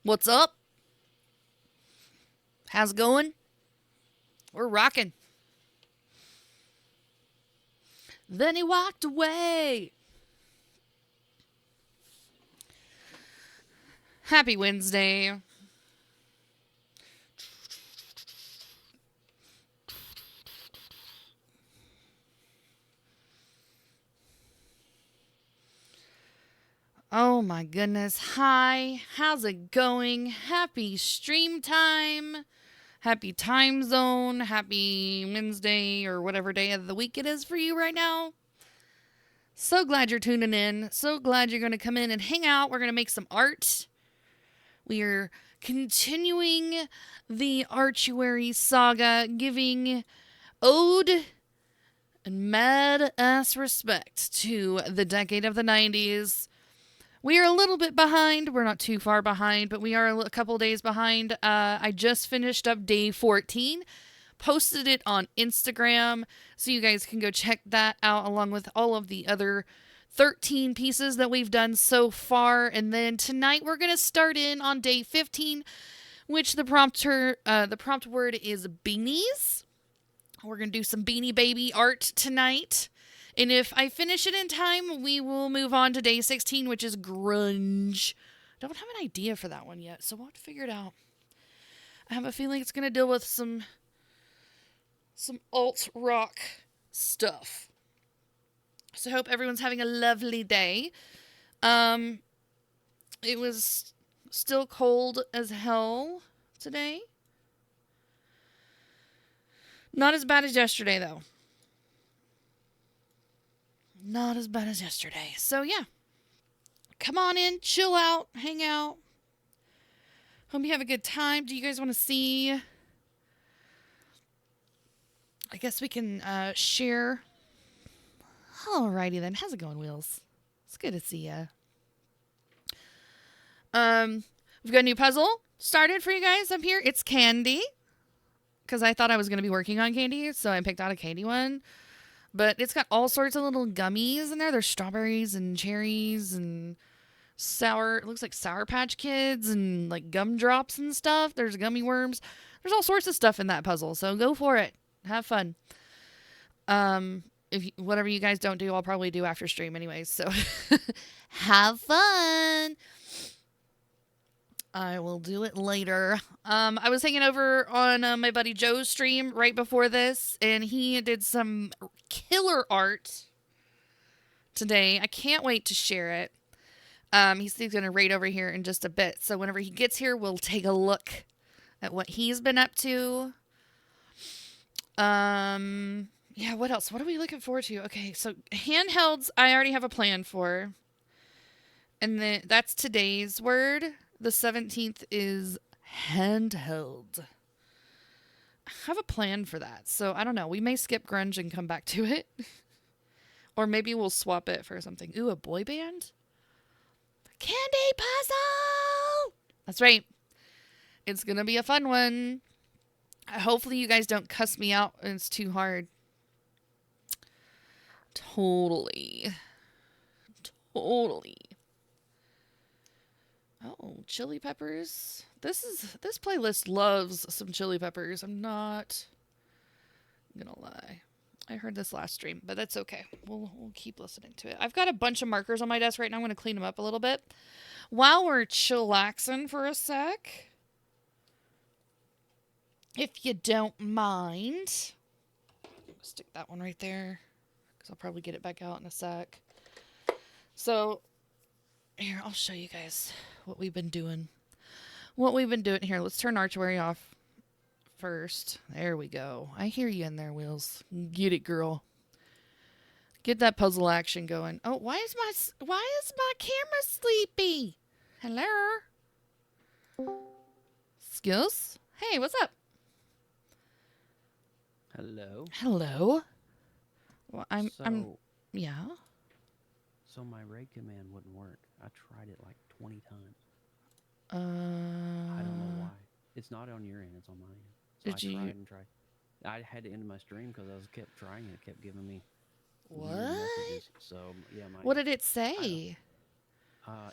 What's up? How's it going? We're rocking. Then he walked away. Happy Wednesday. Oh my goodness. Hi. How's it going? Happy stream time. Happy time zone. Happy Wednesday or whatever day of the week it is for you right now. So glad you're tuning in. So glad you're going to come in and hang out. We're going to make some art. We are continuing the Artuary saga, giving ode and mad ass respect to the decade of the 90s. We are a little bit behind. We're not too far behind, but we are a couple days behind. I just finished up day 14, posted it on Instagram, so you guys can go check that out along with all of the other 13 pieces that we've done so far. And then tonight we're going to start in on day 15, which the prompt word is beanies. We're going to do some Beanie Baby art tonight. And if I finish it in time, we will move on to day 16, which is grunge. Don't have an idea for that one yet, so we'll have to figure it out. I have a feeling it's going to deal with some alt rock stuff. So I hope everyone's having a lovely day. It was still cold as hell today. Not as bad as yesterday, though. Not as bad as yesterday. So, yeah. Come on in, chill out, hang out. Hope you have a good time. Do you guys want to see? I guess we can share. Alrighty then. How's it going, Wheels? It's good to see ya. We've got a new puzzle started for you guys up here. It's candy. Because I thought I was going to be working on candy, so I picked out a candy one. But it's got all sorts of little gummies in there. There's strawberries and cherries and sour. It looks like Sour Patch Kids and like gumdrops and stuff. There's gummy worms. There's all sorts of stuff in that puzzle. So go for it. Have fun. Whatever you guys don't do, I'll probably do after stream anyways. So have fun. I will do it later. I was hanging over on my buddy Joe's stream right before this, and he did some killer art today. I can't wait to share it. He's going to raid over here in just a bit. So whenever he gets here, we'll take a look at what he's been up to. Yeah, what else? What are we looking forward to? Okay, so handhelds, I already have a plan for. And then that's today's word. The 17th is handheld. I have a plan for that. So I don't know. We may skip grunge and come back to it. Or maybe we'll swap it for something. Ooh, a boy band? Candy puzzle! That's right. It's going to be a fun one. Hopefully you guys don't cuss me out and it's too hard. Totally. Oh, chili peppers. This playlist loves some chili peppers. I'm not gonna lie. I heard this last stream, but that's okay. We'll keep listening to it. I've got a bunch of markers on my desk right now. I'm gonna clean them up a little bit. While we're chillaxing for a sec, if you don't mind, stick that one right there because I'll probably get it back out in a sec. So here, I'll show you guys what we've been doing. Here, let's turn Artuary off first. There we go. I hear you in there, Wheels. Get it, girl. Get that puzzle action going. Oh, why is my camera sleepy? Hello? Skills? Hey, what's up? Hello? Well, I'm yeah. So my raid command wouldn't work. I tried it like 20 times. I don't know why. It's not on your end. It's on my end. So I tried. I had to end my stream because I kept trying and it kept giving me what? messages. So yeah, What did it say?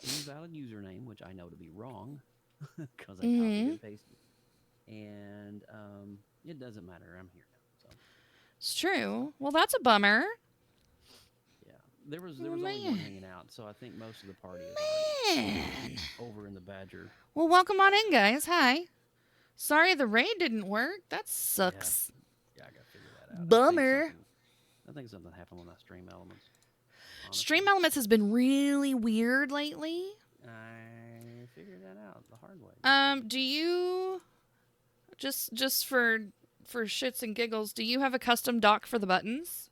Invalid username, which I know to be wrong. because I copied and pasted. And it doesn't matter. I'm here now. So It's true. Well, that's a bummer. yeah, there Oh, was only one man. hanging out, so I think most of the party is already Man. over in the Badger. Well, welcome on in, guys. Hi. Sorry the raid didn't work. That Yeah, sucks. yeah, I got to figure that out. Bummer. I think something happened with my stream elements. Honestly. Stream Elements has been really weird lately. I figured that out the hard way. Do you just for shits and giggles, do you have a custom dock for the buttons?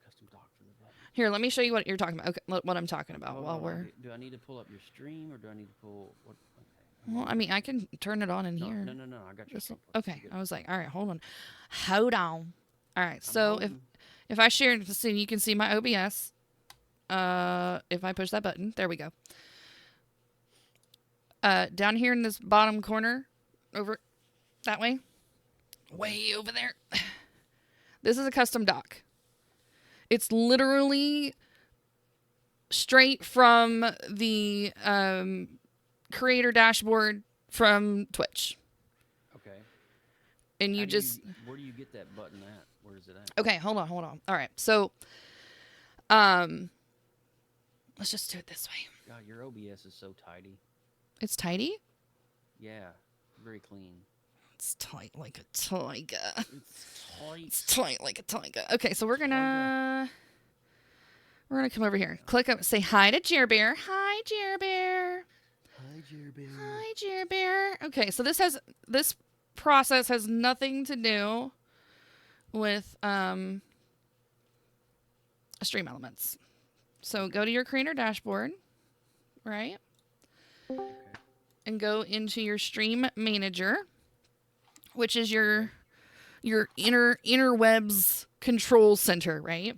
Custom dock for the buttons. Here, let me show you what you're talking about. Okay, what I'm talking about while we're. Do I need to pull up your stream or do I need to pull what? Okay. Well, I mean, I can turn it on in here. No. I got your. Okay, I was like, all right, hold on. Hold on. All right, so if I share it, so you can see my OBS. If I push that button, there we go. Down here in this bottom corner, over that way, way over there. This is a custom dock. It's literally straight from the creator dashboard from Twitch. Okay. And you just. Where do you get that button at? Where is it at? Okay, hold on. All right, so, let's just do it this way. God, your OBS is so tidy. It's tidy? Yeah, very clean. It's tight like a tiger. It's tight. It's tight like a tiger. Okay, so we're gonna come over here. Click up, say hi to Jerbear. Hi, Jerbear. Hi, Jerbear. Hi, Jerbear. Okay, so this process has nothing to do with Stream Elements. So go to your creator dashboard, right? Okay. And go into your stream manager, which is your interwebs control center, right? Right.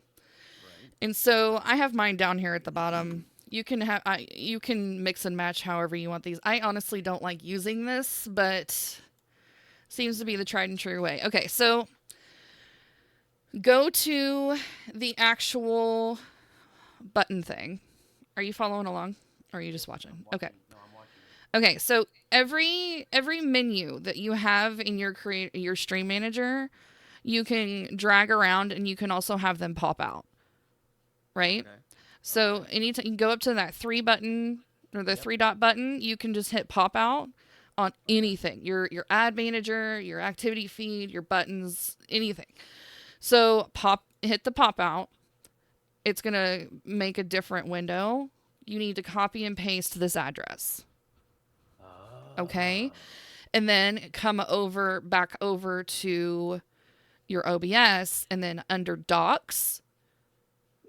And so I have mine down here at the bottom. You can mix and match however you want these. I honestly don't like using this, but seems to be the tried and true way. Okay, so go to the actual button thing. Are you following along? Or are you just watching? Okay. No, I'm watching. Okay, so every menu that you have in your stream manager, you can drag around and you can also have them pop out. Right? Okay. So anytime you go up to that 3 button or the 3 dot button, you can just hit pop out on anything. Your ad manager, your activity feed, your buttons, anything. So hit the pop out. It's going to make a different window. You need to copy and paste this address. Okay? And then come back over to your OBS, and then under docs,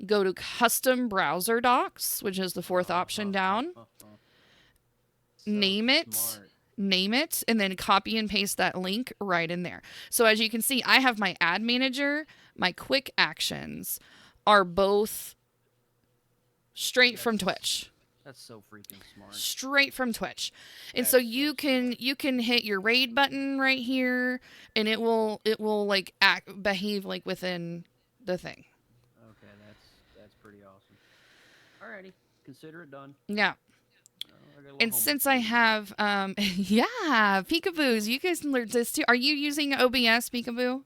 go to custom browser docs, which is the 4th option down. Name it, and then copy and paste that link right in there. So as you can see, I have my ad manager, my quick actions are both straight from Twitch. That's so freaking smart. Straight from Twitch. And so you can hit your raid button right here, and it will like behave like within the thing. Okay, that's pretty awesome. Alrighty, consider it done. Yeah. And since I have yeah, Peekaboos, you guys can learn this too. Are you using OBS, Peekaboo?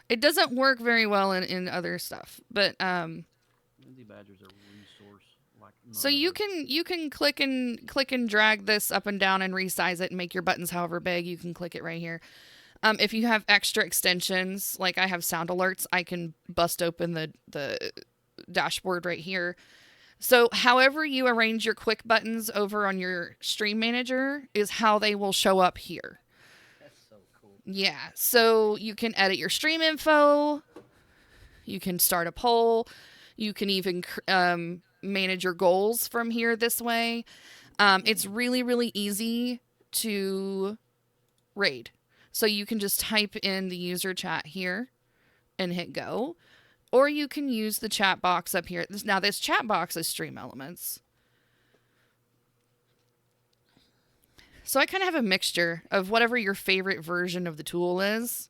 It doesn't work very well in other stuff, but Lindsay Badger's a resource like so you can click and drag this up and down and resize it and make your buttons however big. You can click it right here. If you have extra extensions, like I have sound alerts, I can bust open the dashboard right here. So however you arrange your quick buttons over on your stream manager is how they will show up here. That's so cool. Yeah, so you can edit your stream info. You can start a poll. You can even manage your goals from here this way. It's really, really easy to raid. So you can just type in the user chat here and hit go. Or you can use the chat box up here. Now, this chat box is Stream Elements. So I kind of have a mixture of whatever your favorite version of the tool is.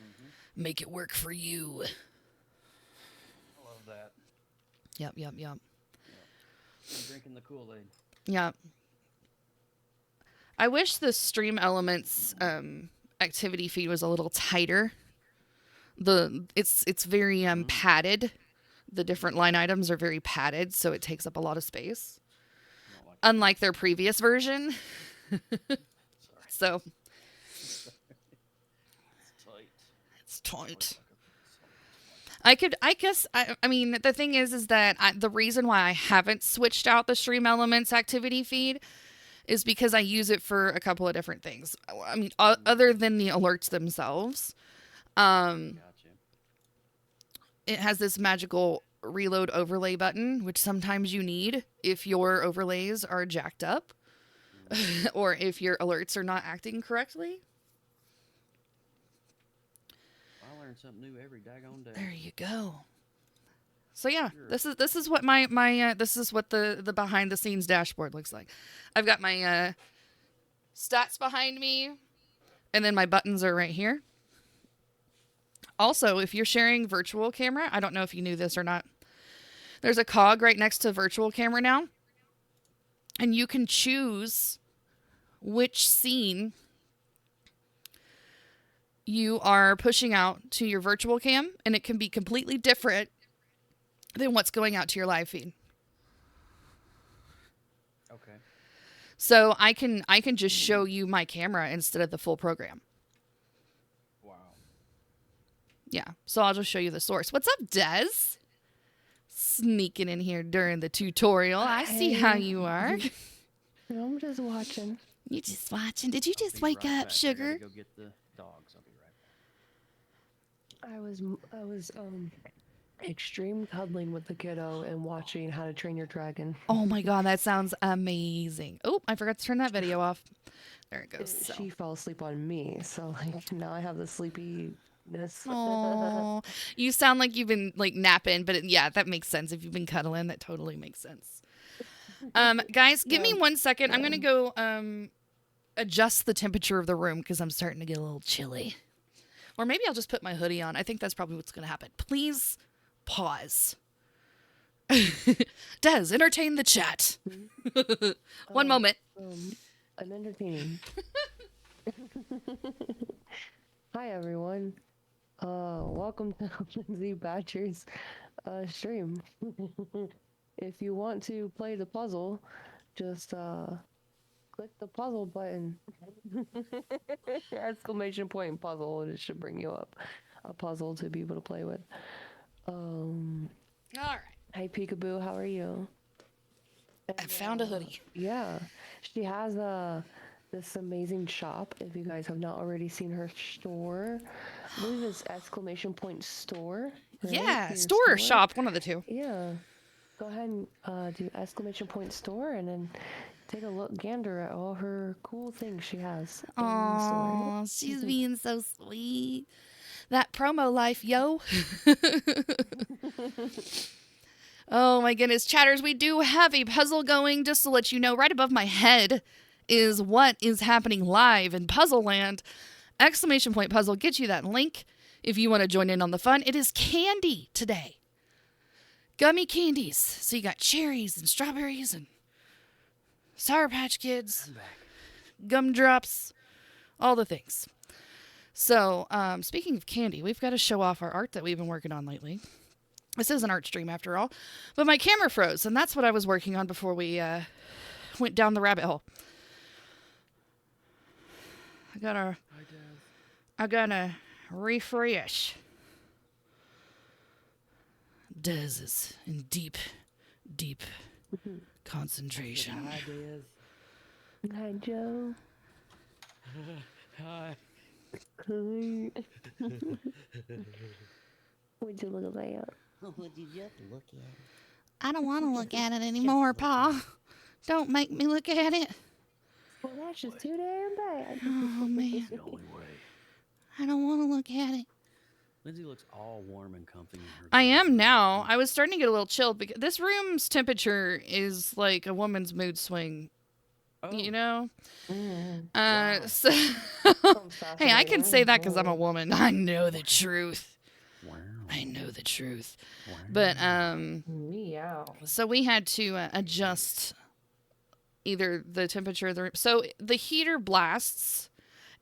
Mm-hmm. Make it work for you. I love that. Yep. I'm drinking the Kool-Aid. Yep. I wish the Stream Elements activity feed was a little tighter. It's very padded. The different line items are very padded, so it takes up a lot of space. Like Unlike their previous version. So it's tight. it's tight. I mean, the thing is that the reason why I haven't switched out the Stream Elements activity feed is because I use it for a couple of different things. I mean, other than the alerts themselves, Gotcha. it has this magical reload overlay button, which sometimes you need if your overlays are jacked up or if your alerts are not acting correctly. I learn something new every daggone day. There you go. So yeah, sure. This is what my this is what the behind the scenes dashboard looks like. I've got my stats behind me, and then my buttons are right here. Also, if you're sharing virtual camera, I don't know if you knew this or not. There's a cog right next to virtual camera now, and you can choose which scene you are pushing out to your virtual cam, and it can be completely different than what's going out to your live feed. Okay. So I can just show you my camera instead of the full program. Wow. Yeah. So I'll just show you the source. What's up, Des? Sneaking in here during the tutorial. I see how you are. I'm just watching. You just watching? Did you just wake up, sugar? I gotta go get the dogs. I'll be right back. I was extreme cuddling with the kiddo and watching How to Train Your Dragon. Oh my god, that sounds amazing. Oh, I forgot to turn that video off. There it goes. So. She fell asleep on me, so like now I have the sleepiness. Oh, you sound like you've been like napping, but yeah, that makes sense. If you've been cuddling, that totally makes sense. Guys, give me 1 second. I'm gonna go adjust the temperature of the room because I'm starting to get a little chilly. Or maybe I'll just put my hoodie on. I think that's probably what's gonna happen. Please pause. Des, entertain the chat. 1 moment. I'm entertaining. Hi everyone. Welcome to Lindsay Batcher's stream. If you want to play the puzzle, just click the puzzle button. Exclamation point puzzle, and it should bring you up a puzzle to be able to play with. All right. Hi Peekaboo, how are you? I found a hoodie. Yeah, she has this amazing shop. If you guys have not already seen her store, I believe it's exclamation point store. Right? Yeah, store or shop, one of the two. Yeah, go ahead and do exclamation point store, and then take a look, gander at all her cool things she has. Oh, she's being so sweet. That promo life, yo. Oh my goodness, chatters, we do have a puzzle going, just to let you know. Right above my head is what is happening live in Puzzle Land. Exclamation point puzzle, get you that link if you want to join in on the fun. It is candy today. Gummy candies. So you got cherries and strawberries and Sour Patch Kids, gumdrops, all the things. So, speaking of candy, we've got to show off our art that we've been working on lately. This is an art stream after all. But my camera froze, and that's what I was working on before we went down the rabbit hole. I gotta refresh. Des is in deep concentration. Hi, Des. Hi, Joe. Hi. Would you look at that? Would you just look at it? I don't want to look at it anymore, Pa. Don't make me look at it. Well, that's just too damn bad. Oh, man. The only way. I don't want to look at it. Lindsay looks all warm and comfy in her. I am now. I was starting to get a little chilled because this room's temperature is like a woman's mood swing. Oh. You know? Wow. So hey, I can say that because I'm a woman. I know the truth. Wow. I know the truth. Wow. But Meow. so we had to adjust either the temperature of the room. So the heater blasts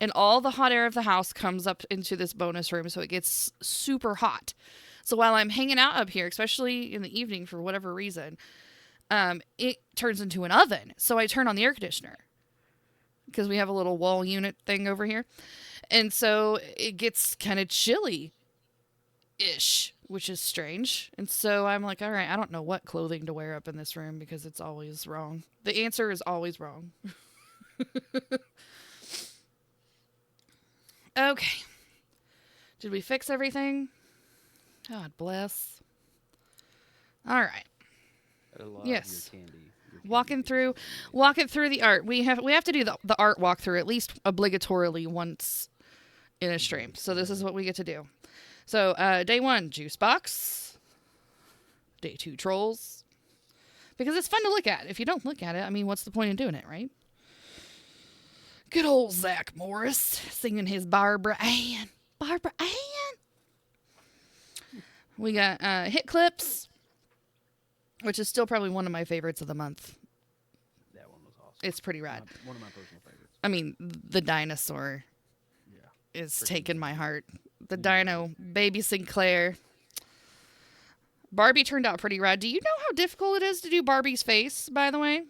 and all the hot air of the house comes up into this bonus room. So it gets super hot. So while I'm hanging out up here, especially in the evening for whatever reason, it turns into an oven. So I turn on the air conditioner because we have a little wall unit thing over here. And so it gets kind of chilly-ish, which is strange. And so I'm like, all right, I don't know what clothing to wear up in this room because it's always wrong. The answer is always wrong. Okay. Did we fix everything? God bless. All right. I love Yes. Your candy Walking through the art. We have to do the art walkthrough at least obligatorily once in a stream. So this is what we get to do. So day 1, juice box. Day 2, trolls. Because it's fun to look at. If you don't look at it, I mean, what's the point in doing it, right? Good old Zach Morris singing his Barbara Ann. Barbara Ann. We got hit clips, which is still probably one of my favorites of the month. That one was awesome. It's pretty rad. One of my personal favorites. I mean, the dinosaur is taking my heart. The dino, Baby Sinclair. Barbie turned out pretty rad. Do you know how difficult it is to do Barbie's face, by the way?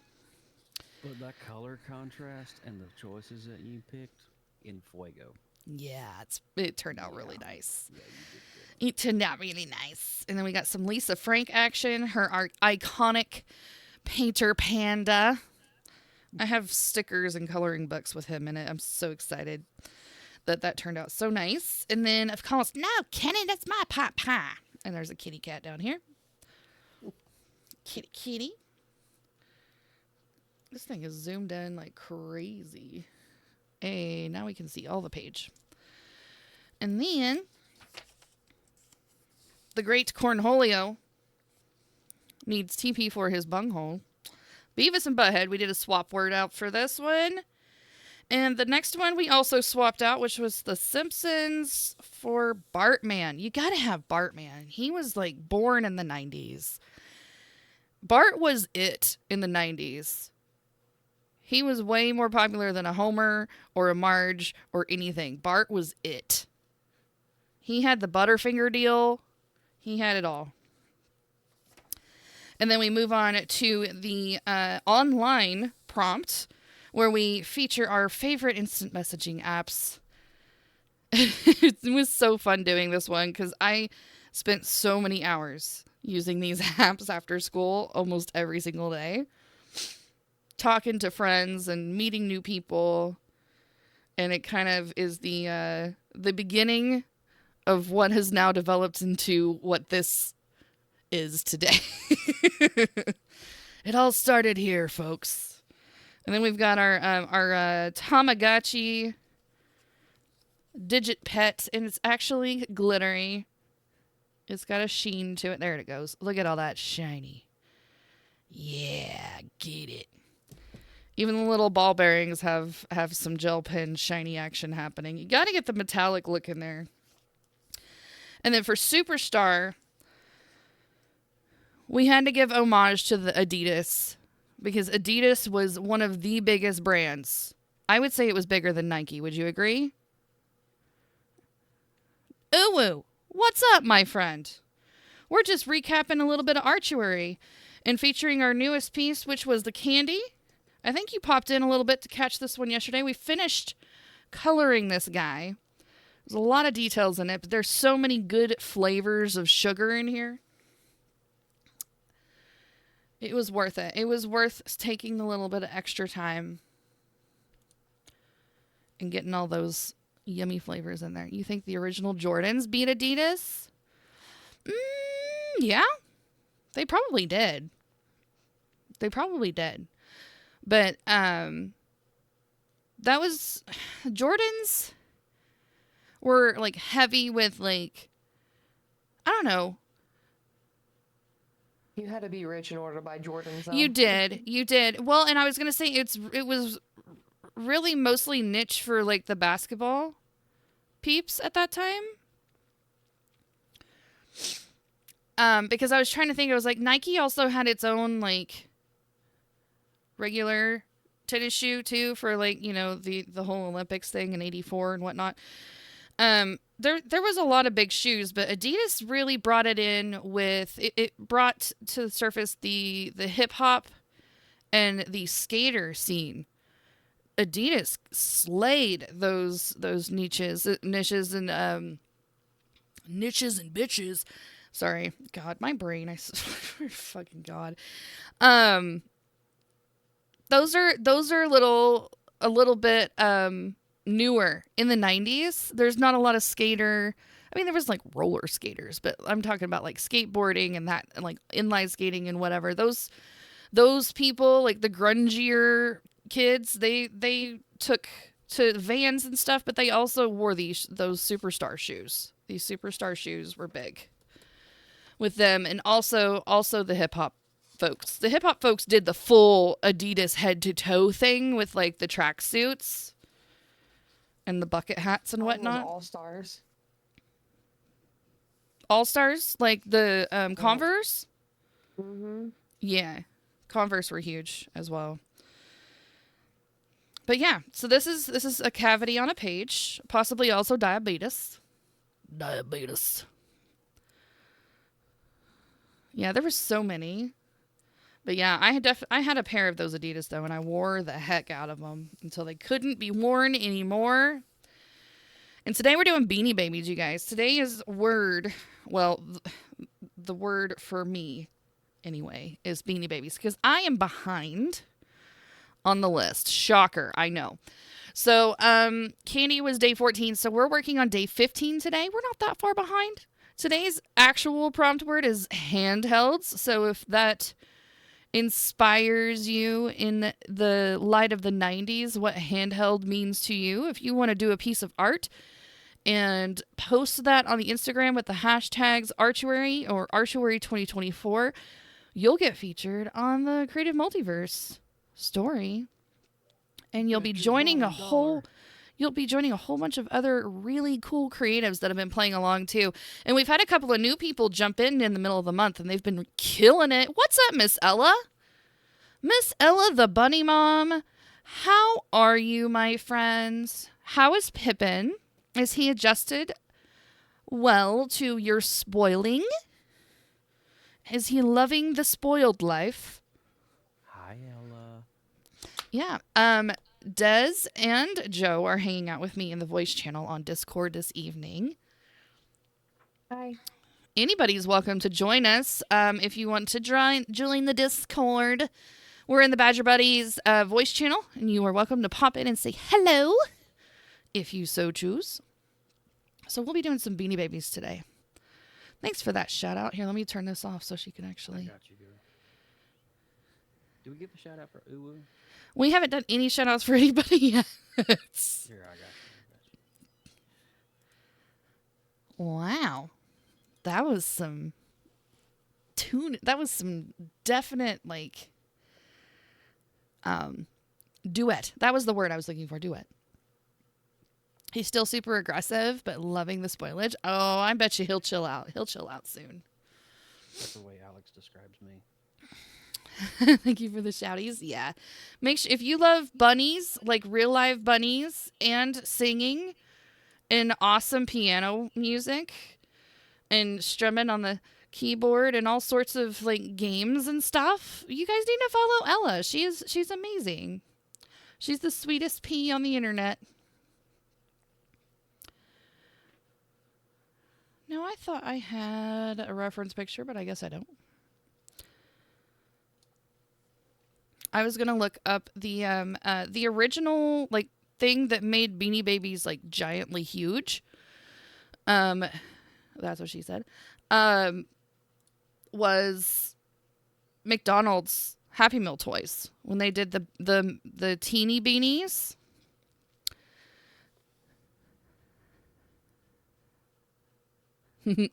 But that color contrast and the choices that you picked in fuego. Yeah, it turned out really nice. Yeah, you did good. It turned out really nice. And then we got some Lisa Frank action, her iconic painter panda. I have stickers and coloring books with him in it. I'm so excited that turned out so nice. And then, of course, no, Kenny, that's my pie. And there's a kitty cat down here. Kitty. This thing is zoomed in like crazy. Hey, now we can see all the page. And then the great Cornholio needs TP for his bunghole. Beavis and Butthead, we did a swap word out for this one. And the next one we also swapped out, which was The Simpsons for Bartman. You gotta have Bartman. He was like born in the 90s. Bart was it in the 90s. He was way more popular than a Homer or a Marge or anything. Bart was it. He had the Butterfinger deal. He had it all. And then we move on to the online prompt, where we feature our favorite instant messaging apps. It was so fun doing this one because I spent so many hours using these apps after school almost every single day. Talking to friends and meeting new people. And it kind of is the beginning of what has now developed into what this is today. It all started here, folks. And then we've got our Tamagotchi digit pet, and it's actually glittery. It's got a sheen to it. There it goes. Look at all that shiny. Yeah, get it. Even the little ball bearings have some gel pen shiny action happening. You got to get the metallic look in there. And then for Superstar, we had to give homage to the Adidas, because Adidas was one of the biggest brands. I would say it was bigger than Nike. Would you agree? Ooh, what's up, my friend? We're just recapping a little bit of Artuary and featuring our newest piece, which was the candy. I think you popped in a little bit to catch this one yesterday. We finished coloring this guy. There's a lot of details in it, but there's so many good flavors of sugar in here. It was worth it. It was worth taking a little bit of extra time and getting all those yummy flavors in there. You think the original Jordans beat Adidas? Yeah. They probably did. But that was... Jordans were like heavy with like... I don't know. You had to be rich in order to buy Jordans, though. You did. Well, and I was going to say it was really mostly niche for like the basketball peeps at that time. Because I was trying to think, I was like, Nike also had its own like regular tennis shoe too for like, the whole Olympics thing in '84 and whatnot. There was a lot of big shoes, but Adidas really brought it in with it brought to the surface the hip hop and the skater scene. Adidas slayed those niches and niches and bitches. Sorry, God, my brain. Fucking God. Those are a little bit newer. In the 90s, there's not a lot of skater. I mean, there was like roller skaters, but I'm talking about like skateboarding and that, and like inline skating and whatever. Those people, like the grungier kids, they took to Vans and stuff, but they also wore those Superstar shoes. These Superstar shoes were big with them, and also the hip hop folks. The hip hop folks did the full Adidas head to toe thing with like the track suits and the bucket hats and whatnot. All Stars. All Stars, like the Converse. Mm-hmm. Yeah, Converse were huge as well. But yeah, so this is a cavity on a page, possibly also diabetes. Diabetes. Yeah, there were so many. But yeah, I had a pair of those Adidas though, and I wore the heck out of them until they couldn't be worn anymore. And today we're doing Beanie Babies, you guys. Today is word, well, the word for me, anyway, is Beanie Babies, because I am behind on the list. Shocker, I know. So, Candy was day 14, so we're working on day 15 today. We're not that far behind. Today's actual prompt word is handhelds, so if that inspires you in the light of the 90s, what handheld means to you, if you want to do a piece of art and post that on the Instagram with the hashtags Artuary or Artuary 2024, you'll get featured on the Creative Multiverse story, and you'll be joining a whole bunch of other really cool creatives that have been playing along too. And we've had a couple of new people jump in the middle of the month, and they've been killing it. What's up, Miss Ella? Miss Ella, the bunny mom. How are you, my friends? How is Pippin? Is he adjusted well to your spoiling? Is he loving the spoiled life? Hi, Ella. Yeah. Des and Joe are hanging out with me in the voice channel on Discord this evening. Hi. Anybody's welcome to join us. If you want to join the Discord, we're in the Badger Buddies voice channel, and you are welcome to pop in and say hello if you so choose. So we'll be doing some Beanie Babies today. Thanks for that shout out. Here, let me turn this off so she can actually. I got you, girl. Do we give a shout out for Uwu? We haven't done any shout outs for anybody yet. Here, I got you. Wow. That was some definite, like, duet. That was the word I was looking for, duet. He's still super aggressive, but loving the spoilage. Oh, I bet you he'll chill out. He'll chill out soon. That's the way Alex describes me. Thank you for the shouties. Yeah. Make sure, if you love bunnies, like real live bunnies, and singing and awesome piano music and strumming on the keyboard and all sorts of like games and stuff, you guys need to follow Ella. She's amazing. She's the sweetest pea on the internet. No, I thought I had a reference picture, but I guess I don't. I was gonna look up the original like thing that made Beanie Babies like giantly huge. That's what she said. Was McDonald's Happy Meal toys when they did the teeny beanies.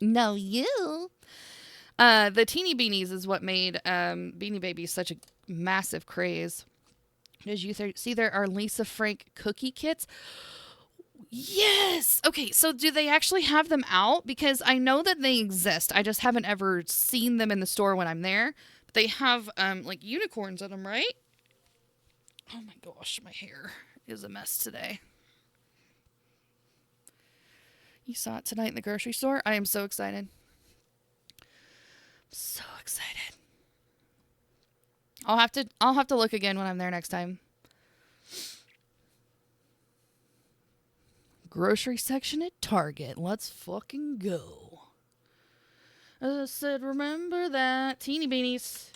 No, you. The teeny beanies is what made Beanie Babies such a massive craze. As you see, there are Lisa Frank cookie kits. Yes. Okay, so do they actually have them out? Because I know that they exist. I just haven't ever seen them in the store when I'm there. But they have like unicorns in them, right? Oh my gosh, my hair is a mess today. You saw it tonight in the grocery store? I am so excited. So excited. I'll have to look again when I'm there next time. Grocery section at Target. Let's fucking go. I said, remember that. Teeny beanies.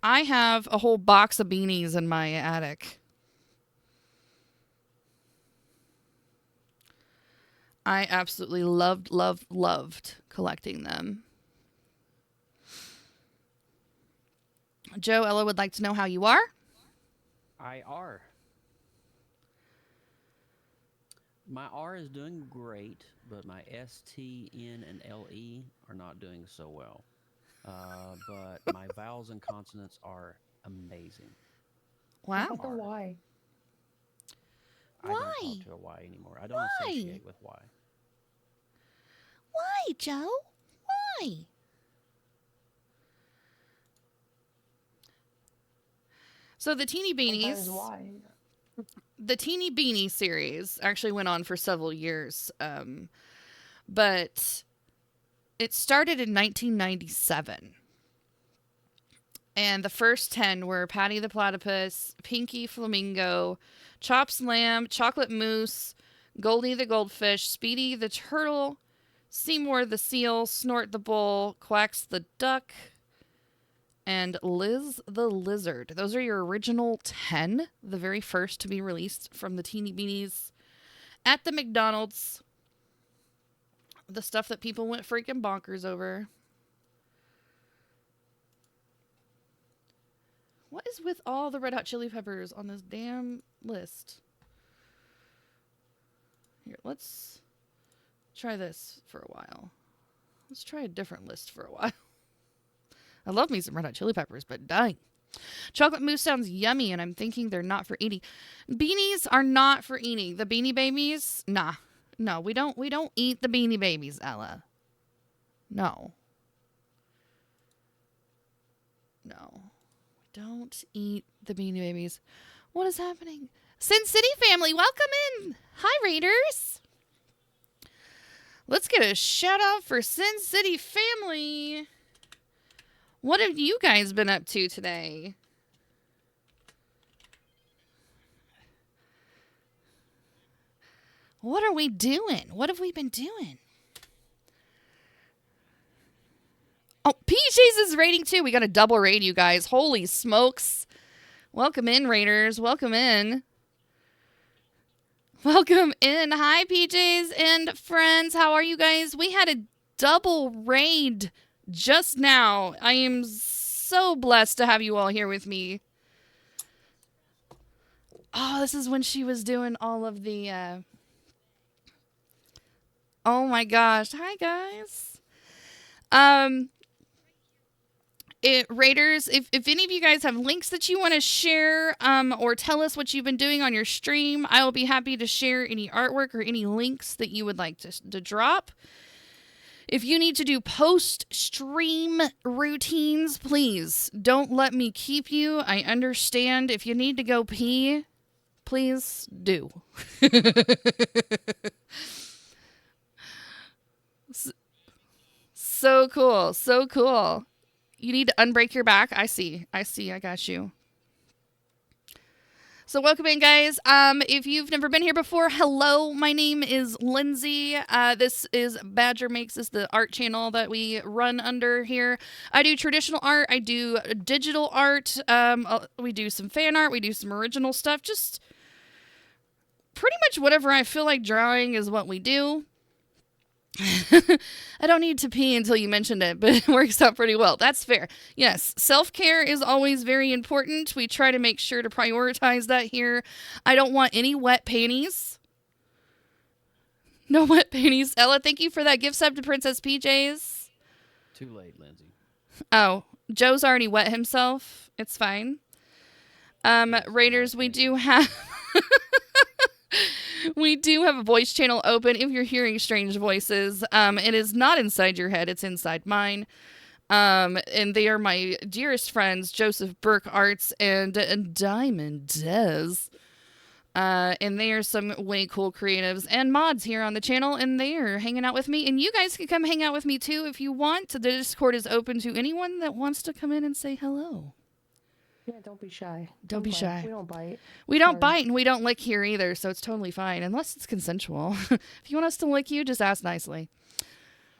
I have a whole box of beanies in my attic. I absolutely loved collecting them. Joe, Ella would like to know how you are. I are. My R is doing great, but my S, T, N, and LE are not doing so well. But my vowels and consonants are amazing. Wow. What about the Y? I don't talk to a Y anymore. I don't associate with Y. Why, Joe? Why? So the Teeny Beanies, the Teeny Beanie series actually went on for several years, but it started in 1997. And the first 10 were Patty the Platypus, Pinky Flamingo, Chops Lamb, Chocolate Moose, Goldie the Goldfish, Speedy the Turtle, Seymour the Seal, Snort the Bull, Quacks the Duck, and Liz the Lizard. Those are your original 10, the very first to be released from the Teeny Beanies at the McDonald's. The stuff that people went freaking bonkers over. What is with all the Red Hot Chili Peppers on this damn list? Here, let's try this for a while. Let's try a different list for a while. I love me some Red Hot Chili Peppers, but dang. Chocolate Mousse sounds yummy, and I'm thinking they're not for eating. Beanies are not for eating. The Beanie Babies, nah. No, we don't eat the Beanie Babies, Ella. No. No. We don't eat the Beanie Babies. What is happening? Sin City family, welcome in. Hi, Raiders. Let's get a shout out for Sin City family. What have you guys been up to today? What are we doing? What have we been doing? Oh, PJ's is raiding too. We got a double raid, you guys. Holy smokes. Welcome in, Raiders. Welcome in. Welcome in. Hi, PJs and friends. How are you guys? We had a double raid just now. I am so blessed to have you all here with me. Oh, this is when she was doing all of the... Oh my gosh. Hi, guys. Raiders, if any of you guys have links that you want to share or tell us what you've been doing on your stream, I will be happy to share any artwork or any links that you would like to drop. If you need to do post-stream routines, please don't let me keep you. I understand. If you need to go pee, please do. So cool. So cool. You need to unbreak your back. I see. I got you. So welcome in, guys. If you've never been here before, hello. My name is Lindsay. This is Badger Makes. This is the art channel that we run under here. I do traditional art. I do digital art. We do some fan art. We do some original stuff. Just pretty much whatever I feel like drawing is what we do. I don't need to pee until you mentioned it, but it works out pretty well. That's fair. Yes, self-care is always very important. We try to make sure to prioritize that here. I don't want any wet panties. No wet panties. Ella, thank you for that gift sub to Princess PJs. Too late, Lindsay. Oh, Joe's already wet himself. It's fine. Raiders, we do have... We do have a voice channel open if you're hearing strange voices. It is not inside your head. It's inside mine. And they are my dearest friends, Joseph Burke Arts and Diamond Dez. And they are some way cool creatives and mods here on the channel, and they are hanging out with me. And you guys can come hang out with me too if you want. The Discord is open to anyone that wants to come in and say hello. Yeah, don't be shy. Don't be shy. We don't bite. We don't bite and we don't lick here either, so it's totally fine, unless it's consensual. If you want us to lick you, just ask nicely.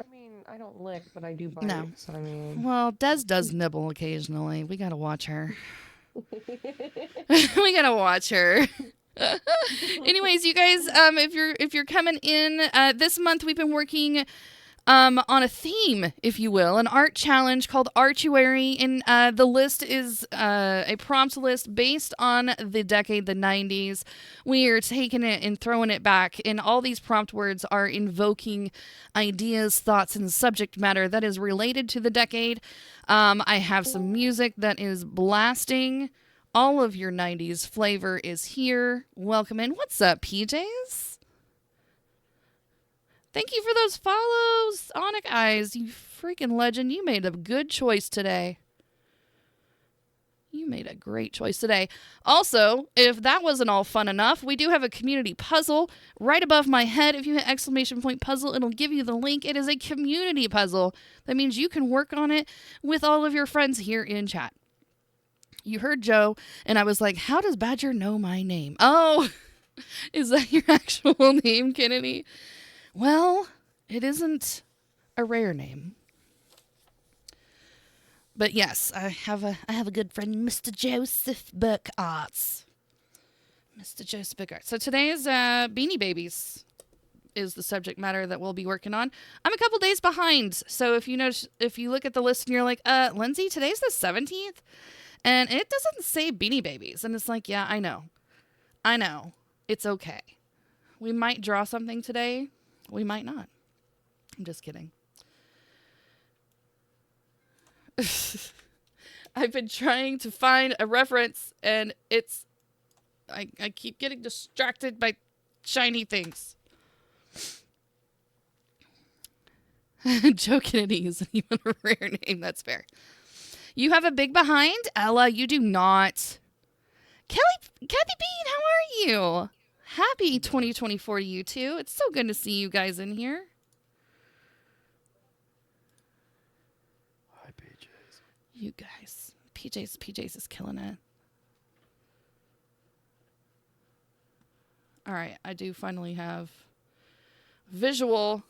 I mean, I don't lick, but I do bite. No. So, I mean... Well, Des does nibble occasionally. We gotta watch her. We gotta watch her. Anyways, you guys, if you're coming in this month, we've been working on a theme, if you will, an art challenge called Artuary, and the list is a prompt list based on the decade, the 90s. We are taking it and throwing it back, and all these prompt words are invoking ideas, thoughts, and subject matter that is related to the decade. I have some music that is blasting. All of your 90s flavor is here. Welcome in. What's up, PJs? Thank you for those follows, Onic Eyes. You freaking legend. You made a good choice today. You made a great choice today. Also, if that wasn't all fun enough, we do have a community puzzle right above my head. If you hit ! Puzzle, it'll give you the link. It is a community puzzle. That means you can work on it with all of your friends here in chat. You heard Joe, and I was like, how does Badger know my name? Oh, is that your actual name, Kennedy? Well, it isn't a rare name. But yes, I have a good friend, Mr. Joseph Burke Arts. Mr. Joseph Burke Arts. So today's Beanie Babies is the subject matter that we'll be working on. I'm a couple days behind, so if you look at the list and you're like, Lindsay, today's the 17th, and it doesn't say Beanie Babies, and it's like, yeah, I know, it's okay. We might draw something today. We might not. I'm just kidding. I've been trying to find a reference, and I keep getting distracted by shiny things. Joe Kennedy isn't even a rare name. That's fair. You have a big behind? Ella, you do not. Kathy Bean, how are you? Happy 2024 to you too. It's so good to see you guys in here. Hi, PJs. You guys. PJs is killing it. All right, I do finally have visual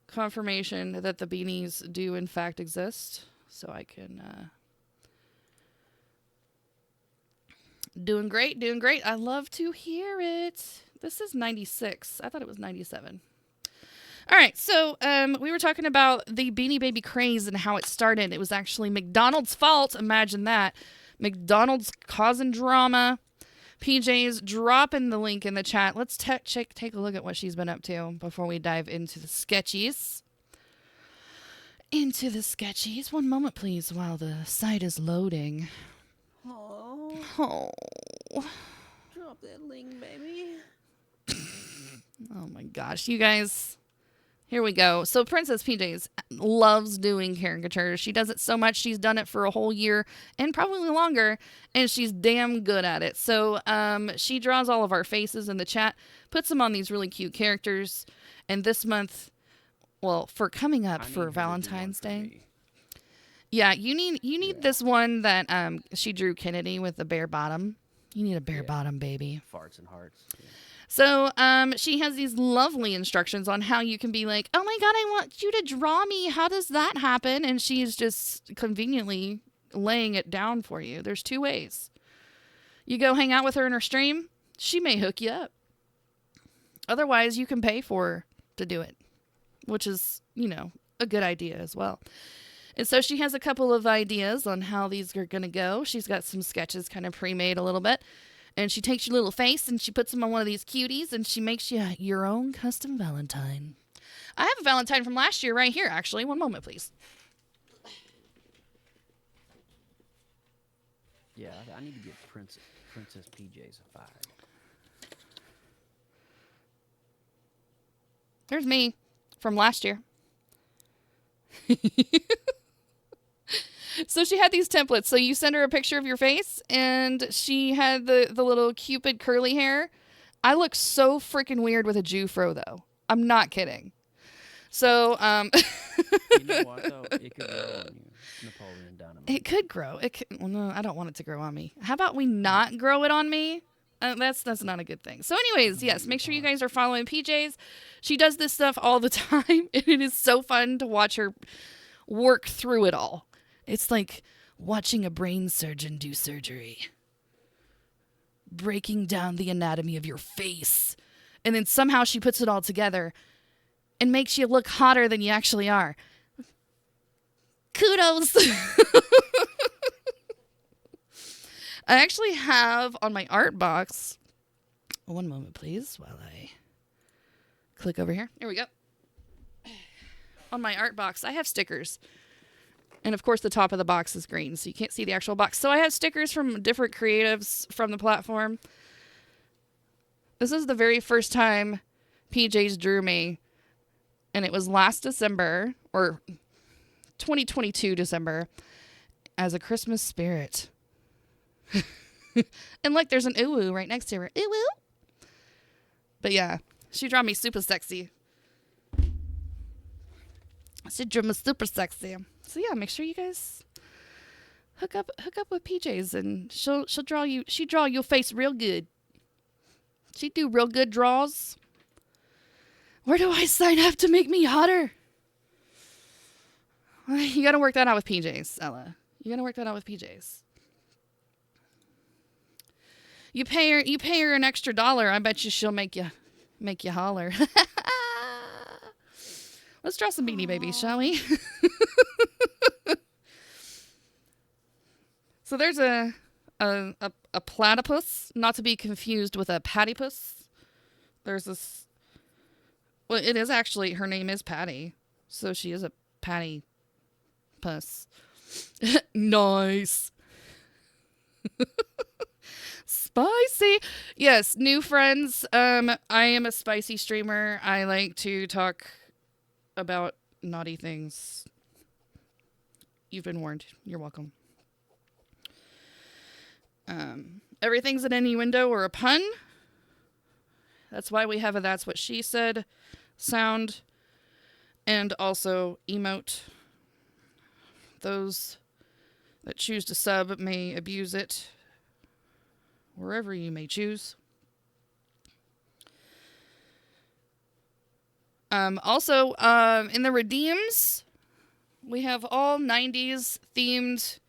confirmation that the beanies do in fact exist, so I can doing great. I love to hear it. This is 96. I thought it was 97. All right, so we were talking about the Beanie Baby craze and how it started. It was actually McDonald's fault. Imagine that. McDonald's causing drama. PJ's dropping the link in the chat. Let's take a look at what she's been up to before we dive into the sketchies. One moment, please, while the site is loading. Oh. Drop that link, baby. Oh my gosh, you guys. Here we go. So Princess PJs loves doing caricatures. She does it so much. She's done it for a whole year and probably longer, and she's damn good at it. So she draws all of our faces in the chat, puts them on these really cute characters. And this month, well, for coming up for Valentine's Day. Yeah, you need this one that she drew Kennedy with the bare bottom. You need a bare bottom, baby. Farts and hearts. Yeah. So she has these lovely instructions on how you can be like, oh my God, I want you to draw me. How does that happen? And she's just conveniently laying it down for you. There's two ways. You go hang out with her in her stream. She may hook you up. Otherwise, you can pay for her to do it, which is, a good idea as well. And so she has a couple of ideas on how these are going to go. She's got some sketches kind of pre-made a little bit. And she takes your little face and she puts them on one of these cuties and she makes you your own custom Valentine. I have a Valentine from last year right here, actually. One moment, please. Yeah, I need to get Princess PJs a 5. There's me from last year. So she had these templates. So you send her a picture of your face, and she had the little Cupid curly hair. I look so freaking weird with a Jufro, though. I'm not kidding. So, You know what, though? It could grow on you, Napoleon Dynamite. It could grow. Well, no, I don't want it to grow on me. How about we not grow it on me? That's not a good thing. So anyways, yes, make sure you guys are following PJ's. She does this stuff all the time, and it is so fun to watch her work through it all. It's like watching a brain surgeon do surgery. Breaking down the anatomy of your face. And then somehow she puts it all together and makes you look hotter than you actually are. Kudos. I actually have on my art box, one moment please while I click over here. Here we go. On my art box, I have stickers. And of course the top of the box is green, so you can't see the actual box. So I have stickers from different creatives from the platform. This is the very first time PJ's drew me. And it was last December, or 2022 December, as a Christmas spirit. And look, there's an ooh right next to her. Ooh. But yeah, she drew me super sexy. She drew me super sexy. So yeah, make sure you guys hook up with PJ's, and she'll draw you. She draw your face real good. She do real good draws. Where do I sign up to make me hotter? You gotta work that out with PJ's, Ella. You gotta work that out with PJ's. You pay her an extra $1. I bet you she'll make you holler. Let's draw some Beanie Babies, shall we? So there's a platypus, not to be confused with a pattypus. There's this. Well, it is actually, her name is Patty, so she is a patty puss. Nice. Spicy. Yes, new friends. I am a spicy streamer. I like to talk about naughty things. You've been warned. You're welcome. Everything's an innuendo or a pun. That's why we have a "that's what she said" sound, and also emote. Those that choose to sub may abuse it wherever you may choose. Also, in the redeems, we have all 90s themed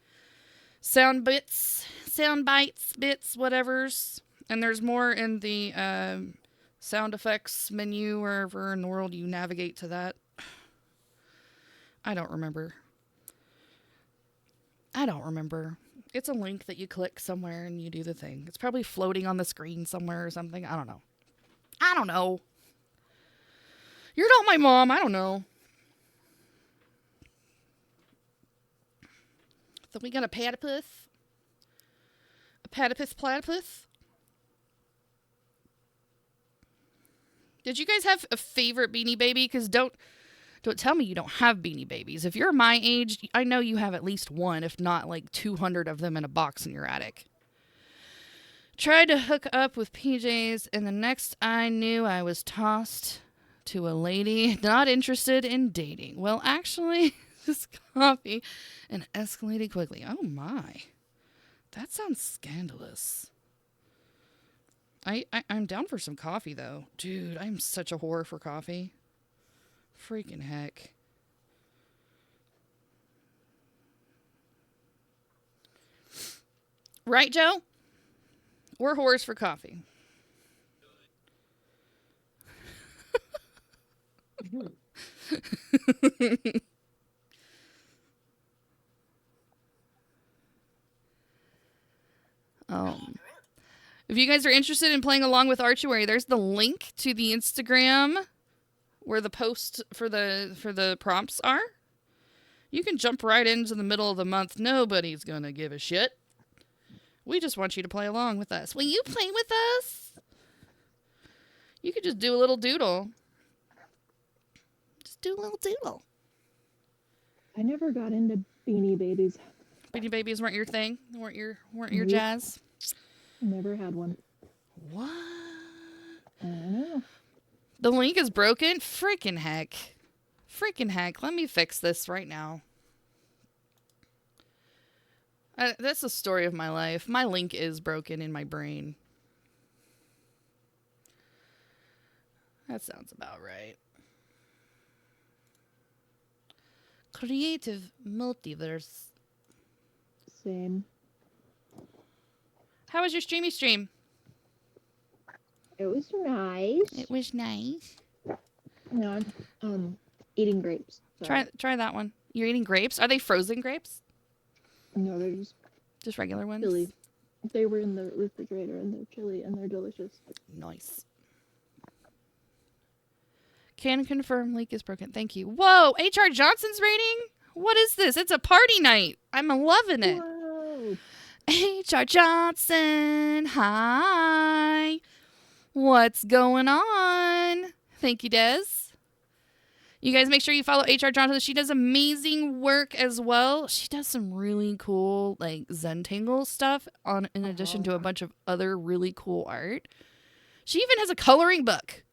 sound bites, whatevers. And there's more in the sound effects menu, wherever in the world you navigate to that. I don't remember. It's a link that you click somewhere and you do the thing. It's probably floating on the screen somewhere or something. I don't know. You're not my mom. I don't know. So we got a platypus. Platypus. Did you guys have a favorite Beanie Baby? Because don't tell me you don't have Beanie Babies. If you're my age, I know you have at least one, if not like 200 of them in a box in your attic. Tried to hook up with PJ's, and the next I knew, I was tossed to a lady not interested in dating. Well, actually, this coffee and escalated quickly. Oh my. That sounds scandalous. I'm down for some coffee, though. Dude, I'm such a whore for coffee. Freaking heck. Right, Joe? We're whores for coffee. If you guys are interested in playing along with Artuary, there's the link to the Instagram where the posts for the prompts are. You can jump right into the middle of the month. Nobody's gonna give a shit. We just want you to play along with us. Will you play with us? You could just do a little doodle. Just do a little doodle. I never got into Beanie Babies. Beanie Babies weren't your thing? Weren't your Nope. jazz? Never had one. What? I don't know. The link is broken? Freaking heck. Freaking heck. Let me fix this right now. That's the story of my life. My link is broken in my brain. That sounds about right. Creative multiverse. Same. How was your streamy stream? It was nice. It was nice. No, I'm eating grapes. So. Try that one. You're eating grapes? Are they frozen grapes? No, they're Just regular ones? chili. They were in the refrigerator and they're chili and they're delicious. Nice. Can confirm link is broken. Thank you. Whoa, HR Johnson's rating? What is this? It's a party night. I'm loving it. Whoa. HR Johnson, hi. What's going on? Thank you, Des. You guys make sure you follow HR Johnson. She does amazing work as well. She does some really cool like Zentangle stuff in addition to a bunch of other really cool art. She even has a coloring book.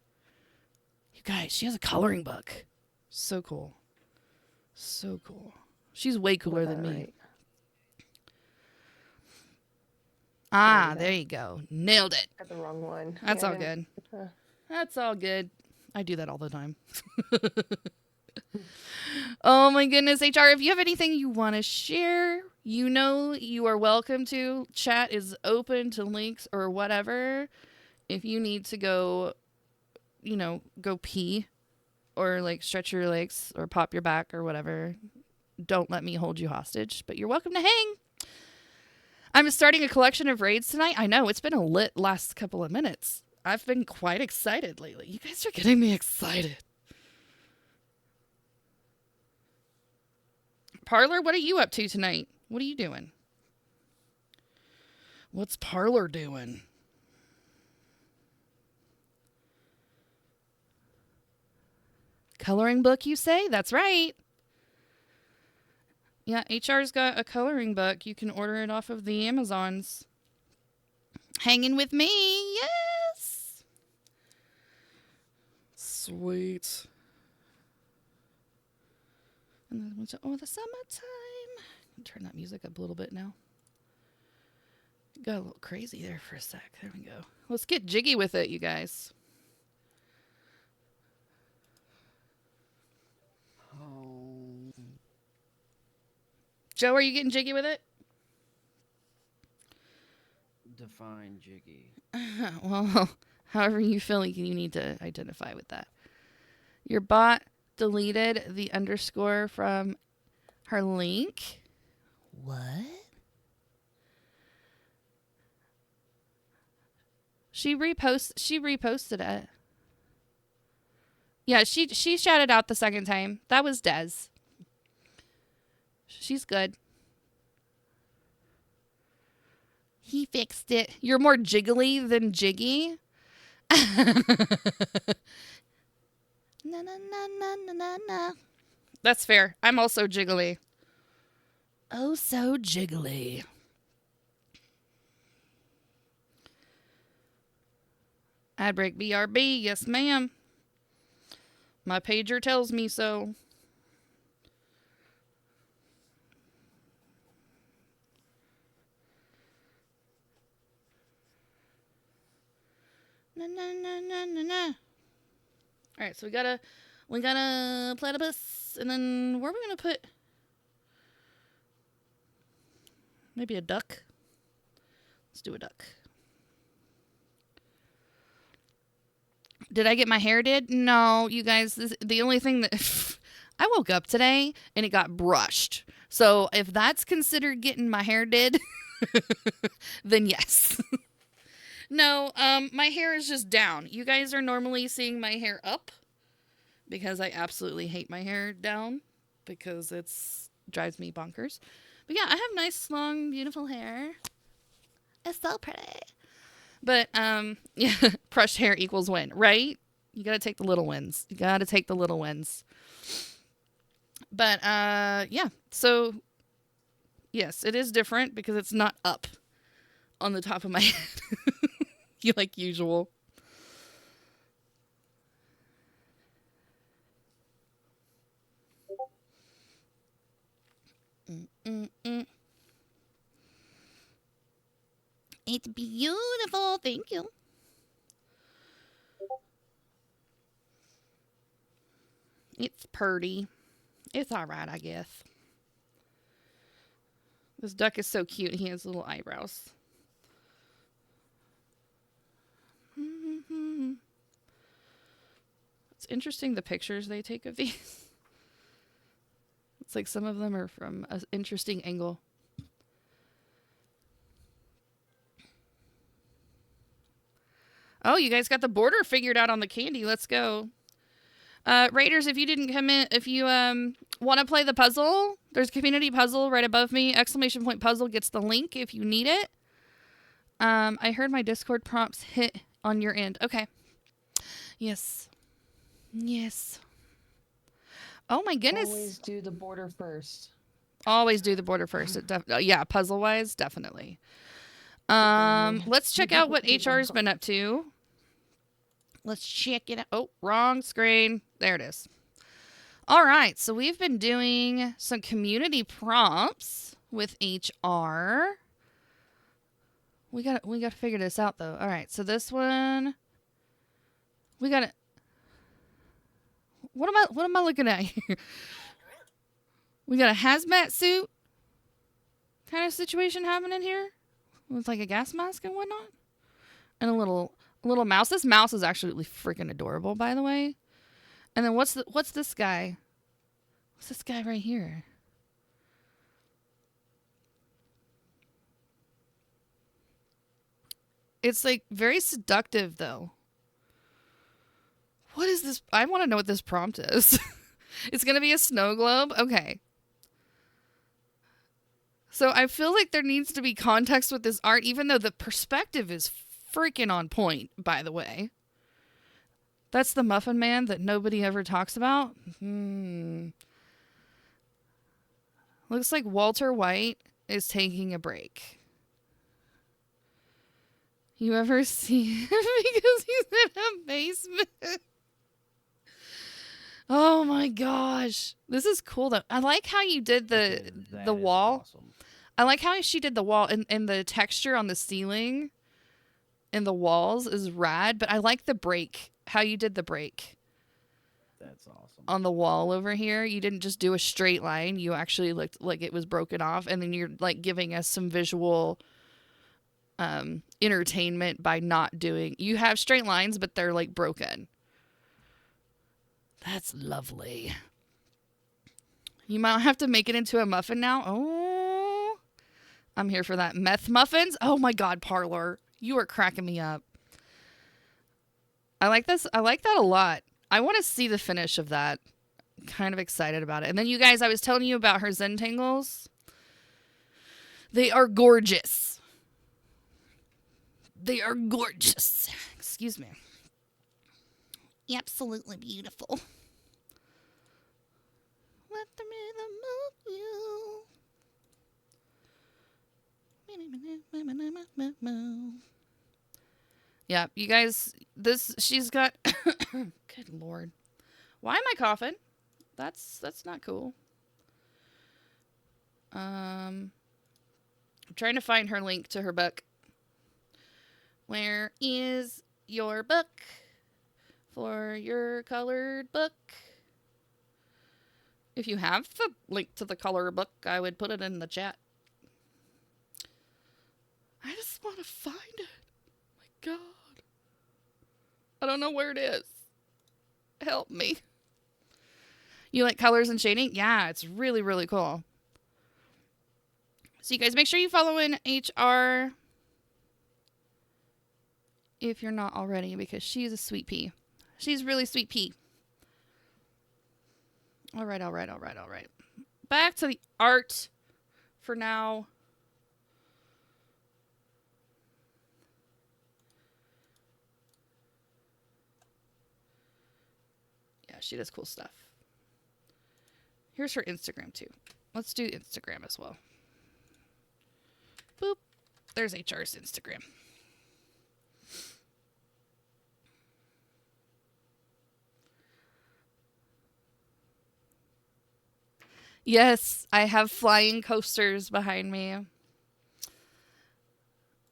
You guys, she has a coloring book. So cool. So cool. She's way cooler than me. Right. There you go. Nailed it. Got the wrong one. That's Yeah, all good. That's all good. I do that all the time. Oh my goodness, HR, if you have anything you want to share, you know you are welcome to. Chat is open to links or whatever. If you need to go, go pee or like stretch your legs or pop your back or whatever, don't let me hold you hostage, but you're welcome to hang. I'm starting a collection of raids tonight. I know, it's been a lit last couple of minutes. I've been quite excited lately. You guys are getting me excited. Parlor, what are you up to tonight? What are you doing? What's Parlor doing? Coloring book, you say? That's right. Yeah, HR's got a coloring book. You can order it off of the Amazons. Hanging with me, yes. Sweet. And then the summertime. Turn that music up a little bit now. Got a little crazy there for a sec. There we go. Let's get jiggy with it, you guys. Oh. Joe, are you getting jiggy with it? Define jiggy. Well, however you feel like you need to identify with that. Your bot deleted the underscore from her link. What? She reposted it. Yeah, she shouted out the second time. That was Des. She's good. He fixed it. You're more jiggly than jiggy. Na na na na na na na. That's fair. I'm also jiggly. Oh, so jiggly. Ad break BRB. Yes, ma'am. My pager tells me so. Na na na na na na. All right, so we got a platypus, and then where are we gonna put? Maybe a duck. Let's do a duck. Did I get my hair did? No, you guys. The only thing that I woke up today and it got brushed. So if that's considered getting my hair did, then yes. No, my hair is just down. You guys are normally seeing my hair up because I absolutely hate my hair down because it's drives me bonkers. But yeah, I have nice, long, beautiful hair. It's so pretty. But, yeah, brushed hair equals win, right? You gotta take the little wins. But, yeah. So, Yes, it is different because it's not up on the top of my head. You like usual. Mm-mm-mm. It's beautiful. Thank you. It's purty. It's all right, I guess. This duck is so cute. He has little eyebrows. It's interesting the pictures they take of these. It's like some of them are from an interesting angle. Oh, you guys got the border figured out on the candy. Let's go. Raiders, if you didn't come in, if you want to play the puzzle, there's a community puzzle right above me. Exclamation point puzzle gets the link if you need it. I heard my Discord prompts hit on your end. Okay. Yes. Yes. Oh my goodness. Always do the border first. Always do the border first. Yeah, puzzle wise, definitely. Let's check out what HR's been up to. Let's check it out. Oh, wrong screen. There it is. All right, so we've been doing some community prompts with HR. We got to figure this out though. All right, so this one we got to What am I looking at here? We got a hazmat suit kind of situation happening here with like a gas mask and whatnot, and a little mouse. This mouse is actually freaking adorable, by the way. And then what's this guy? What's this guy right here? It's like very seductive though. What is this? I want to know what this prompt is. It's going to be a snow globe? Okay. So I feel like there needs to be context with this art, even though the perspective is freaking on point, by the way. That's the Muffin Man that nobody ever talks about. Looks like Walter White is taking a break. You ever see him because he's in a basement? Oh my gosh. This is cool though. I like how you did the wall. Awesome. I like how she did the wall and the texture on the ceiling and the walls is rad, but I like the break. How you did the break. That's awesome. On the wall over here, you didn't just do a straight line. You actually looked like it was broken off, and then you're like giving us some visual entertainment by not doing. You have straight lines, but they're like broken. That's lovely. You might have to make it into a muffin now. Oh, I'm here for that. Meth muffins? Oh my God, Parlor. You are cracking me up. I like this. I like that a lot. I want to see the finish of that. I'm kind of excited about it. And then you guys, I was telling you about her Zentangles. They are gorgeous. They are gorgeous. Excuse me. Absolutely beautiful. Let the rhythm move you. Yeah, you guys, she's got, good Lord. Why am I coughing? That's not cool. I'm trying to find her link to her book. Where is your book? For your colored book. If you have the link to the color book, I would put it in the chat. I just want to find it. My God. I don't know where it is. Help me. You like colors and shading? Yeah, it's really, really cool. So you guys make sure you follow in HR if you're not already, because she's a sweet pea. She's really sweet pea. All right. Back to the art for now. Yeah, she does cool stuff. Here's her Instagram too. Let's do Instagram as well. Boop. There's HR's Instagram. Yes, I have flying coasters behind me.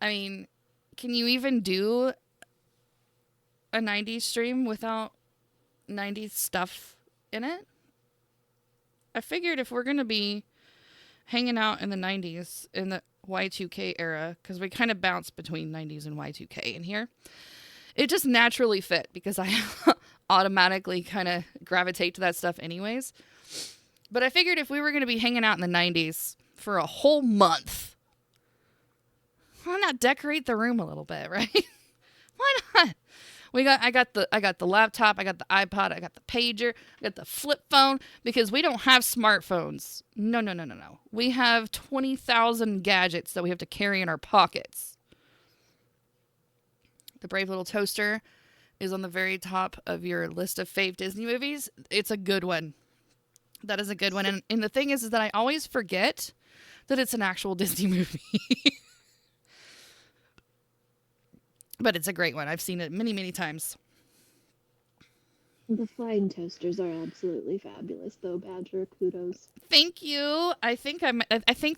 I mean, can you even do a 90s stream without 90s stuff in it? I figured if we're going to be hanging out in the 90s, in the Y2K era, because we kind of bounce between 90s and Y2K in here, it just naturally fit because I automatically kind of gravitate to that stuff anyways. But I figured if we were going to be hanging out in the 90s for a whole month, why not decorate the room a little bit, right? Why not? I got the laptop, I got the iPod, I got the pager, I got the flip phone, because we don't have smartphones. No. We have 20,000 gadgets that we have to carry in our pockets. The Brave Little Toaster is on the very top of your list of fave Disney movies. It's a good one. That is a good one. And the thing is that I always forget that it's an actual Disney movie. But it's a great one. I've seen it many, many times. The flying toasters are absolutely fabulous, though, Badger. Kudos. Thank you. I think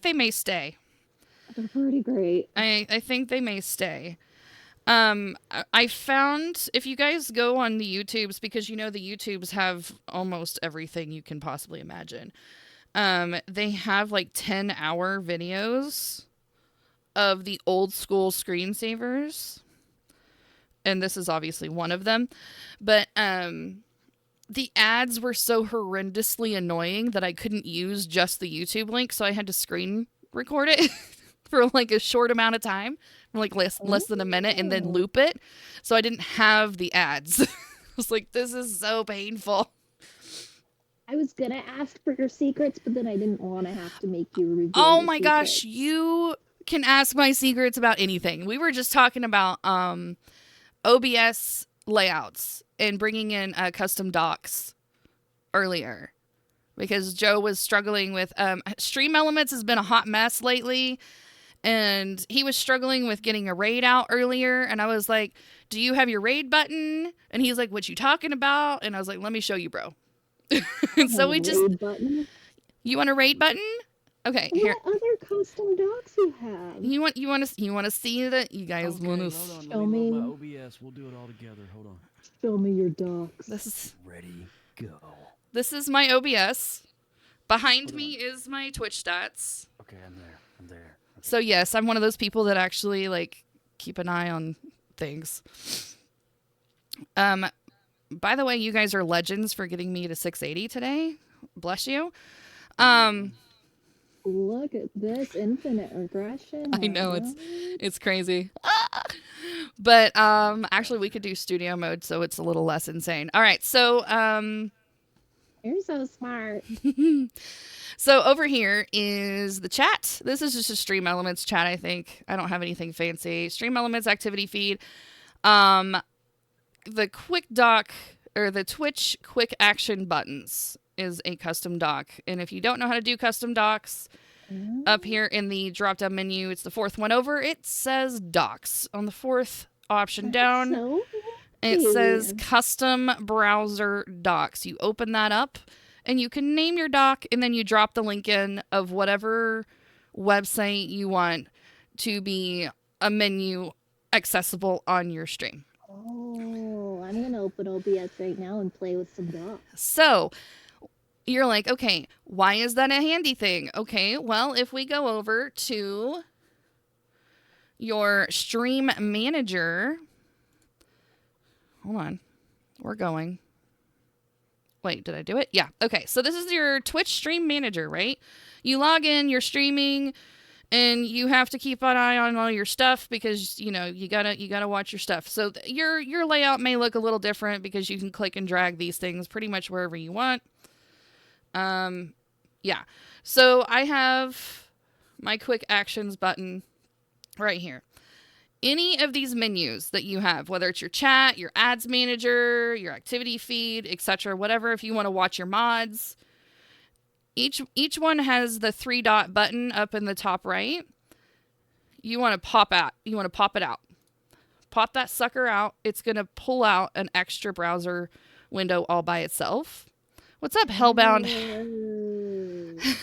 they may stay. They're pretty great. I think they may stay. I found, if you guys go on the YouTubes, because you know the YouTubes have almost everything you can possibly imagine. They have like 10-hour videos of the old school screensavers. And this is obviously one of them. But the ads were so horrendously annoying that I couldn't use just the YouTube link, so I had to screen record it for like a short amount of time, like less than a minute, and then loop it. So I didn't have the ads. I was like, this is so painful. I was gonna ask for your secrets, but then I didn't want to have to make you reveal. Oh my gosh, you can ask my secrets about anything. We were just talking about OBS layouts and bringing in custom docs earlier, because Joe was struggling with Stream Elements has been a hot mess lately, and he was struggling with getting a raid out earlier, and I was like, do you have your raid button? And he's like, what you talking about? And I was like, let me show you, bro. And so we just button. You want a raid button? Okay, here. What other custom docs you have? You want to see that? You guys want to show me? My OBS. We'll do it all together. Hold on. Show me your docs. This is Ready, go. This is my OBS. Behind me is my Twitch stats. Okay, I'm there. Okay. So yes, I'm one of those people that actually like keep an eye on things. By the way, you guys are legends for getting me to 680 today. Bless you. Look at this infinite regression. I know it's crazy. But actually we could do studio mode, so it's a little less insane. All right, so you're so smart. so over here is the chat. This is just a Stream Elements chat, I think. I don't have anything fancy. Stream Elements activity feed. The quick doc, or the Twitch quick action buttons, is a custom doc. And if you don't know how to do custom docs, up here in the drop down menu, it's the fourth one over. It says docs on the fourth option down. So it says custom browser docs. You open that up and you can name your doc, and then you drop the link in of whatever website you want to be a menu accessible on your stream. Oh, I'm going to open OBS right now and play with some docs. So you're like, okay, why is that a handy thing? Okay, well, if we go over to your stream manager, hold on, we're going. Wait, did I do it? Yeah. Okay, so this is your Twitch stream manager, right? You log in, you're streaming, and you have to keep an eye on all your stuff because, you know, you gotta watch your stuff. So your layout may look a little different because you can click and drag these things pretty much wherever you want. Yeah. So I have my quick actions button right here. Any of these menus that you have, whether it's your chat, your ads manager, your activity feed, etc., whatever, if you want to watch your mods, each one has the 3-dot button up in the top right. you want to pop it out. Pop that sucker out. It's going to pull out an extra browser window all by itself. What's up, Hellbound?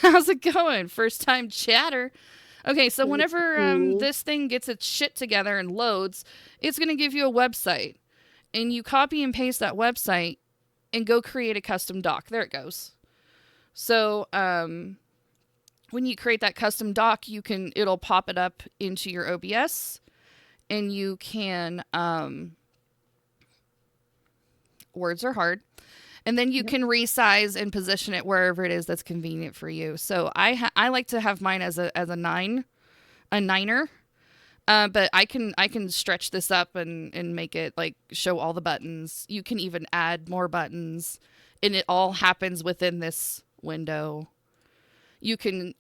How's it going? First time chatter. Okay, so whenever this thing gets its shit together and loads, it's going to give you a website. And you copy and paste that website and go create a custom doc. There it goes. So when you create that custom doc, it'll pop it up into your OBS, and you can words are hard. And then you can resize and position it wherever it is that's convenient for you. So I like to have mine as a niner. But I can stretch this up and make it like show all the buttons. You can even add more buttons, and it all happens within this window. You can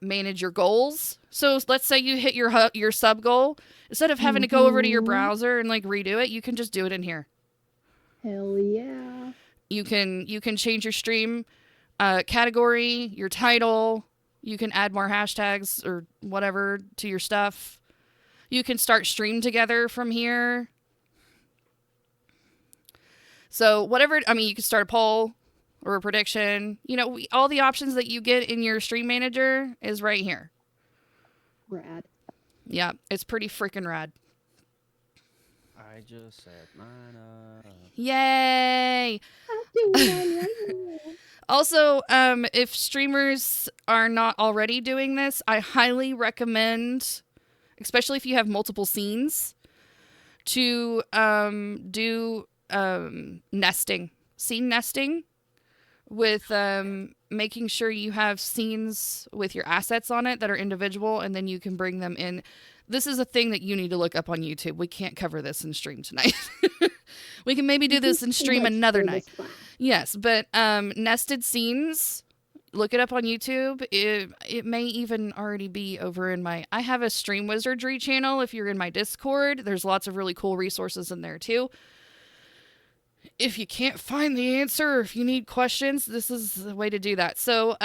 manage your goals. So let's say you hit your sub goal. Instead of having to go over to your browser and like redo it, you can just do it in here. Hell yeah. You can change your stream category, your title. You can add more hashtags or whatever to your stuff. You can start stream together from here. So you can start a poll or a prediction. All the options that you get in your stream manager is right here. Rad. Yeah, it's pretty freaking rad. I just set mine up. Yay! Also, if streamers are not already doing this, I highly recommend, especially if you have multiple scenes, to do nesting. Scene nesting with making sure you have scenes with your assets on it that are individual, and then you can bring them in. This is a thing that you need to look up on YouTube. We can't cover this in stream tonight. We can maybe do this in stream another night. Yes, but nested scenes, look it up on YouTube. It may even already be over in I have a Stream Wizardry channel. If you're in my Discord, there's lots of really cool resources in there too. If you can't find the answer, or if you need questions, this is the way to do that. So,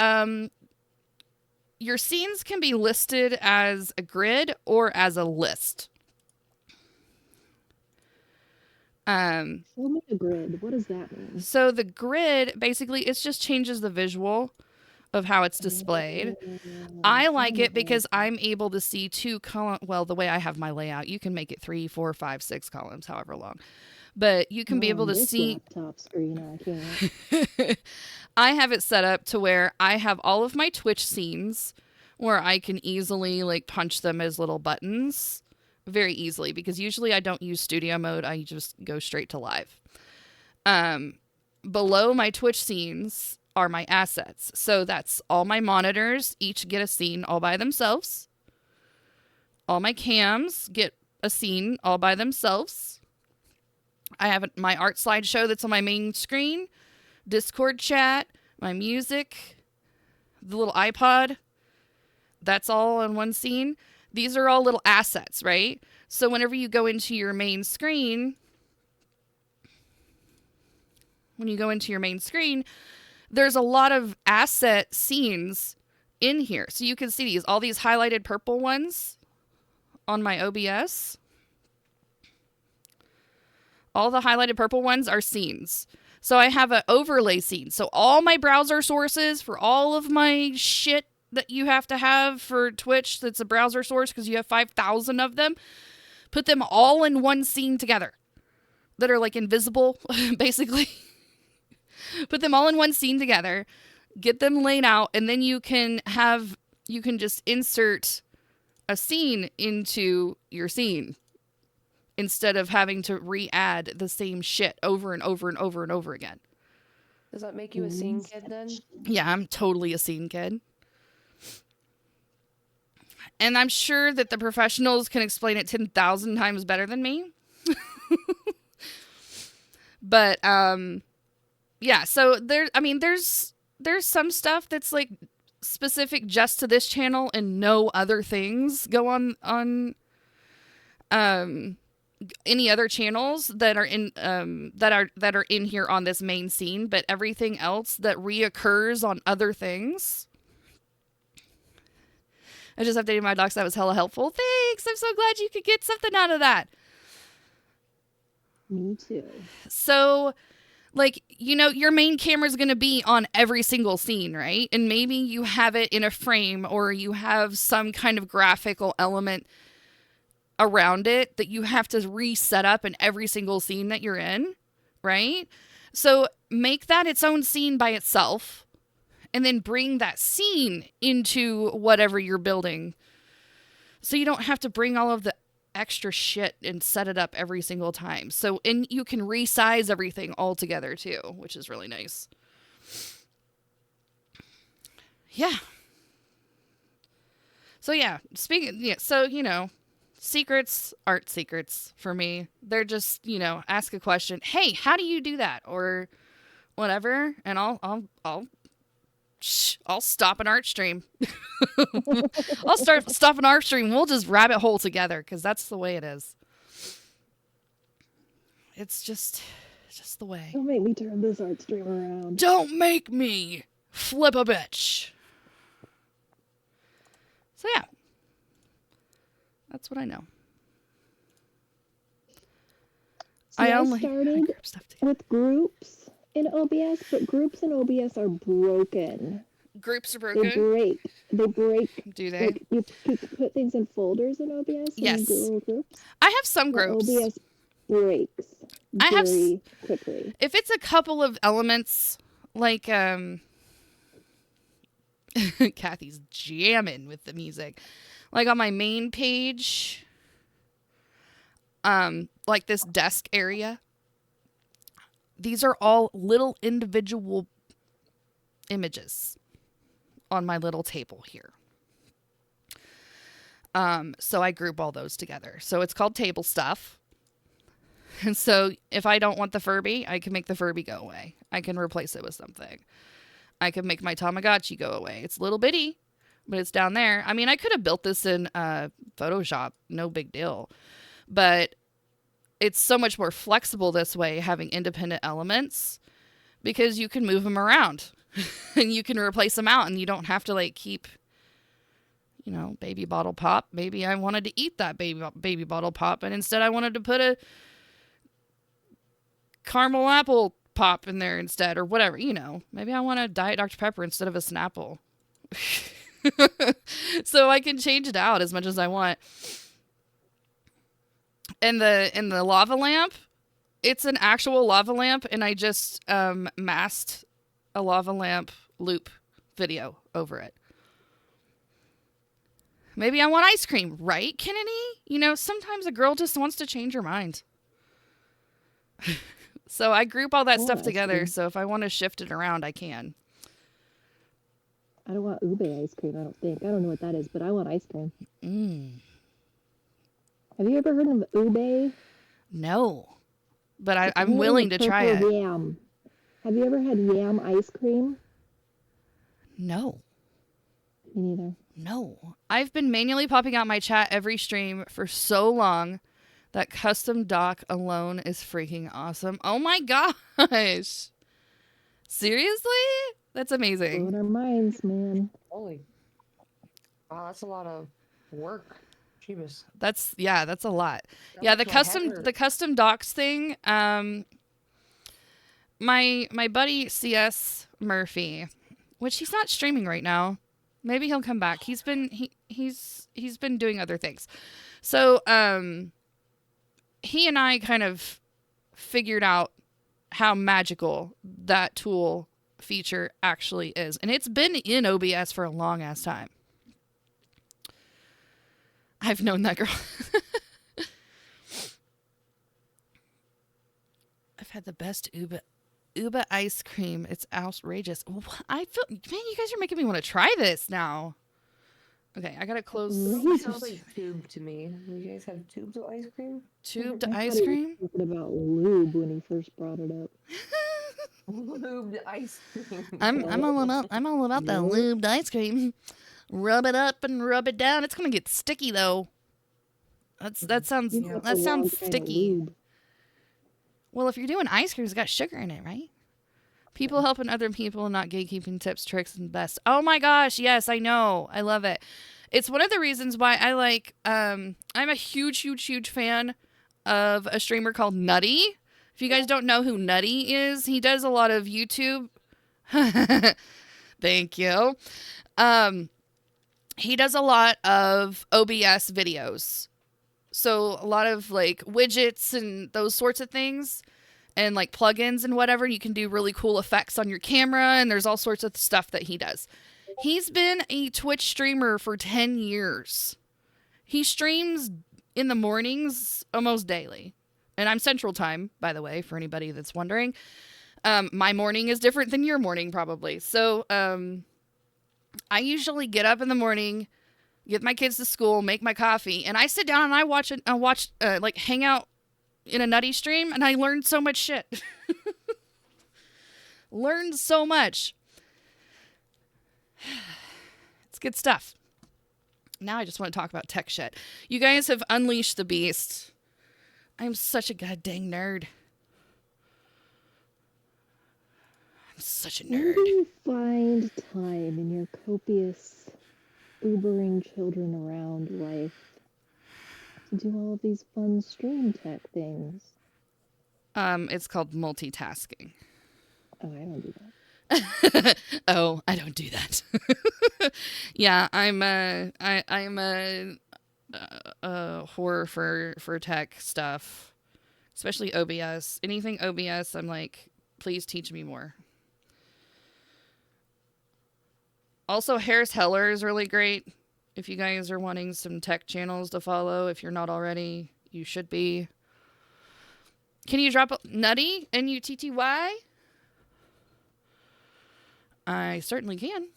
your scenes can be listed as a grid or as a list. Show me a grid. What does that mean? So the grid, basically, it just changes the visual of how it's displayed. I like it because I'm able to see 2 columns. Well, the way I have my layout, you can make it 3, 4, 5, 6 columns, however long. But you can be able to see. Laptop screen, I can't. I have it set up to where I have all of my Twitch scenes where I can easily like punch them as little buttons very easily, because usually I don't use studio mode. I just go straight to live. Below my Twitch scenes are my assets. So that's all my monitors each get a scene all by themselves. All my cams get a scene all by themselves. I have my art slideshow that's on my main screen, Discord chat, my music, the little iPod. That's all on one scene. These are all little assets, right? So whenever you go into your main screen, there's a lot of asset scenes in here. So you can see all these highlighted purple ones on my OBS. All the highlighted purple ones are scenes. So I have an overlay scene. So all my browser sources for all of my shit that you have to have for Twitch that's a browser source, because you have 5,000 of them, put them all in one scene together that are like invisible, basically. Put them all in one scene together, get them laid out, and then you can just insert a scene into your scene instead of having to re-add the same shit over and over and over and over again. Does that make you a scene kid then? Yeah, I'm totally a scene kid. And I'm sure that the professionals can explain it 10,000 times better than me. But, yeah, so there's some stuff that's like specific just to this channel and no other things go on any other channels that are in that are in here on this main scene, but everything else that reoccurs on other things, I just updated my docs. That was hella helpful. Thanks. I'm so glad you could get something out of that. Me too. So, like, you know, your main camera is going to be on every single scene, right? And maybe you have it in a frame or you have some kind of graphical element around it that you have to reset up in every single scene that you're in, right? So make that its own scene by itself and then bring that scene into whatever you're building. So you don't have to bring all of the extra shit and set it up every single time. So, and you can resize everything all together too, which is really nice. Yeah. So yeah, so, you know, secrets aren't secrets for me. They're just, you know, ask a question. Hey, how do you do that? Or whatever. And I'll stop an art stream. I'll stop an art stream. We'll just rabbit hole together because that's the way it is. It's just the way. Don't make me turn this art stream around. Don't make me flip a bitch. So yeah, that's what I know. So I only started group stuff too. with groups in OBS, but groups in OBS are broken. Groups are They broken. break. Do they? Like you put things in folders in OBS. Yes. And little groups. I have some But groups. OBS breaks I have very quickly. If it's a couple of elements, like Kathy's jamming with the music, like on my main page, like this desk area. These are all little individual images on my little table here. So I group all those together. So it's called table stuff. And so if I don't want the Furby, I can make the Furby go away. I can replace it with something. I can make my Tamagotchi go away. It's little bitty, but it's down there. I mean, I could have built this in Photoshop. No big deal. But it's so much more flexible this way, having independent elements, because you can move them around and you can replace them out and you don't have to like keep, you know, baby bottle pop. Maybe I wanted to eat that baby bottle pop, and instead I wanted to put a caramel apple pop in there instead, or whatever, you know. Maybe I want a Diet Dr. Pepper instead of a Snapple. So I can change it out as much as I want. And the lava lamp, it's an actual lava lamp, and I just masked a lava lamp loop video over it. Maybe I want ice cream, right, Kennedy? You know, sometimes a girl just wants to change her mind. So I group all that stuff together, so if I want to shift it around, I can. I don't want ube ice cream, I don't think. I don't know what that is, but I want ice cream. Have you ever heard of ube? No. But I'm willing to try it. Yam. Have you ever had yam ice cream? No. Me neither. No. I've been manually popping out my chat every stream for so long that custom doc alone is freaking awesome. Oh my gosh. Seriously? That's amazing. Blowing our minds, man. Holy. Wow, that's a lot of work. Jeebus. That's a lot. That Yeah, makes my head hurt. the custom docs thing, my buddy CS Murphy, which he's not streaming right now. Maybe he'll come back. He's been doing other things. So, he and I kind of figured out how magical that tool feature actually is. And it's been in OBS for a long ass time. I've known that girl. I've had the best Uba ice cream. It's outrageous. I feel, man, you guys are making me want to try this now. Okay, I gotta close. It sounds like tube to me. Do you guys have tubes of ice cream? Tubed I thought ice he was cream? talking about lube when he first brought it up. Lubed ice cream. I'm all about that lubed ice cream. Rub it up and rub it down. It's gonna get sticky though. That sounds You've got the that wrong sounds kind of sticky. lube. Well, if you're doing ice cream, it's got sugar in it, right? People helping other people, not gatekeeping tips, tricks, and best. Oh my gosh, yes, I know. I love it. It's one of the reasons why I like, I'm a huge fan of a streamer called Nutty. If you guys don't know who Nutty is, he does a lot of YouTube. Thank you. He does a lot of OBS videos. So a lot of like widgets and those sorts of things and like plugins and whatever. You can do really cool effects on your camera, and there's all sorts of stuff that he does. He's been a Twitch streamer for 10 years. He streams in the mornings almost daily. And I'm Central Time, by the way, for anybody that's wondering. My morning is different than your morning, probably. So I usually get up in the morning, get my kids to school, make my coffee, and I sit down and I watch like hang out in a Nutty stream, and I learned so much shit. Learned so much. It's good stuff. Now I just want to talk about tech shit. You guys have unleashed the beast. I'm such a goddamn nerd. I'm such a Where nerd. do you find time in your copious, Ubering children around life to do all of these fun stream tech things? It's called multitasking. Oh, I don't do that. Oh, I don't do that. Yeah, I'm a whore for tech stuff, especially OBS. Anything OBS, I'm like, please teach me more. Also, Harris Heller is really great. If you guys are wanting some tech channels to follow, if you're not already, you should be. Can you drop a Nutty? N-U-T-T-Y? I certainly can.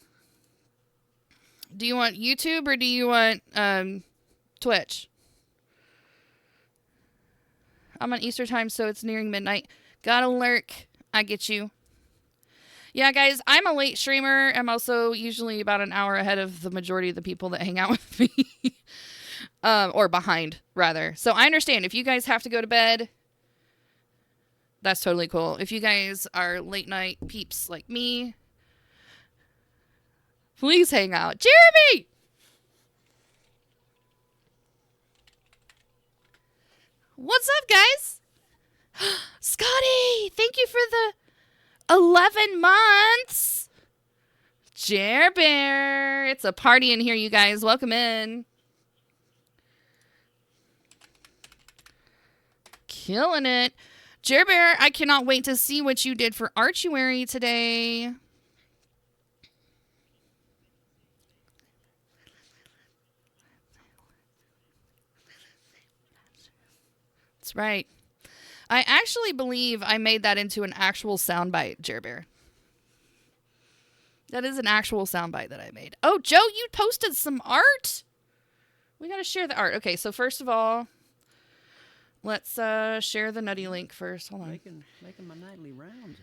Do you want YouTube or do you want Twitch? I'm on Easter time, so it's nearing midnight. Gotta lurk. I get you. Yeah, guys, I'm a late streamer. I'm also usually about an hour ahead of the majority of the people that hang out with me. Or behind, rather. So I understand. If you guys have to go to bed, that's totally cool. If you guys are late night peeps like me, please hang out. Jeremy! What's up, guys? Scotty! Thank you for the 11 months! Jer Bear! It's a party in here, you guys. Welcome in. Killing it. Jer Bear, I cannot wait to see what you did for Artuary today. That's right. I actually believe I made that into an actual soundbite, Jer Bear. That is an actual soundbite that I made. Oh, Joe, you posted some art? We gotta share the art. Okay, so first of all, let's share the Nutty link first. Hold on. Making my nightly rounds.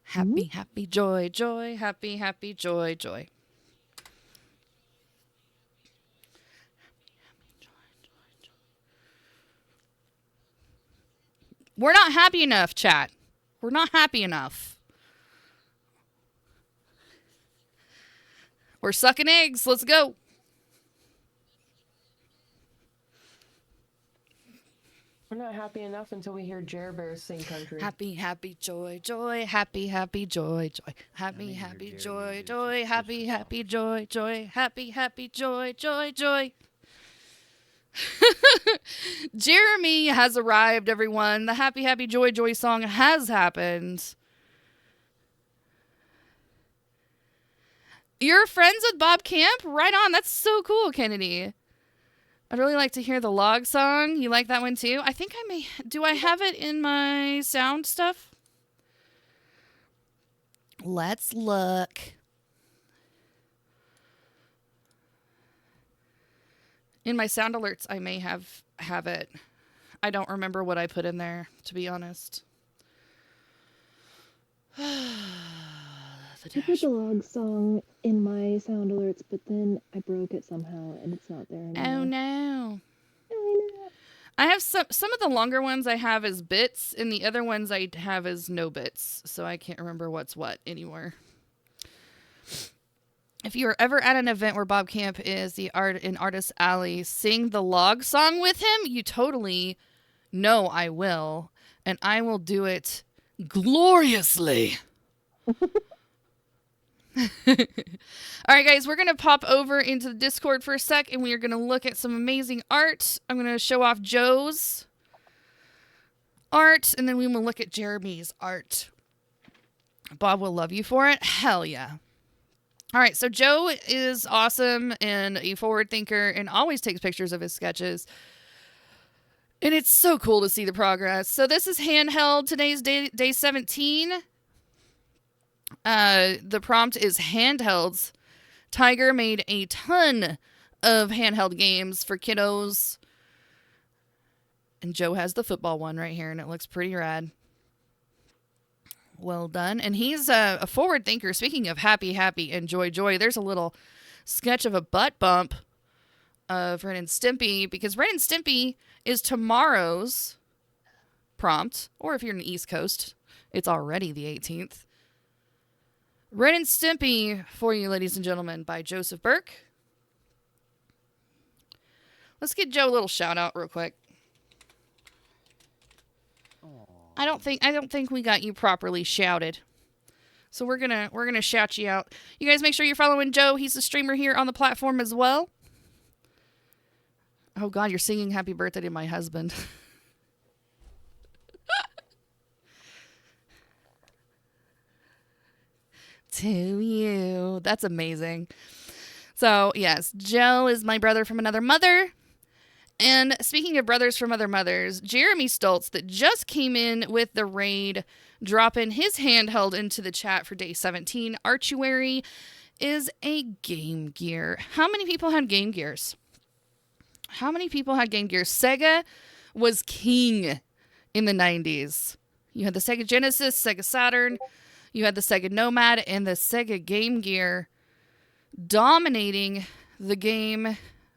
Happy, happy, joy, joy. Happy, happy, joy, joy. We're not happy enough, chat. We're not happy enough. We're sucking eggs. Let's go. We're not happy enough until we hear Jer Bear sing country. Happy, happy, joy, joy. Happy, happy, joy, joy. Happy, happy, joy, joy. Happy, happy, joy, joy. Happy, happy, joy, joy, joy. Jeremy has arrived, everyone. The happy, happy, joy, joy song has happened. You're friends with Bob Camp? Right on. That's so cool, Kennedy. I'd really like to hear the log song. You like that one too? I think I may. Do I have it in my sound stuff? Let's look. In my sound alerts, I may have it. I don't remember what I put in there, to be honest. I put the log song in my sound alerts, but then I broke it somehow, and it's not there anymore. Oh no! I know. I have some of the longer ones I have as bits, and the other ones I have as no bits, so I can't remember what's what anymore. if you're ever at an event where Bob Camp is the art in Artist Alley, sing the log song with him. You totally know I will, and I will do it gloriously. All right, guys, we're going to pop over into the Discord for a sec, and we are going to look at some amazing art. I'm going to show off Joe's art, and then we will look at Jeremy's art. Bob will love you for it. Hell yeah. All right, so Joe is awesome and a forward thinker and always takes pictures of his sketches. And it's so cool to see the progress. So this is handheld. Today's day 17. The prompt is handhelds. Tiger made a ton of handheld games for kiddos. And Joe has the football one right here, and it looks pretty rad. Well done. And he's a forward thinker. Speaking of happy, and joy, there's a little sketch of a butt bump of Ren and Stimpy, because Ren and Stimpy is tomorrow's prompt, or if you're in the East Coast, it's already the 18th. Ren and Stimpy for you, ladies and gentlemen, by Joseph Burke. Let's get Joe a little shout out real quick. I don't think we got you properly shouted. So we're gonna shout you out. You guys make sure you're following Joe. He's a streamer here on the platform as well. Oh God, you're singing happy birthday to my husband. To you. That's amazing. So yes, Joe is my brother from another mother. And speaking of brothers from other mothers, Jeremy Stoltz, that just came in with the raid, dropping his handheld into the chat for day 17. Artuary is a Game Gear. How many people had Game Gears? Sega was king in the 90s. You had the Sega Genesis, Sega Saturn, you had the Sega Nomad, and the Sega Game Gear dominating the game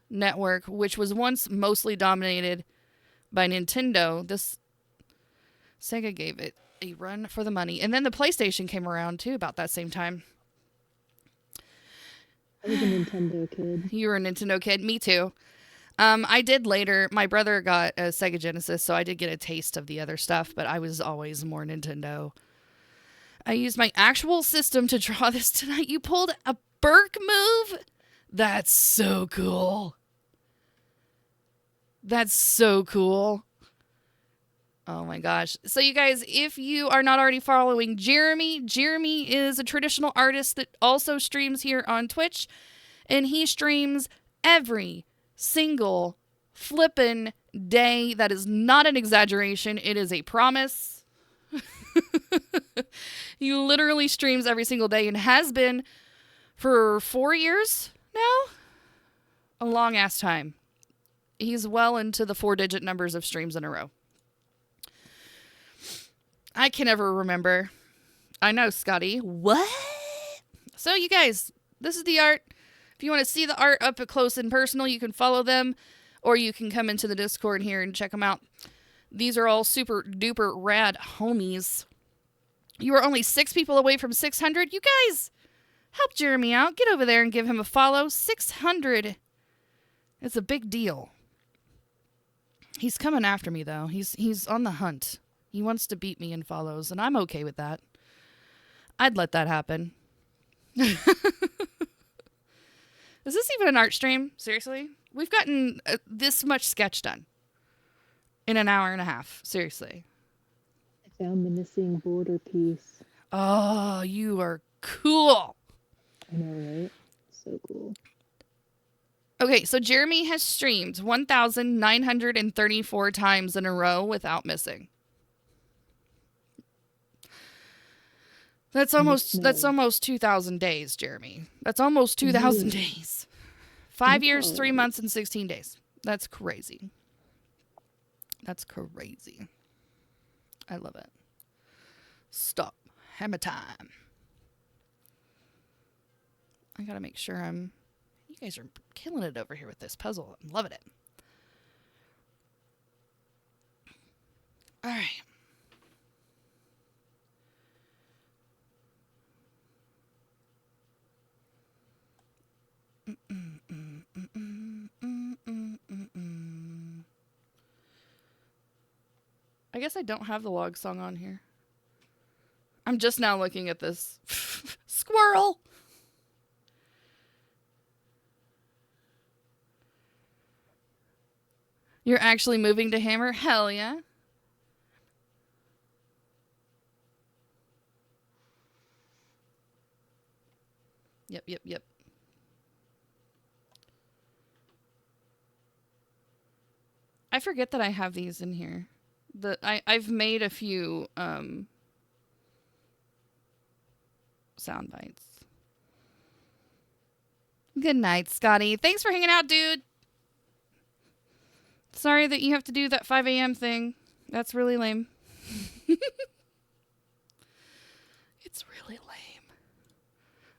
network, which was once mostly dominated by Nintendo. This Sega gave it a run for the money. And then the PlayStation came around too about that same time. I was a Nintendo kid. You were a Nintendo kid? Me too. I did later. My brother got a Sega Genesis, so I did get a taste of the other stuff, but I was always more Nintendo. I used my actual system to draw this tonight. You pulled a Burke move? That's so cool. That's so cool. Oh my gosh. So you guys, if you are not already following Jeremy is a traditional artist that also streams here on Twitch, and he streams every single flippin' day. That is not an exaggeration. It is a promise. He literally streams every single day and has been for 4 years now. A long ass time. He's well into the 4-digit numbers of streams in a row. I can never remember. I know, Scotty. What? So you guys, this is the art. If you want to see the art up close and personal, you can follow them, or you can come into the Discord here and check them out. These are all super duper rad homies. You are only 6 people away from 600. You guys, help Jeremy out. Get over there and give him a follow. 600. It's a big deal. He's coming after me, though. He's on the hunt. He wants to beat me in follows, and I'm okay with that. I'd let that happen. Is this even an art stream? Seriously? We've gotten this much sketch done in an hour and a half. Seriously. I found the missing border piece. Oh, you are cool. I know, right? So cool. Okay, so Jeremy has streamed 1,934 times in a row without missing. That's almost 2,000 days, Jeremy. That's almost 2,000 days. 5 years, 3 months, and 16 days. That's crazy. That's crazy. I love it. Stop. Hammer time. I gotta make sure you guys are killing it over here with this puzzle. I'm loving it. All right. I guess I don't have the log song on here. I'm just now looking at this. Squirrel! You're actually moving to Hammer? Hell yeah. Yep. I forget that I have these in here. I've made a few sound bites. Good night, Scotty. Thanks for hanging out, dude. Sorry that you have to do that 5 a.m. thing. That's really lame. It's really lame.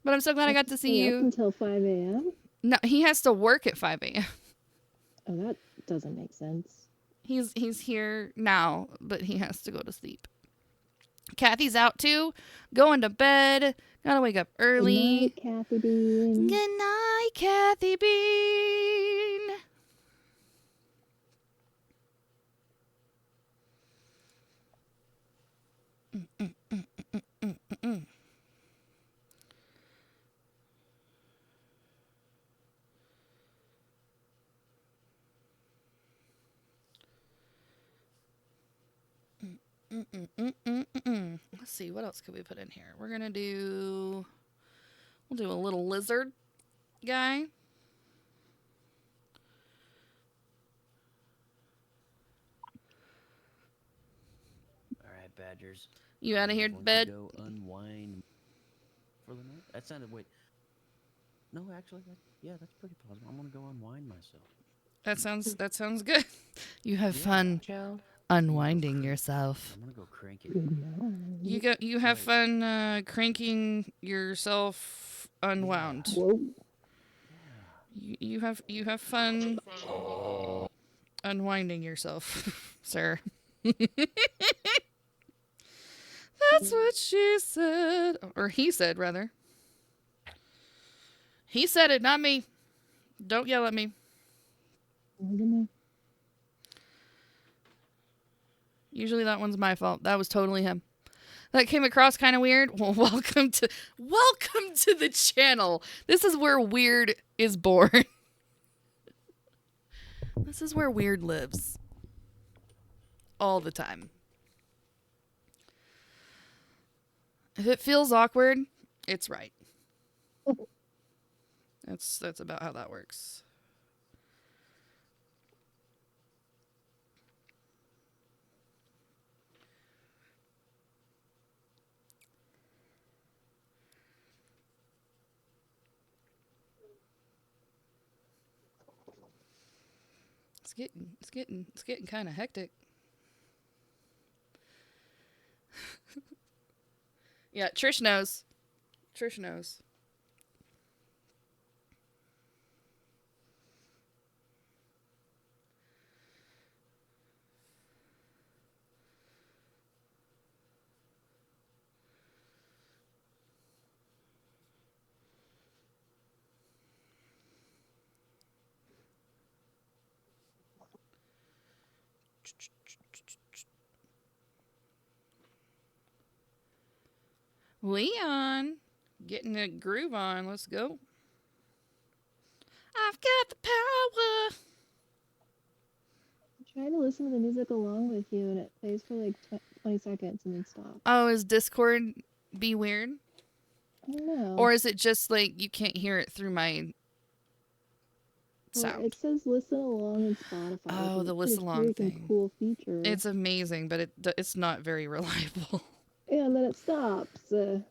But I'm so glad I got to see Stay you. up until 5 a.m.? No, he has to work at 5 a.m. Oh, that doesn't make sense. He's here now, but he has to go to sleep. Kathy's out too, going to bed. Gotta wake up early. Good night, Kathy Bean. Good night, Kathy Bean. Let's see, what else could we put in here? We'll do a little lizard guy. All right, Badgers. You out of here to bed? Go unwind for the night. That sounded No, actually, that's pretty plausible. I'm gonna go unwind myself. That sounds good. You have fun Joe. unwinding yourself. I'm gonna go crank it. You have fun cranking yourself unwound. Whoa. You have fun unwinding yourself, sir. That's what she said, or he said rather. He said it, not me. Don't yell at me. Usually that one's my fault. That was totally him. That came across kind of weird. Well, welcome to the channel. This is where weird is born. This is where weird lives. All the time. If it feels awkward, it's right. That's about how that works. It's getting kind of hectic. Yeah, Trish knows. Trish knows. Leon, getting a groove on. Let's go. I've got the power. I'm trying to listen to the music along with you, and it plays for like 20 seconds and then stops. Oh, is Discord be weird? I don't know. Or is it just like you can't hear it through my sound? Well, it says listen along in Spotify. Oh, the listen along thing. Cool feature. It's amazing, but it's not very reliable. Yeah, and then it stops. I'm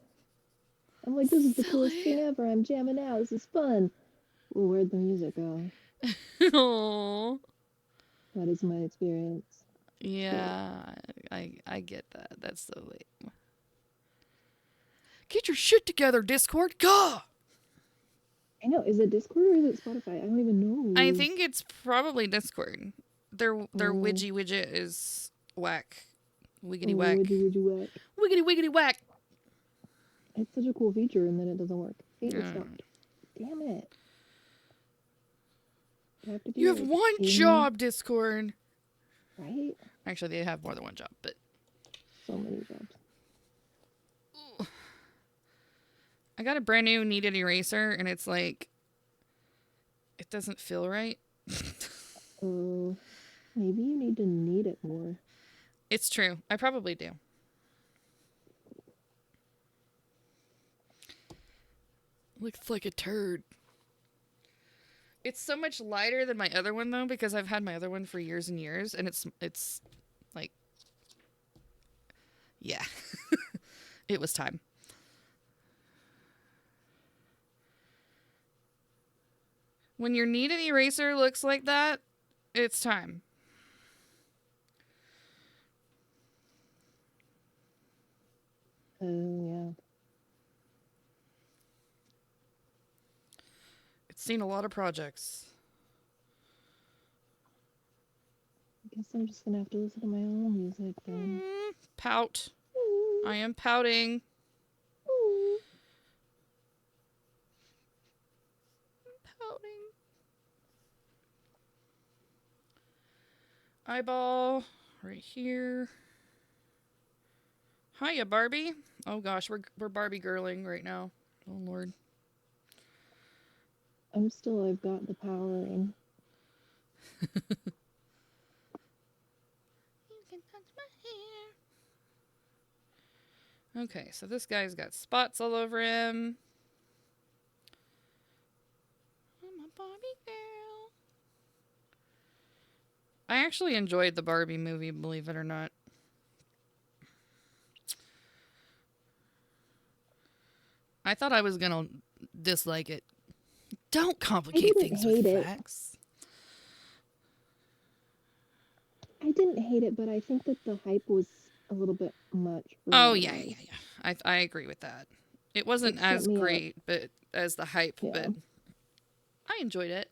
like, this is the coolest thing ever. I'm jamming out. This is fun. Well, where'd the music go? Oh. That is my experience. Yeah, I get that. That's so lame. Get your shit together, Discord. Gah! I know. Is it Discord or is it Spotify? I don't even know. I think it's probably Discord. Their widgy widget is whack. Wiggity whack. Widgy whack. Wiggity whack. It's such a cool feature, and then it doesn't work. It stopped. Damn it. You have one job, Discord. Right? Actually, they have more than one job, but So many jobs. I got a brand new kneaded eraser, and it's like, it doesn't feel right. Maybe you need to knead it more. It's true. I probably do. Looks like a turd. It's so much lighter than my other one, though, because I've had my other one for years and years, and it's like, yeah. It was time. When your kneaded eraser looks like that, it's time. Oh, yeah. It's seen a lot of projects. I guess I'm just gonna have to listen to my own music then. Pout. I am pouting. Pouting. Eyeball right here. Hiya, Barbie. Oh gosh, we're Barbie girling right now. Oh Lord. I've got the power in. You can touch my hair. Okay, so this guy's got spots all over him. I'm a Barbie girl. I actually enjoyed the Barbie movie, believe it or not. I thought I was gonna dislike it. Don't complicate things with facts. I didn't hate it, but I think that the hype was a little bit much. Oh yeah. I agree with that. It wasn't as great, but as the hype, but I enjoyed it.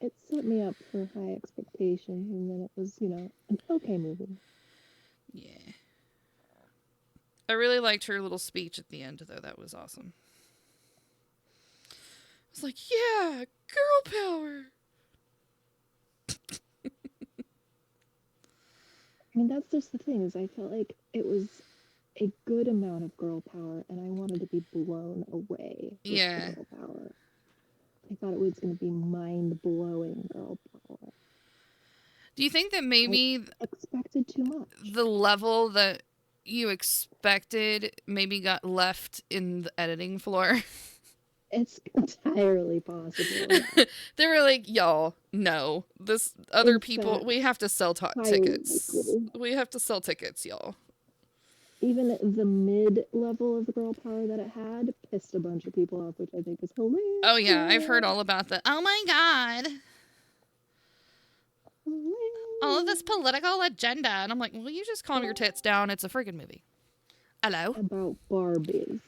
It set me up for high expectations, and then it was, an okay movie. Yeah. I really liked her little speech at the end, though. That was awesome. I was like, yeah, girl power. I mean, that's just the thing, is I felt like it was a good amount of girl power, and I wanted to be blown away with the girl power. I thought it was going to be mind-blowing girl power. Do you think that maybe I expected too much? The level that you expected maybe got left in the editing floor? It's entirely possible. They were like, y'all, no. This other people, we have to sell tickets. We have to sell tickets, y'all. Even the mid-level of the girl power that it had pissed a bunch of people off, which I think is hilarious. Oh, yeah, I've heard all about that. Oh, my God. All of this political agenda. And I'm like, well, you just calm your tits down. It's a friggin' movie. Hello? About Barbies.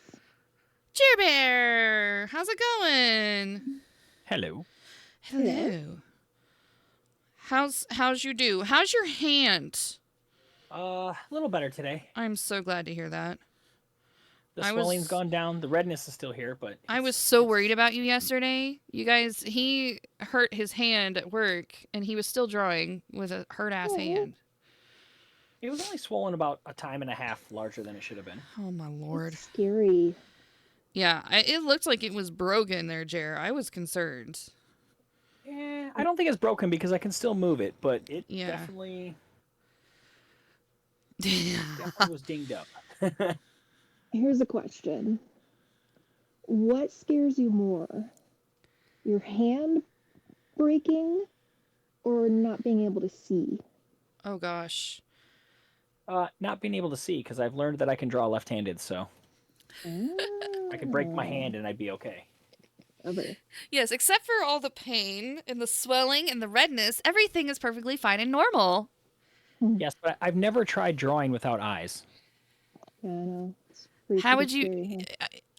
Cheer Bear! How's it going? Hello. Hello. How's you do? How's your hand? A little better today. I'm so glad to hear that. The swelling's gone down. The redness is still here, but I was so worried about you yesterday. You guys, he hurt his hand at work, and he was still drawing with a hurt-ass hand. It was only swollen about a time and a half larger than it should have been. Oh, my Lord. That's scary. Yeah, it looked like it was broken there, Jer. I was concerned. Yeah, I don't think it's broken because I can still move it, but it definitely was dinged up. Here's a question. What scares you more? Your hand breaking or not being able to see? Oh, gosh. Not being able to see, because I've learned that I can draw left-handed, so I could break my hand and I'd be okay. Yes, except for all the pain and the swelling and the redness, everything is perfectly fine and normal. Yes, but I've never tried drawing without eyes. Yeah, I know. How would you?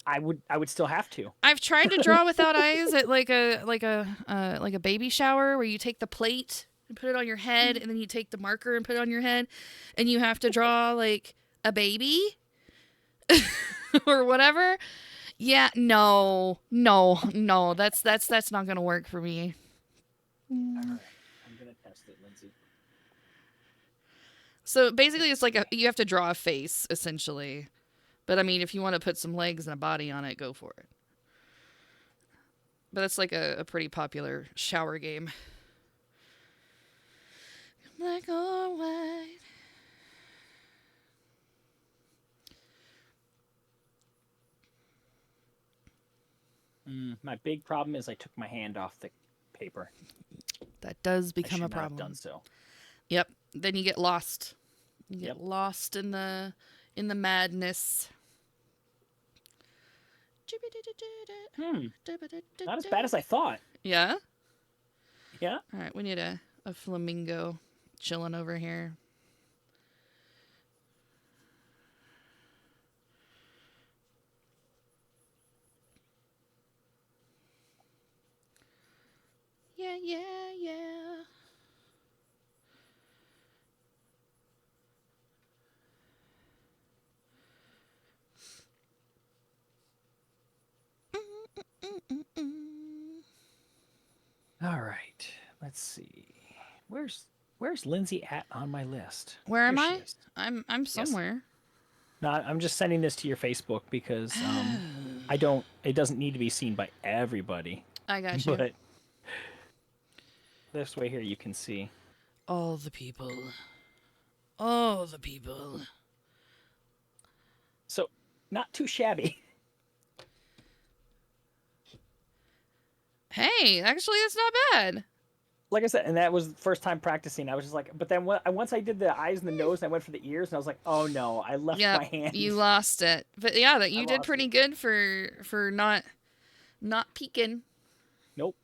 I would still have to. I've tried to draw without eyes at like a baby shower where you take the plate and put it on your head, and then you take the marker and put it on your head, and you have to draw like a baby or whatever. Yeah, no, that's not gonna work for me. Yeah. I'm gonna test it, Lindsay. So basically, it's like you have to draw a face, essentially. But I mean, if you want to put some legs and a body on it, go for it. But it's like a pretty popular shower game. Black or white. My big problem is I took my hand off the paper. That does become a problem. I should not have done so. Yep. Then you get lost. You get lost in the madness. Not as bad as I thought. Yeah? Yeah. All right, we need a flamingo chilling over here. Yeah, yeah, yeah. All right. Let's see. Where's Lindsay at on my list? Where am I? I'm somewhere. Yes. No, I'm just sending this to your Facebook because it doesn't need to be seen by everybody. I got you. But this way here you can see. All the people. All the people. So, not too shabby. Hey, actually, that's not bad. Like I said, and that was the first time practicing. I was just like, but then once I did the eyes and the nose, and I went for the ears, and I was like, oh no, I left my hand. You lost it. But yeah, that you did pretty good for not peeking. Nope.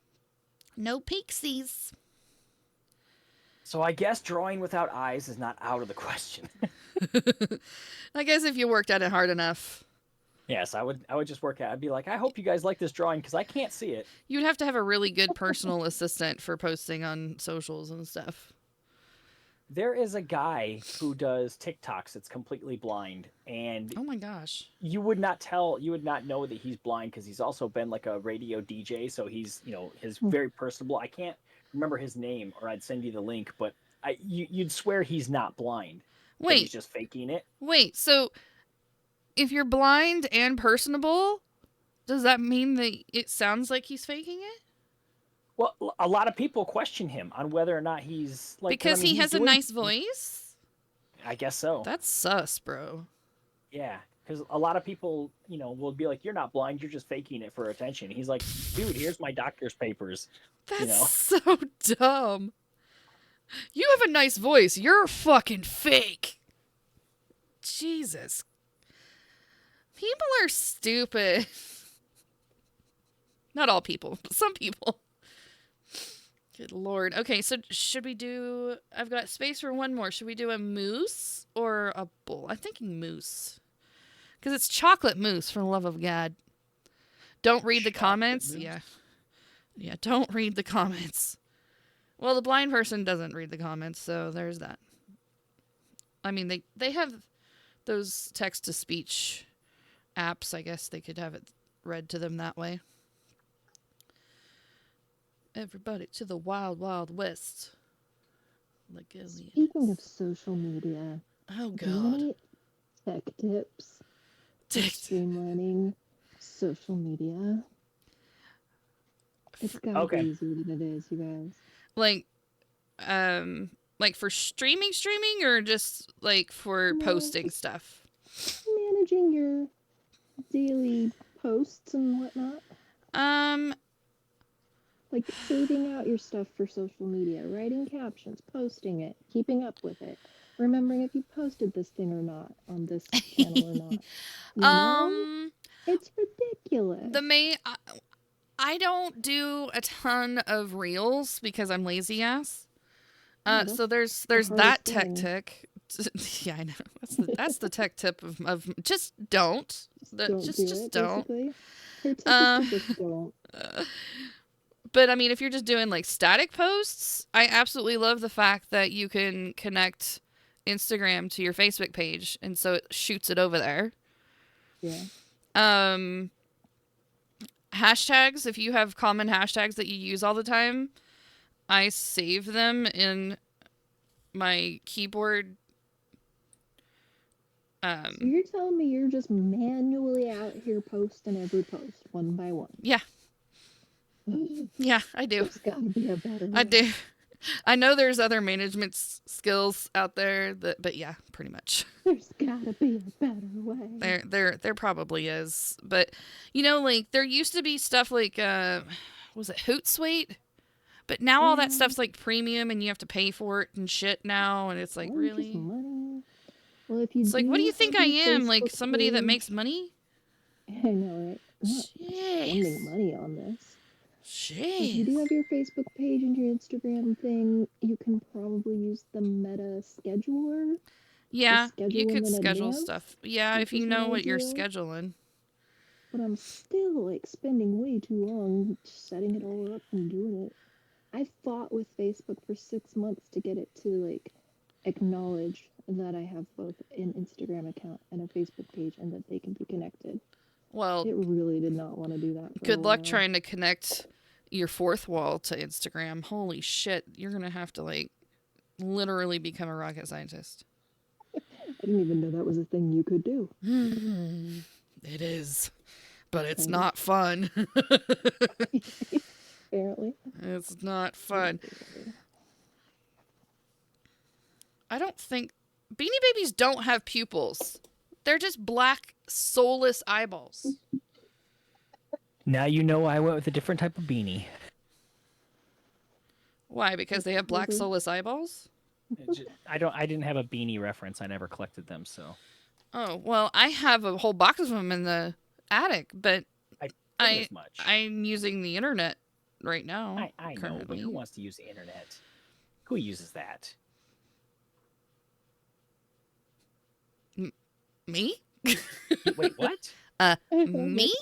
No peeksies. So I guess drawing without eyes is not out of the question. I guess if you worked at it hard enough. Yes, I would just work out. I'd be like, I hope you guys like this drawing because I can't see it. You'd have to have a really good personal assistant for posting on socials and stuff. There is a guy who does TikToks that's completely blind, and oh my gosh, you would not know that he's blind because he's also been like a radio DJ, so he's he's very personable. I can't remember his name, or I'd send you the link, but you'd swear he's not blind. Wait, he's just faking it. Wait, so if you're blind and personable, does that mean that it sounds like he's faking it? Well, a lot of people question him on whether or not he's like because he has a nice voice. I guess so. That's sus, bro. Yeah, because a lot of people, will be like, "You're not blind. You're just faking it for attention." He's like, "Dude, here's my doctor's papers." That's so dumb. You have a nice voice. You're fucking fake. Jesus. People are stupid. Not all people, but some people. Good Lord. Okay, so should we do... I've got space for one more. Should we do a mousse or a bowl? I'm thinking mousse. Because it's chocolate mousse, for the love of God. Don't read the comments. Mousse? Yeah, don't read the comments. Well, the blind person doesn't read the comments, so there's that. I mean, they have those text-to-speech apps. I guess they could have it read to them that way. Everybody to the wild, wild west. Speaking of social media, oh god, do you have any tech tips for streamlining social media? It's gotta be easier than it is, you guys. Like for streaming, or just like for posting stuff? Managing your daily posts and whatnot. Like saving out your stuff for social media, writing captions, posting it, keeping up with it, remembering if you posted this thing or not on this channel or not. You know? It's ridiculous. I don't do a ton of reels because I'm lazy ass. So there's that tech tip. Yeah, I know. That's the tech tip of just don't. Just don't. Just don't. But I mean, if you're just doing like static posts, I absolutely love the fact that you can connect Instagram to your Facebook page, and so it shoots it over there. Yeah. Hashtags, if you have common hashtags that you use all the time, I save them in my keyboard So you're telling me you're just manually out here posting every post one by one? Yeah. Yeah, I do. There's gotta be a better way. I do. I know there's other management skills out there but yeah, pretty much. There's gotta be a better way. There probably is, but like there used to be stuff like was it Hootsuite? But now all that stuff's like premium and you have to pay for it and shit now, and it's like really. Just money. Well, if you it's like, what do you think I am? Like somebody that makes money? I know, right? I'm not spending money on this. Shit. If you do have your Facebook page and your Instagram thing, you can probably use the Meta scheduler. Yeah, you could schedule stuff. Yeah, if you know what you're scheduling. But I'm still like spending way too long setting it all up and doing it. I fought with Facebook for 6 months to get it to like acknowledge that I have both an Instagram account and a Facebook page and that they can be connected. Well, it really did not want to do that. Good luck trying to connect your fourth wall to Instagram. Holy shit, you're gonna have to like literally become a rocket scientist. I didn't even know that was a thing you could do. It is, but it's not fun. Apparently. It's not fun. I don't think Beanie Babies don't have pupils. They're just black, soulless eyeballs. Now you know I went with a different type of beanie. Why? Because they have black, soulless eyeballs? I didn't have a beanie reference. I never collected them, so. Oh, well, I have a whole box of them in the attic, but I'm using the internet right now. I know, but who wants to use the internet? Who uses that? Me? Wait, what? Me?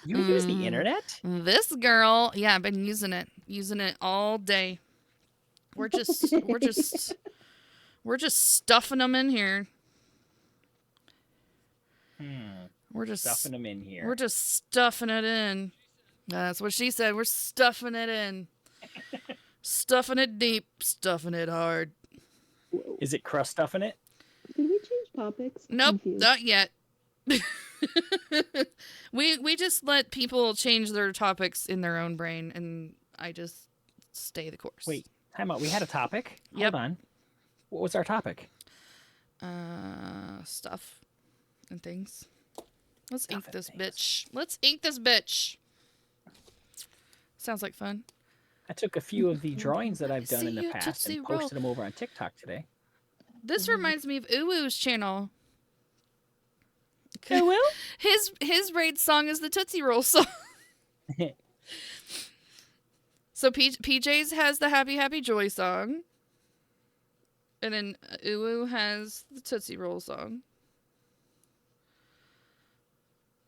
You use the internet? This girl, yeah, I've been using it all day. We're just stuffing them in here. We're just stuffing them in here. We're just stuffing it in. That's what she said. We're stuffing it in. Stuffing it deep, stuffing it hard. Is it crust stuffing it? Did we change topics? Nope, not yet. we just let people change their topics in their own brain, and I just stay the course. Wait, time out. We had a topic. Yep. Hold on. What was our topic? Stuff and things. Let's ink this bitch. Let's ink this bitch. Sounds like fun. I took a few of the drawings that I've done in the past and posted them over on TikTok today. This reminds me of Uwu's channel. Uwu? His raid song is the Tootsie Roll song. So PJ's has the Happy Happy Joy song. And then Uwu has the Tootsie Roll song.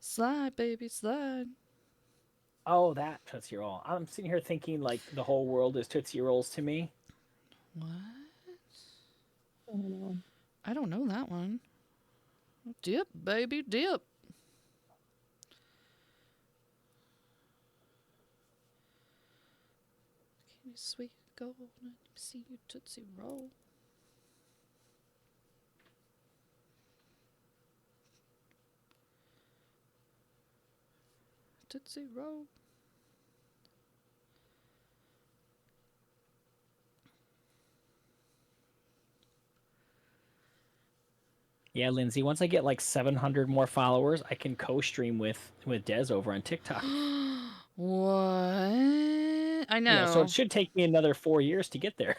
Slide, baby, slide. Oh, that Tootsie Roll. I'm sitting here thinking like the whole world is Tootsie Rolls to me. What? I don't know. I don't know that one. Dip, baby, dip. Can you sweet gold? Let me see you Tootsie Roll. Tootsie Roll. Yeah, Lindsay, once I get like 700 more followers, I can co-stream with Des over on TikTok. What? I know. Yeah, so it should take me another 4 years to get there.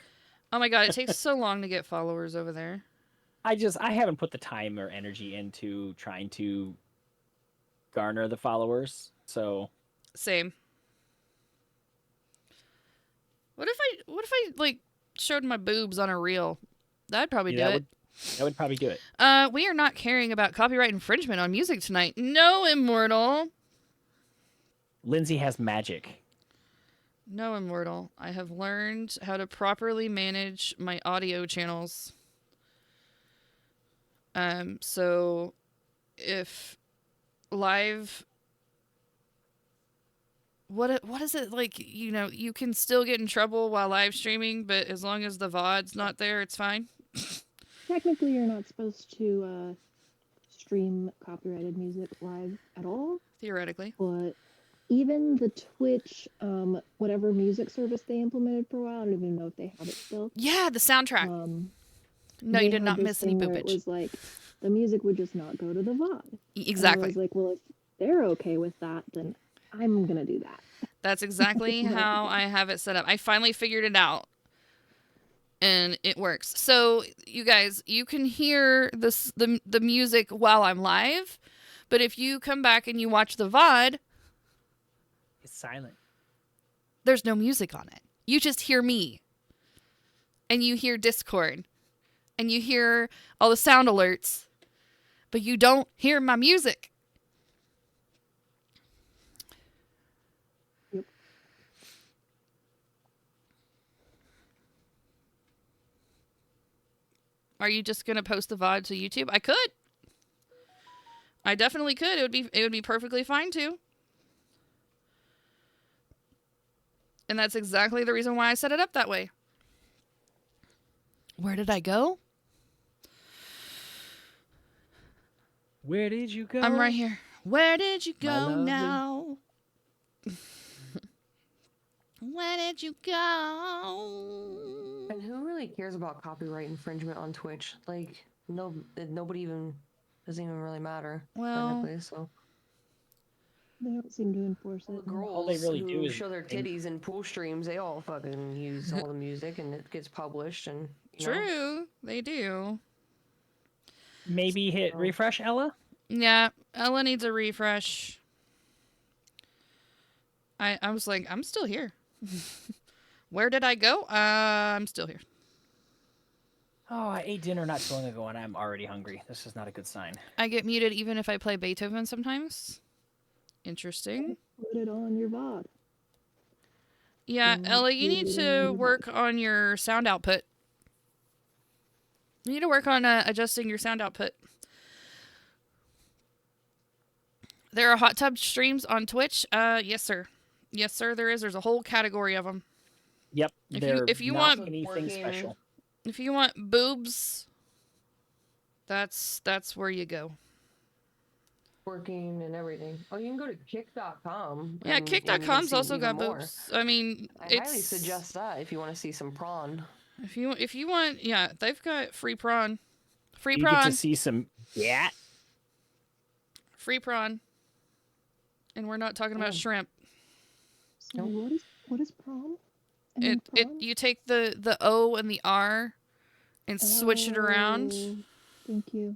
Oh my god, it takes so long to get followers over there. I haven't put the time or energy into trying to garner the followers, so same. What if I like showed my boobs on a reel? That'd probably do it. That would probably do it. We are not caring about copyright infringement on music tonight. No, Immortal. Lindsay has magic. No, Immortal. I have learned how to properly manage my audio channels. So if live, what is it like? You can still get in trouble while live streaming, but as long as the VOD's not there, it's fine. Technically, you're not supposed to stream copyrighted music live at all. Theoretically. But even the Twitch, whatever music service they implemented for a while, I don't even know if they have it still. Yeah, the soundtrack. No, you did not miss any boopage. It was like the music would just not go to the VOD. Exactly. And I was like, well, if they're okay with that, then I'm gonna do that. That's exactly how I have it set up. I finally figured it out. And it works. So, you guys, you can hear the music while I'm live, but if you come back and you watch the VOD, It's silent. there's no music on it. You just hear me. And you hear Discord. And you hear all the sound alerts. But you don't hear my music. Yep. Are you just gonna post the VOD to YouTube? I could. I definitely could. It would be perfectly fine too. And that's exactly the reason why I set it up that way. Where did I go? Where did you go? I'm right here. Where did you My go lovely- now? Where did you go? And who really cares about copyright infringement on Twitch? Like, nobody even doesn't even really matter. Well, technically, so They don't seem to enforce the it. girls All they really who do is show their titties in pool streams, they all fucking use all the music, and it gets published. And you know. True, they do. Maybe hit refresh, Ella. Yeah, Ella needs a refresh. I was like, I'm still here. Where did I go? I'm still here. Oh, I ate dinner not too long ago, and I'm already hungry. This is not a good sign. I get muted even if I play Beethoven sometimes. Interesting. Put it on your VOD. Yeah, Mm, Ella, you need muted to on your work on your sound output. You need to work on adjusting your sound output. There are hot tub streams on Twitch. Yes, sir. Yes, sir, there is. There's a whole category of them. Yep. If you not want- anything Working. special. If you want boobs, that's where you go. Working and everything. Oh, you can go to kick.com. Yeah, and you can kick.com's see also even got more. boobs. I mean, I it's highly suggest that if you want to see some prawn. if you want, yeah, they've got free prawn. Free You get prawn. to see some. Yeah. Free prawn. And we're not talking about Oh. shrimp. So what is prom? I It mean, it prom? you take the O and the R and switch it around. Oh, thank you.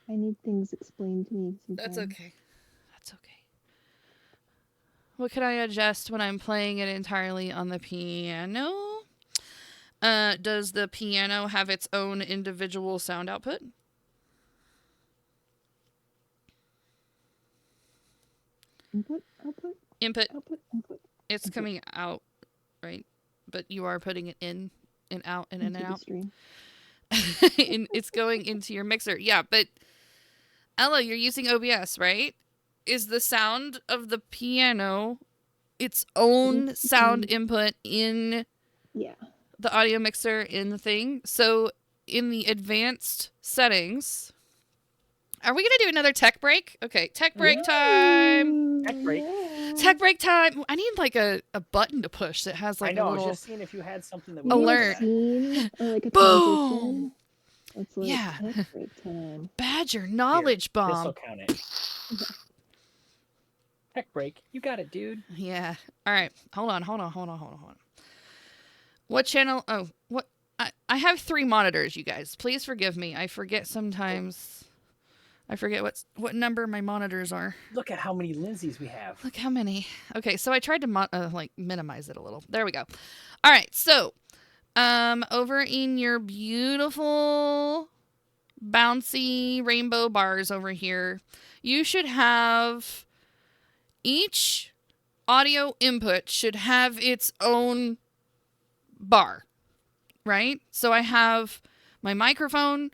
I need things explained to me sometimes. That's okay. That's okay. What can I adjust when I'm playing it entirely on the piano? Does the piano have its own individual sound output? Input, output, Input. output, input. It's Okay. coming out, right? But you are putting it in and out and in into and the out. stream. And it's going into your mixer. Yeah, but Ella, you're using OBS, right? Is the sound of the piano its own sound input in Yeah. the audio mixer in the thing? So in the advanced settings, are we going to do another tech break? Okay, tech break time. Tech break. Yeah. Tech break time. I need like a button to push that has like I know. a I was little... just seeing if you had something that You would need a Alert. scene or like a Boom! transition. It's like Yeah. tech break time. Badger knowledge This will bomb. count it. Tech break. You got it, dude. Yeah. All right. Hold on. What channel? Oh, what? I have 3 monitors, you guys. Please forgive me. I forget sometimes. I forget what number my monitors are. Look at how many Lindsays we have. Look how many. Okay, so I tried to like minimize it a little. There we go. All right. So, over in your beautiful bouncy rainbow bars over here, you should have each audio input should have its own bar, right? So I have my microphone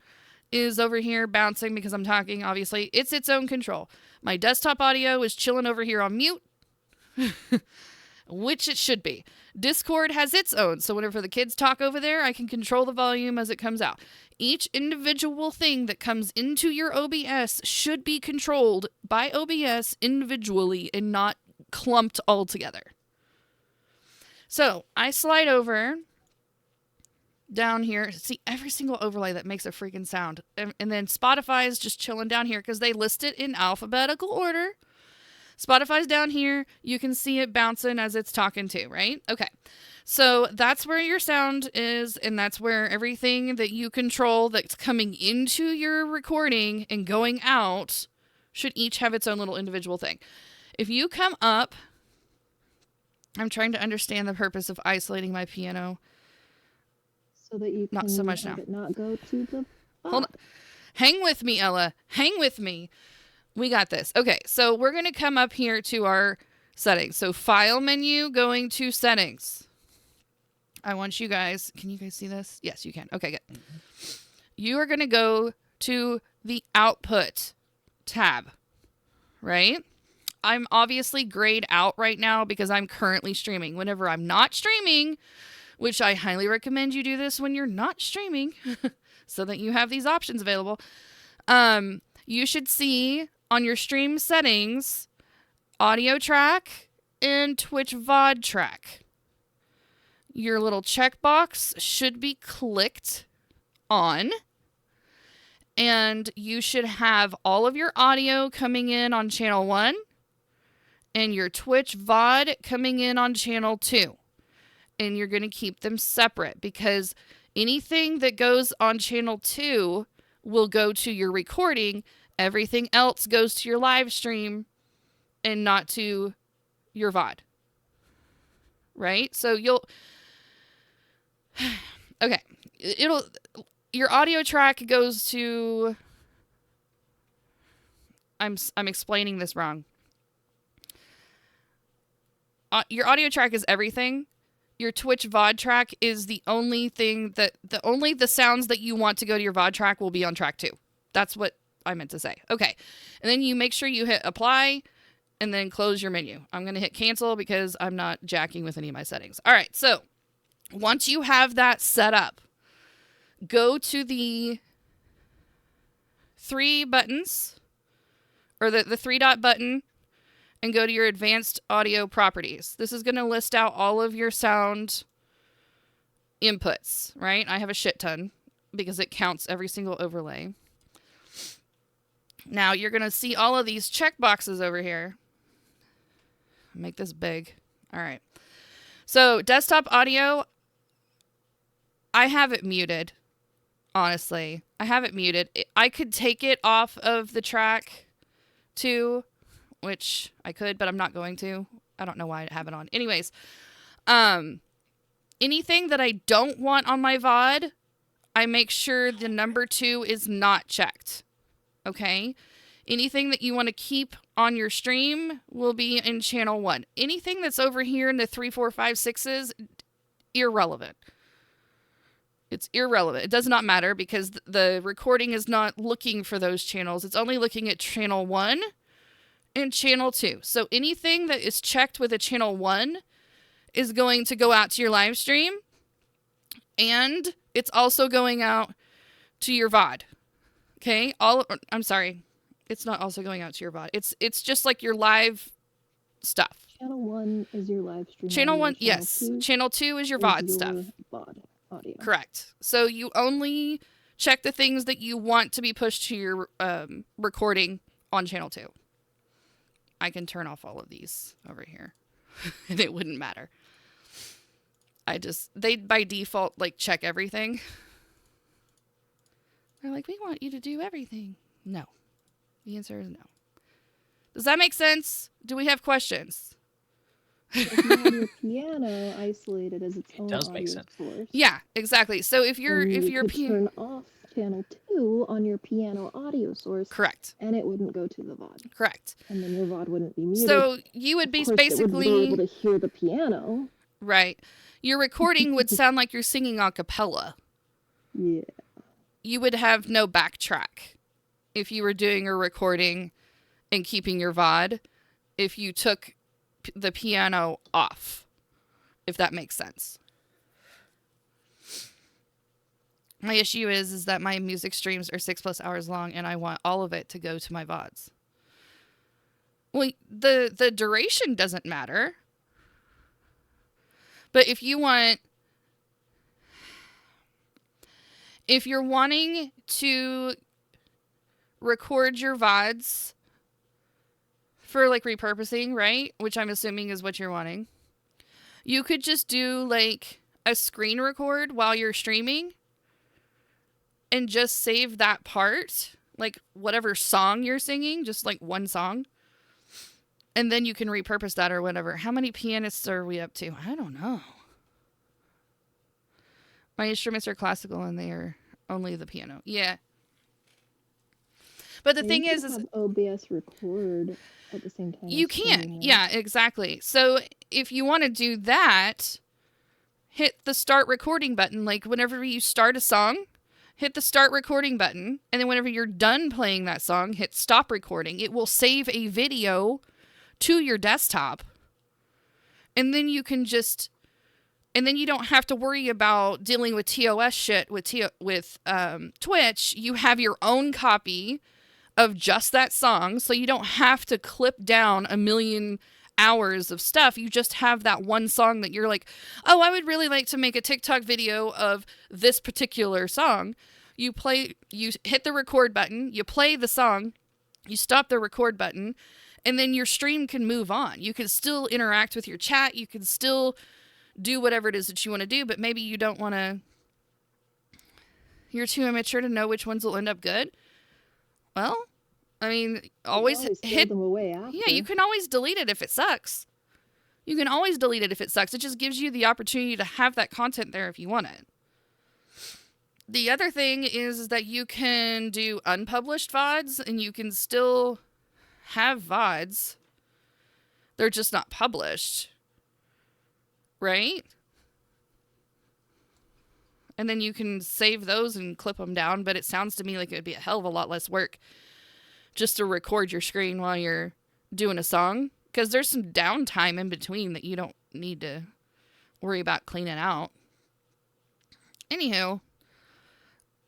is over here bouncing because I'm talking, obviously. It's its own control. My desktop audio is chilling over here on mute. which it should be. Discord has its own, so whenever the kids talk over there, I can control the volume as it comes out. Each individual thing that comes into your OBS should be controlled by OBS individually and not clumped all together. So I slide over down here. See every single overlay that makes a freaking sound. And then Spotify is just chilling down here because they list it in alphabetical order. Spotify's down here. You can see it bouncing as it's talking to, right? Okay. So that's where your sound is, and that's where everything that you control that's coming into your recording and going out should each have its own little individual thing. If you come up, I'm trying to understand the purpose of isolating my piano. So that you can not so much now. It not go to the Hold on. Hang with me, Ella. Hang with me. We got this. Okay, so we're going to come up here to our settings. So file menu, going to settings. I want you guys, can you guys see this? Yes, you can. Okay, good. You are going to go to the output tab, right? I'm obviously grayed out right now because I'm currently streaming. Whenever I'm not streaming, which I highly recommend you do this when you're not streaming so that you have these options available. You should see on your stream settings, audio track and Twitch VOD track. Your little checkbox should be clicked on, and you should have all of your audio coming in on channel 1 and your Twitch VOD coming in on channel 2. And you're going to keep them separate because anything that goes on channel 2 will go to your recording. Everything else goes to your live stream and not to your VOD. Right? So you'll... Okay. Your audio track goes to... I'm explaining this wrong. Your audio track is everything. Your Twitch VOD track is the only thing that... only the sounds that you want to go to your VOD track will be on track 2. That's what I meant to say. Okay. And then you make sure you hit apply and then close your menu. I'm going to hit cancel because I'm not jacking with any of my settings. All right. So once you have that set up, go to the 3 buttons or the 3-dot button and go to your advanced audio properties. This is going to list out all of your sound inputs, right? I have a shit ton because it counts every single overlay. Now you're going to see all of these check boxes over here. Make this big. All right. So desktop audio, I have it muted. Honestly, I have it muted. I could take it off of the track 2, which I could, but I'm not going to. I don't know why I have it on. Anyways, anything that I don't want on my VOD, I make sure the number 2 is not checked. Okay? Anything that you want to keep on your stream will be in channel 1. Anything that's over here in the 3, 4, 5, 6s, irrelevant. It's irrelevant. It does not matter because the recording is not looking for those channels. It's only looking at channel 1 and channel 2. So anything that is checked with a channel 1 is going to go out to your live stream, and it's also going out to your VOD. Okay? I'm sorry. It's not also going out to your VOD. It's just like your live stuff. Channel 1 is your live stream. Channel 1, yes. Channel 2 is your VOD stuff. VOD audio. Correct. So you only check the things that you want to be pushed to your recording on channel 2. I can turn off all of these over here and it wouldn't matter. They by default like check everything. They're like, we want you to do everything. No. The answer is no. Does that make sense? Do we have questions? If you have your piano isolated as its own does make audio sense. source, Yeah, exactly. So if you could piano, turn off channel 2 on your piano audio source, correct, and it wouldn't go to the VOD, correct. and then your VOD wouldn't be muted. So you would be Of course, it would basically be able to hear the piano. right. Your recording would sound like you're singing a cappella. Yeah. You would have no backtrack if you were doing a recording and keeping your VOD. If you took the piano off, if that makes sense. My issue is that my music streams are 6+ hours long, and I want all of it to go to my VODs. Well, the duration doesn't matter. But if you're wanting to record your VODs for like repurposing, right? Which I'm assuming is what you're wanting. You could just do like a screen record while you're streaming and just save that part, like whatever song you're singing, just like one song. And then you can repurpose that or whatever. How many pianists are we up to? I don't know. My instruments are classical and they are only the piano. Yeah. But the thing is have OBS record at the same time. You can. Yeah, exactly. So if you want to do that, hit the start recording button. Like whenever you start a song, hit the start recording button. And then whenever you're done playing that song, hit stop recording. It will save a video to your desktop. And then you can just... And then you don't have to worry about dealing with TOS shit with Twitch. You have your own copy of just that song, so you don't have to clip down a million hours of stuff. You just have that one song that you're like, oh, I would really like to make a TikTok video of this particular song. You hit the record button, you play the song, you stop the record button, and then your stream can move on. You can still interact with your chat. You can still do whatever it is that you want to do, but maybe you don't want to... You're too immature to know which ones will end up good. Well, I mean, always hit them away after. Yeah, you can always delete it if it sucks. You can always delete it if it sucks. It just gives you the opportunity to have that content there if you want it. The other thing is that you can do unpublished VODs, and you can still have VODs. They're just not published. Right? And then you can save those and clip them down, but it sounds to me like it would be a hell of a lot less work just to record your screen while you're doing a song, because there's some downtime in between that you don't need to worry about cleaning out. Anywho,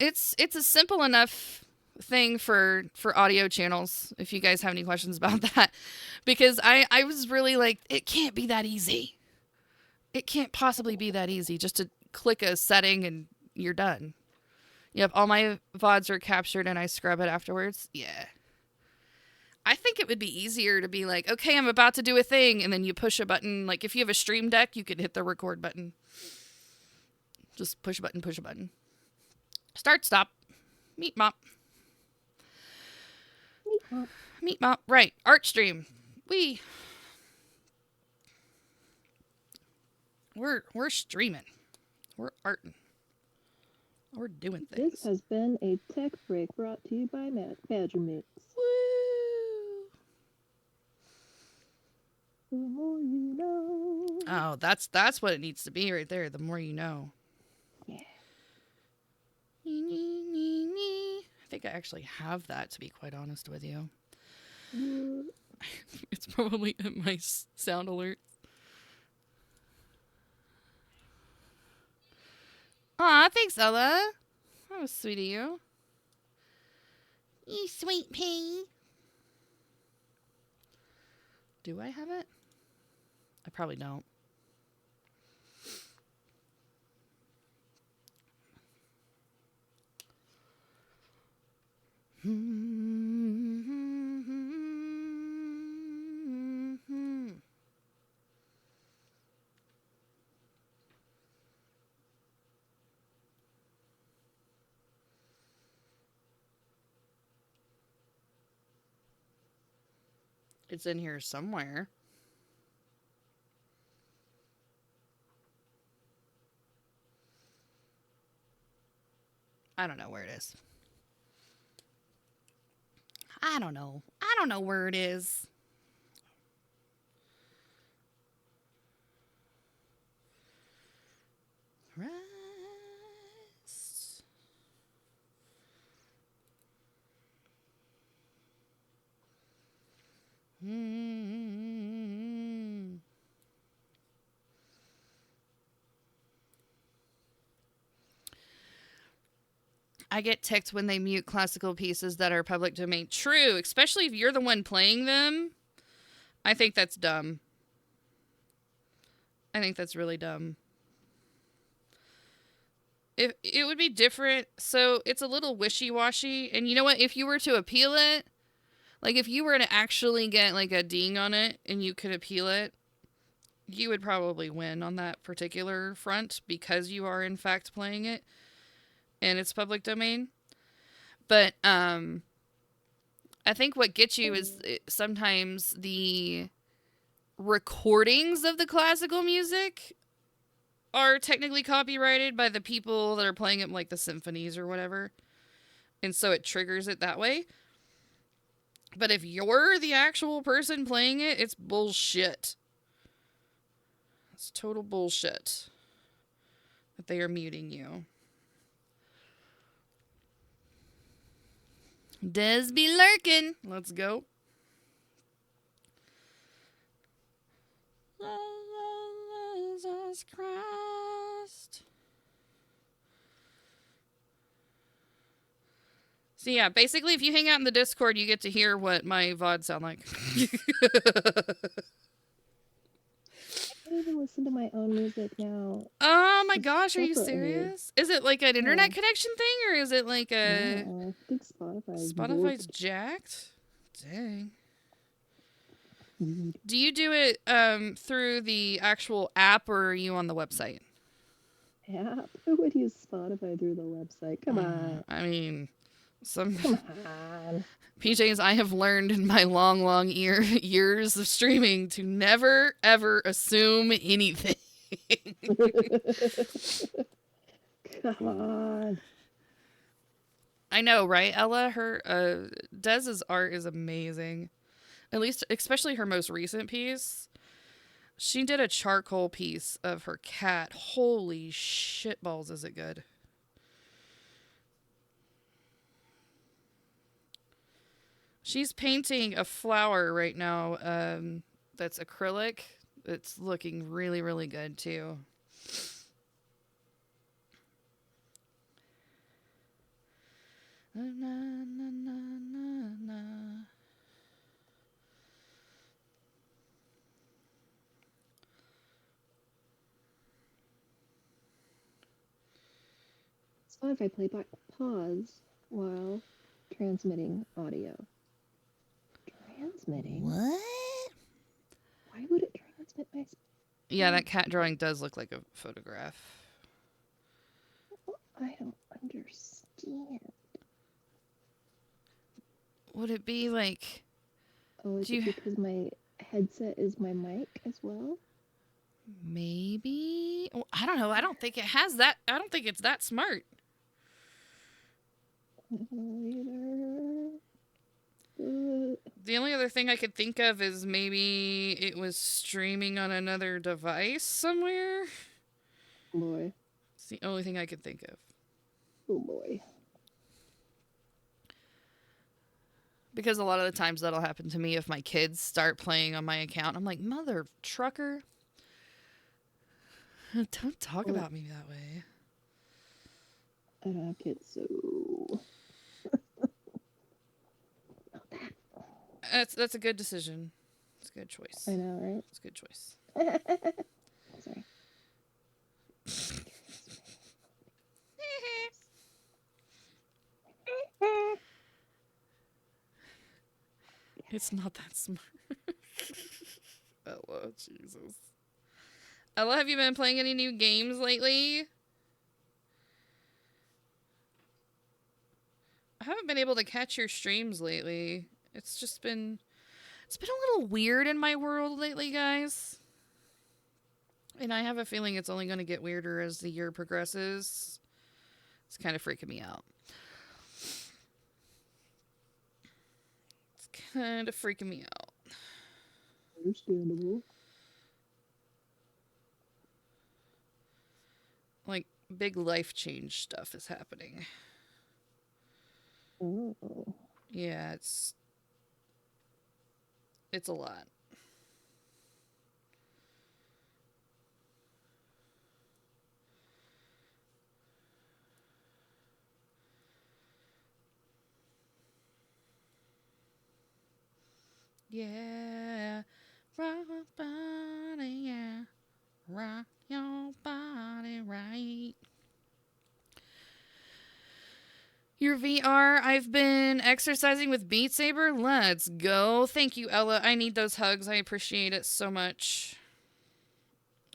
it's a simple enough thing for audio channels, if you guys have any questions about that, because I was really like, it can't be that easy. It can't possibly be that easy just to click a setting and you're done. Yep, all my VODs are captured and I scrub it afterwards. Yeah. I think it would be easier to be like, okay, I'm about to do a thing, and then you push a button. Like if you have a stream deck, you could hit the record button. Just push a button, push a button. Start, stop. Meet mop. Meet mop. Meet mop. Right. Art stream. We're streaming. We're arting. We're doing things. This has been a tech break brought to you by Badger Mix. Woo! The more you know. Oh, that's what it needs to be right there. The more you know. Yeah. I think I actually have that, to be quite honest with you. It's probably in my sound alert. Aw, thanks, Ella. That was sweet of you. You sweet pea. Do I have it? I probably don't. It's in here somewhere. I don't know where it is. I don't know. I don't know where it is. Rest. I get ticked when they mute classical pieces that are public domain. True, especially if you're the one playing them. I think that's dumb. I think that's really dumb. If it would be different, so it's a little wishy-washy. And you know what? If you were to appeal it, like if you were to actually get like a ding on it and you could appeal it, you would probably win on that particular front because you are in fact playing it and it's public domain. But I think what gets you is sometimes the recordings of the classical music are technically copyrighted by the people that are playing it, like the symphonies or whatever. And so it triggers it that way. But if you're the actual person playing it, it's bullshit. It's total bullshit that they are muting you. Des be lurking. Let's go. Jesus Christ. So yeah, basically if you hang out in the Discord, you get to hear what my VOD sound like. I can't even listen to my own music now. Oh my gosh, are you Separately. serious? Is it like an internet connection thing, or is it like a... Yeah, I think Spotify's Spotify's jacked? Dang. weird. Do you do it through the actual app, or are you on the website? App? Who would use Spotify through the website? Come on. I mean, some... Come on. PJs, I have learned in my long years of streaming to never, ever assume anything. Come on. I know, right, Ella? Her, Dez's art is amazing. At least, especially her most recent piece. She did a charcoal piece of her cat. Holy shitballs, is it good. She's painting a flower right now that's acrylic. It's looking really, really good, too. Na, na, na, na, na. Spotify playback pause while transmitting audio. Transmitting? What? Why would it transmit my... Yeah, that cat drawing does look like a photograph. I don't understand. Would it be like... Oh, is it because my headset is my mic as well? Maybe? Well, I don't know. I don't think it has that. I don't think it's that smart. The only other thing I could think of is maybe it was streaming on another device somewhere. Boy. It's the only thing I could think of. Oh boy. Because a lot of the times that'll happen to me if my kids start playing on my account. I'm like, mother trucker. Don't talk about me that way. I don't have kids, so... That's a good decision. It's a good choice. I know, right? It's a good choice. Sorry. It's not that smart. Ella, Jesus. Ella, have you been playing any new games lately? I haven't been able to catch your streams lately. It's been a little weird in my world lately, guys. And I have a feeling it's only going to get weirder as the year progresses. It's kind of freaking me out. It's kind of freaking me out. Understandable. Like, big life change stuff is happening. Oh. Yeah, it's a lot. Yeah. Rock your body, yeah. Rock your body right. Your VR, I've been exercising with Beat Saber. Let's go. Thank you, Ella. I need those hugs. I appreciate it so much.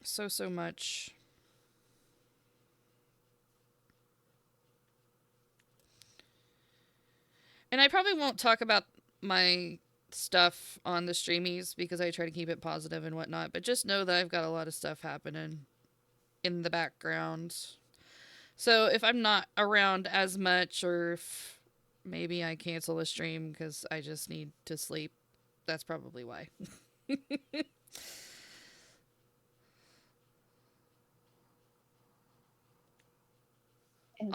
So much. And I probably won't talk about my stuff on the streamies because I try to keep it positive and whatnot. But just know that I've got a lot of stuff happening in the background. So if I'm not around as much, or if maybe I cancel a stream because I just need to sleep, that's probably why. As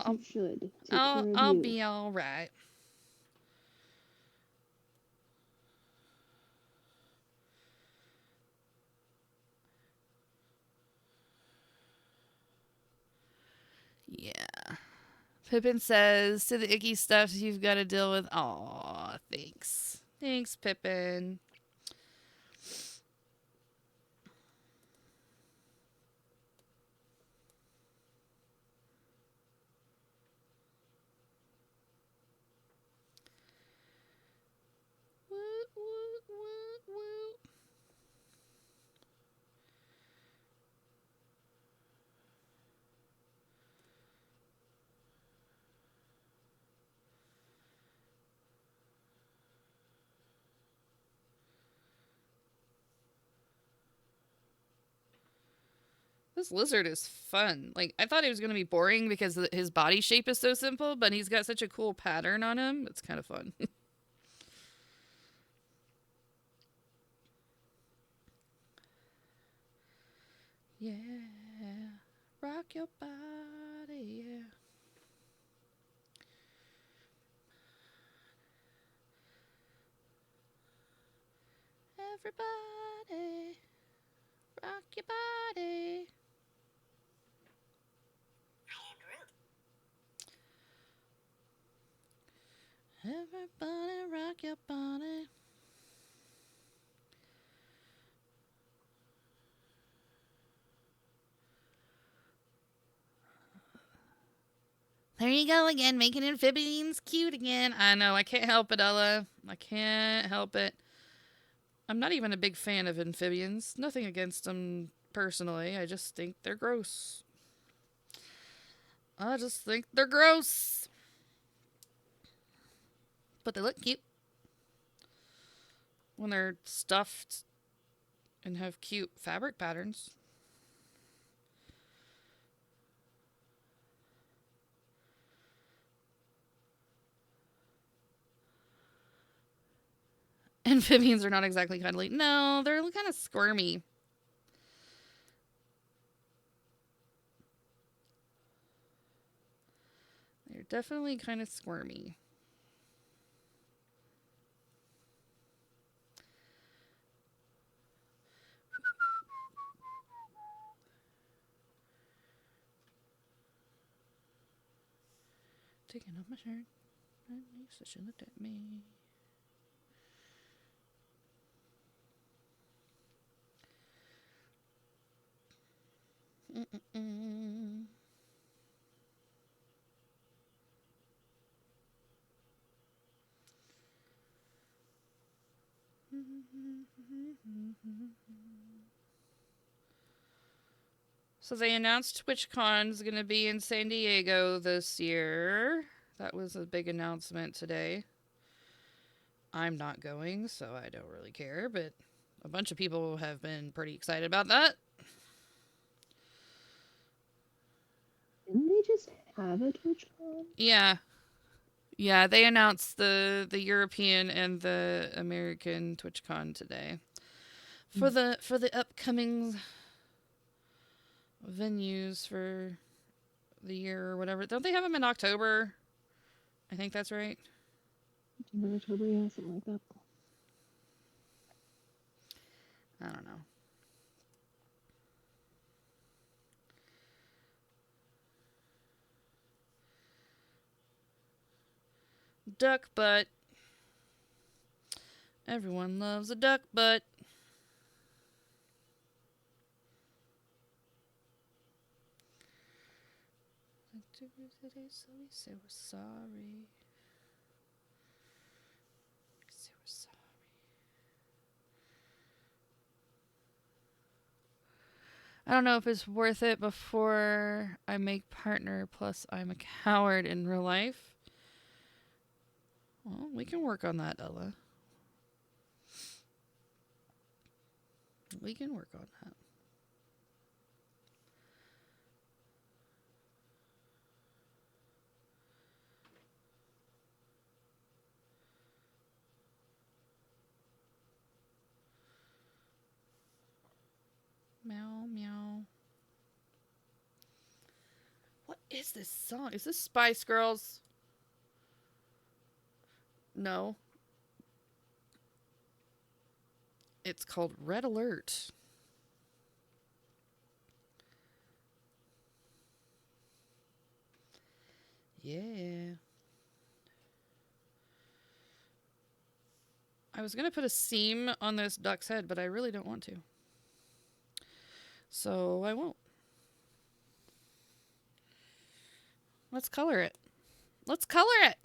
you should. Take care of I'll you. be all right. Yeah. Pippin says, to the icky stuff you've got to deal with. Aw, thanks. Thanks, Pippin. Woot, woot, woot, woot. This lizard is fun. Like, I thought he was going to be boring because his body shape is so simple, but he's got such a cool pattern on him. It's kind of fun. Yeah. Rock your body, yeah. Everybody, rock your body. Everybody, rock your body. There you go again, making amphibians cute again. I know, I can't help it, Ella. I can't help it. I'm not even a big fan of amphibians. Nothing against them personally. I just think they're gross. I just think they're gross. But they look cute when they're stuffed and have cute fabric patterns. Amphibians are not exactly cuddly. No, they're kind of squirmy. They're definitely kind of squirmy. Taking off my shirt. She looked at me. Mm-mm-mm. So they announced TwitchCon's going to be in San Diego this year. That was a big announcement today. I'm not going, so I don't really care, but a bunch of people have been pretty excited about that. Didn't they just have a TwitchCon? Yeah. Yeah, they announced the European and the American TwitchCon today. For the upcoming venues for the year or whatever. Don't they have them in October? I think that's right. September, October, yeah, something like that. I don't know. Duck butt. Everyone loves a duck butt. So we're sorry. So we're sorry. I don't know if it's worth it before I make partner, plus I'm a coward in real life. Well, we can work on that, Ella. We can work on that. Meow, meow. What is this song? Is this Spice Girls? No. It's called Red Alert. Yeah. I was going to put a seam on this duck's head, but I really don't want to. So I won't. Let's color it. Let's color it.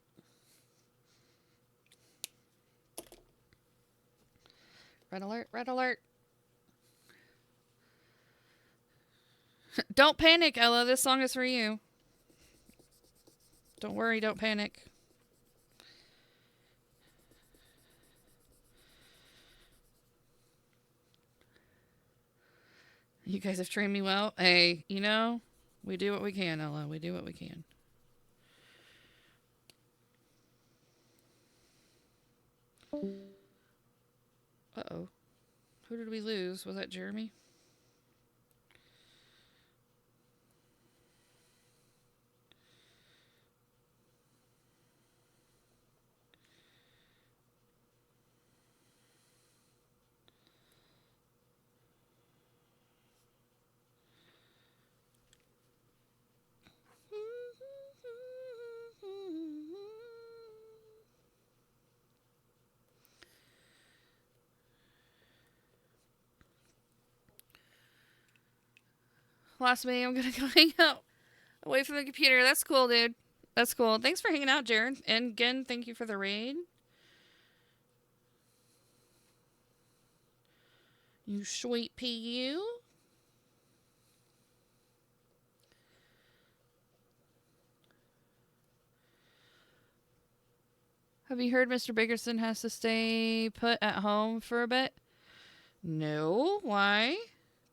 Red alert, red alert. Don't panic, Ella. This song is for you. Don't worry, don't panic. You guys have trained me well. Hey, you know, we do what we can, Ella. We do what we can. Uh-oh. Who did we lose? Was that Jeremy? Last me, I'm gonna go hang out away from the computer. That's cool, dude. That's cool. Thanks for hanging out, Jared. And again, thank you for the raid. You sweet pea, you. Have you heard Mr. Biggerson has to stay put at home for a bit? No. Why?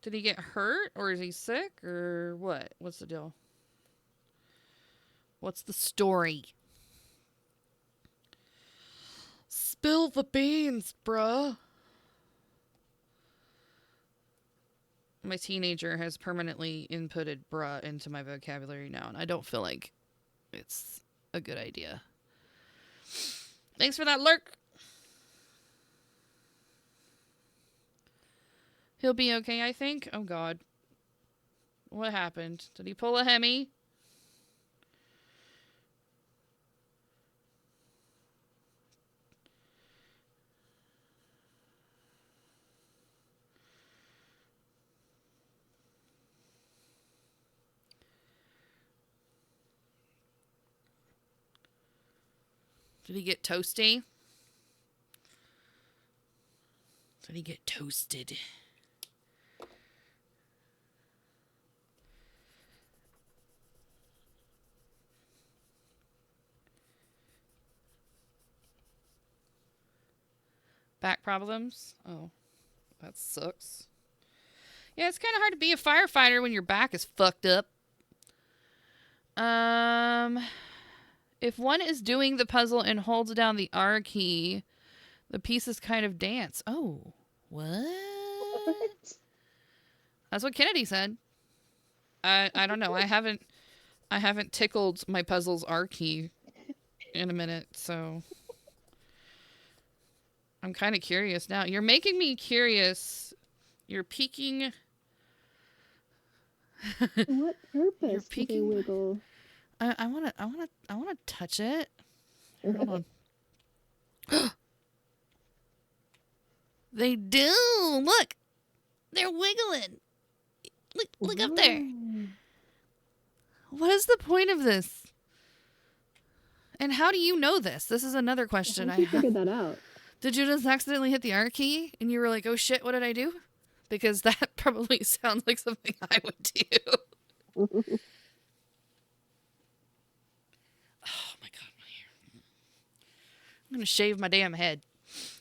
Did he get hurt? Or is he sick? Or what? What's the deal? What's the story? Spill the beans, bruh. My teenager has permanently inputted bruh into my vocabulary now, and I don't feel like it's a good idea. Thanks for that lurk. He'll be okay, I think. Oh, God. What happened? Did he pull a Hemi? Did he get toasty? Did he get toasted? Back problems? Oh, that sucks. Yeah, it's kind of hard to be a firefighter when your back is fucked up. If one is doing the puzzle and holds down the R key, the pieces kind of dance. Oh, what? That's what Kennedy said. I don't know. I haven't tickled my puzzle's R key in a minute, so I'm kind of curious now. You're making me curious. You're piquing. What purpose do they wiggle? I wanna touch it. Here, hold on. They do. Look. They're wiggling. Look up there. What is the point of this? And how do you know this? This is another question How I did you have. figure that out? Did you just accidentally hit the R key and you were like, oh shit, what did I do? Because that probably sounds like something I would do. Oh my god, my hair. I'm gonna shave my damn head.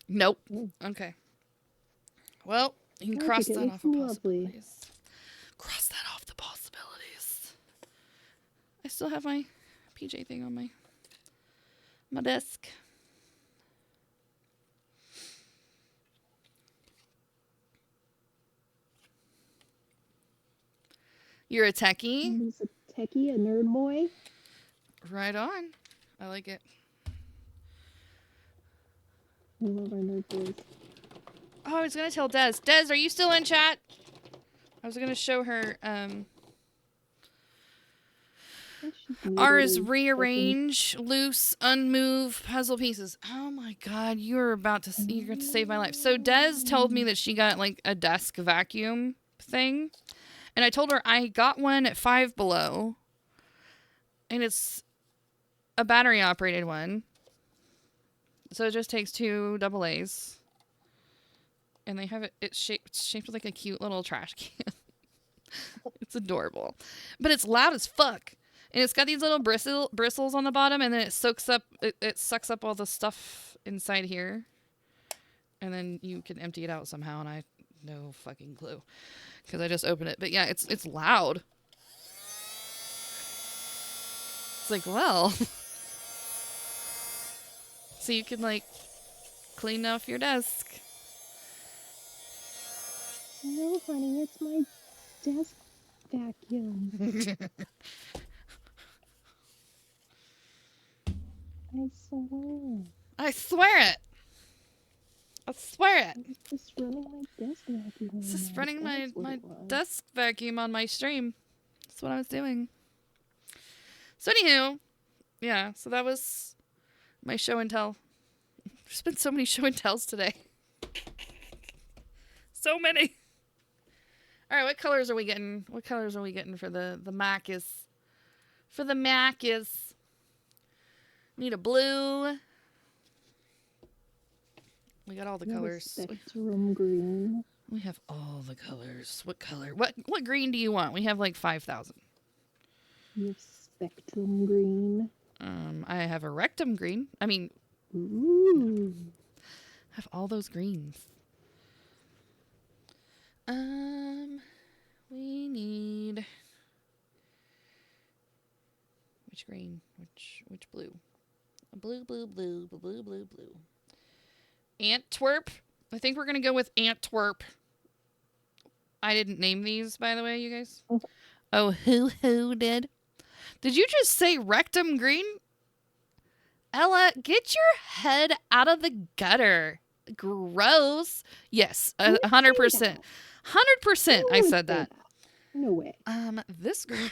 Nope. Okay. Well, you can cross that off the possibilities. Cross that off the possibilities. I still have my PJ thing on my desk. You're a techie? He's a techie, a nerd boy. Right on. I like it. I love our nerd boys. Oh, I was going to tell Des. Des, are you still in chat? I was going to show her, R is rearrange, loose, unmove puzzle pieces. Oh my god, you're going to save my life. So Des told me that she got like a desk vacuum thing. And I told her I got one at Five Below. And it's a battery operated one. So it just takes 2 AA's. And they have it's shaped like a cute little trash can. It's adorable. But it's loud as fuck. And it's got these little bristles on the bottom, and then it sucks up all the stuff inside here. And then you can empty it out somehow, and I no fucking clue. Because I just opened it. But yeah, it's loud. It's like, well. So you can like clean off your desk. No, honey, it's my desk vacuum. I swear. I swear it. I swear it. I was just running my desk vacuum. Just running my desk vacuum on my stream. That's what I was doing. So anywho, yeah, so that was my show and tell. There's been so many show and tells today. So many. All right, what colors are we getting? What colors are we getting for the Macus? For the Macus. Need a blue. We got all the colors. Spectrum green. We have all the colors. What color? What green do you want? We have like 5,000. You have spectrum green. I have a rectum green. I mean, Ooh. I have all those greens. We need which green? Which blue? Blue. Antwerp. I think we're gonna go with Antwerp. I didn't name these, by the way, you guys. Oh, who did? Did you just say rectum green? Ella, get your head out of the gutter. Gross. Yes, 100%. 100% I said that. No way. This girl.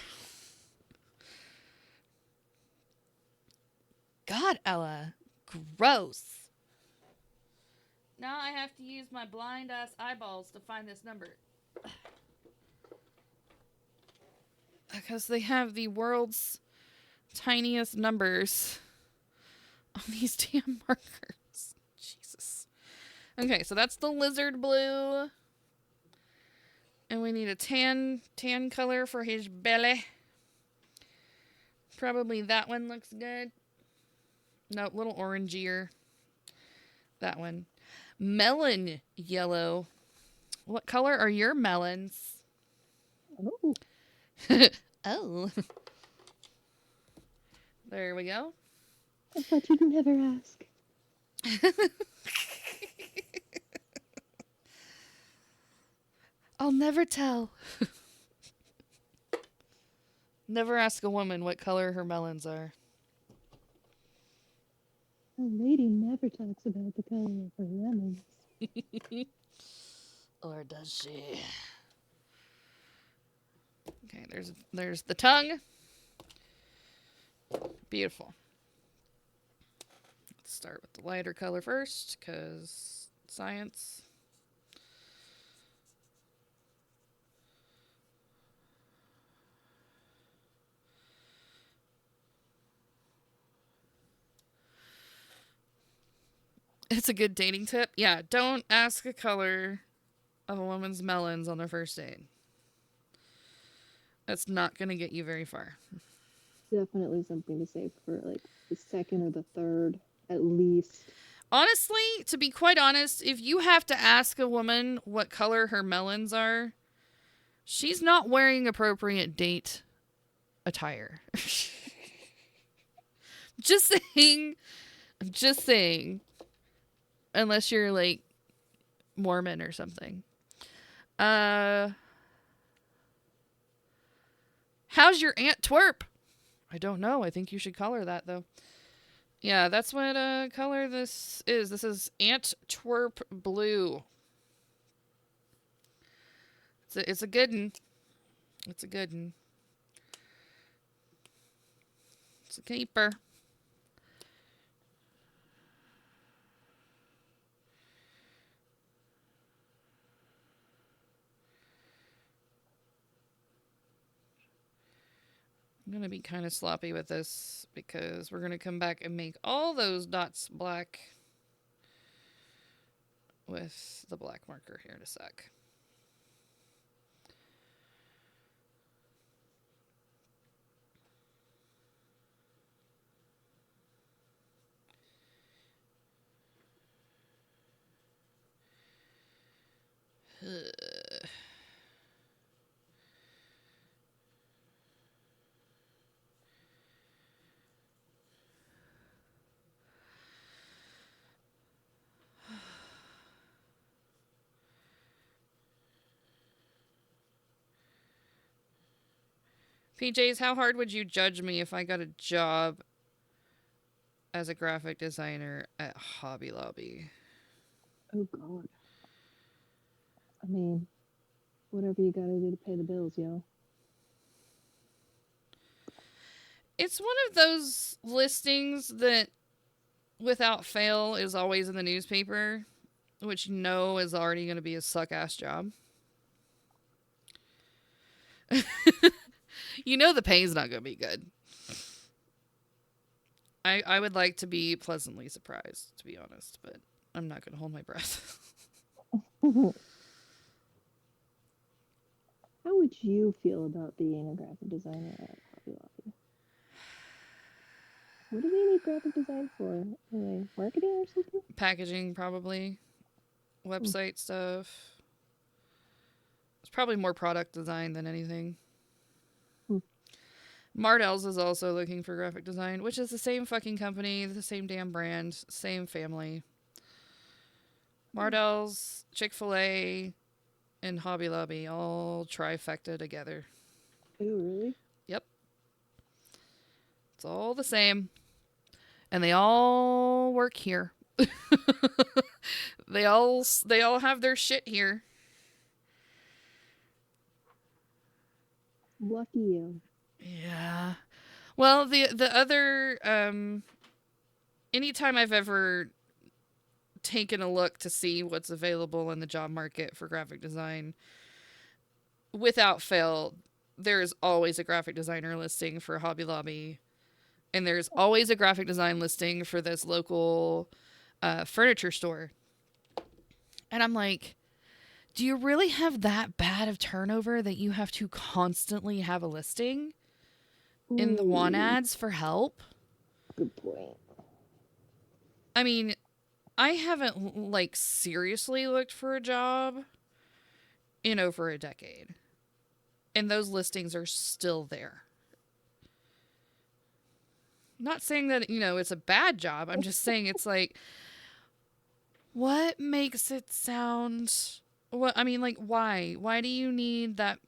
God, Ella. Gross. Now I have to use my blind ass eyeballs to find this number. Because they have the world's tiniest numbers on these damn markers. Jesus. Okay, so that's the lizard blue. And we need a tan color for his belly. Probably that one looks good. No, a little orangier. That one. Melon yellow. What color are your melons? Oh. Oh. There we go. I thought you'd never ask. I'll never tell. Never ask a woman what color her melons are. A lady never talks about the color of her lemons. Or does she? Okay, there's the tongue. Beautiful. Let's start with the lighter color first, because science. It's a good dating tip. Yeah, don't ask the color of a woman's melons on their first date. That's not going to get you very far. Definitely something to say for like the second or the third, at least. Honestly, to be quite honest, if you have to ask a woman what color her melons are, she's not wearing appropriate date attire. Just saying. Just saying. Unless you're like Mormon or something. How's your Aunt Twerp? I don't know. I think you should call her that though. Yeah, that's what color this is. This is Antwerp Blue. It's a good one. It's a good one. It's a keeper. I'm going to be kind of sloppy with this because we're going to come back and make all those dots black with the black marker here in a sec. PJs, how hard would you judge me if I got a job as a graphic designer at Hobby Lobby? Oh God. I mean, whatever you gotta do to pay the bills, yo. It's one of those listings that, without fail, is always in the newspaper, which you know is already going to be a suck-ass job. You know the pay's not going to be good. I would like to be pleasantly surprised, to be honest, but I'm not going to hold my breath. How would you feel about being a graphic designer at Hobby Lobby? What do they need graphic design for? Anyway, marketing or something? Packaging, probably. Website stuff. It's probably more product design than anything. Martell's is also looking for graphic design, which is the same fucking company, the same damn brand, same family. Martell's, Chick-fil-A, and Hobby Lobby all trifecta together. Oh, really? Yep. It's all the same. And they all work here. They all have their shit here. Lucky you. Yeah. Well, the other anytime I've ever taken a look to see what's available in the job market for graphic design, without fail, there's always a graphic designer listing for Hobby Lobby, and there's always a graphic design listing for this local furniture store. And I'm like, do you really have that bad of turnover that you have to constantly have a listing in the want ads for help? Good point. I mean, I haven't like seriously looked for a job in over a decade. And those listings are still there. Not saying that, it's a bad job. I'm just saying it's like, what makes it sound... why? Why do you need that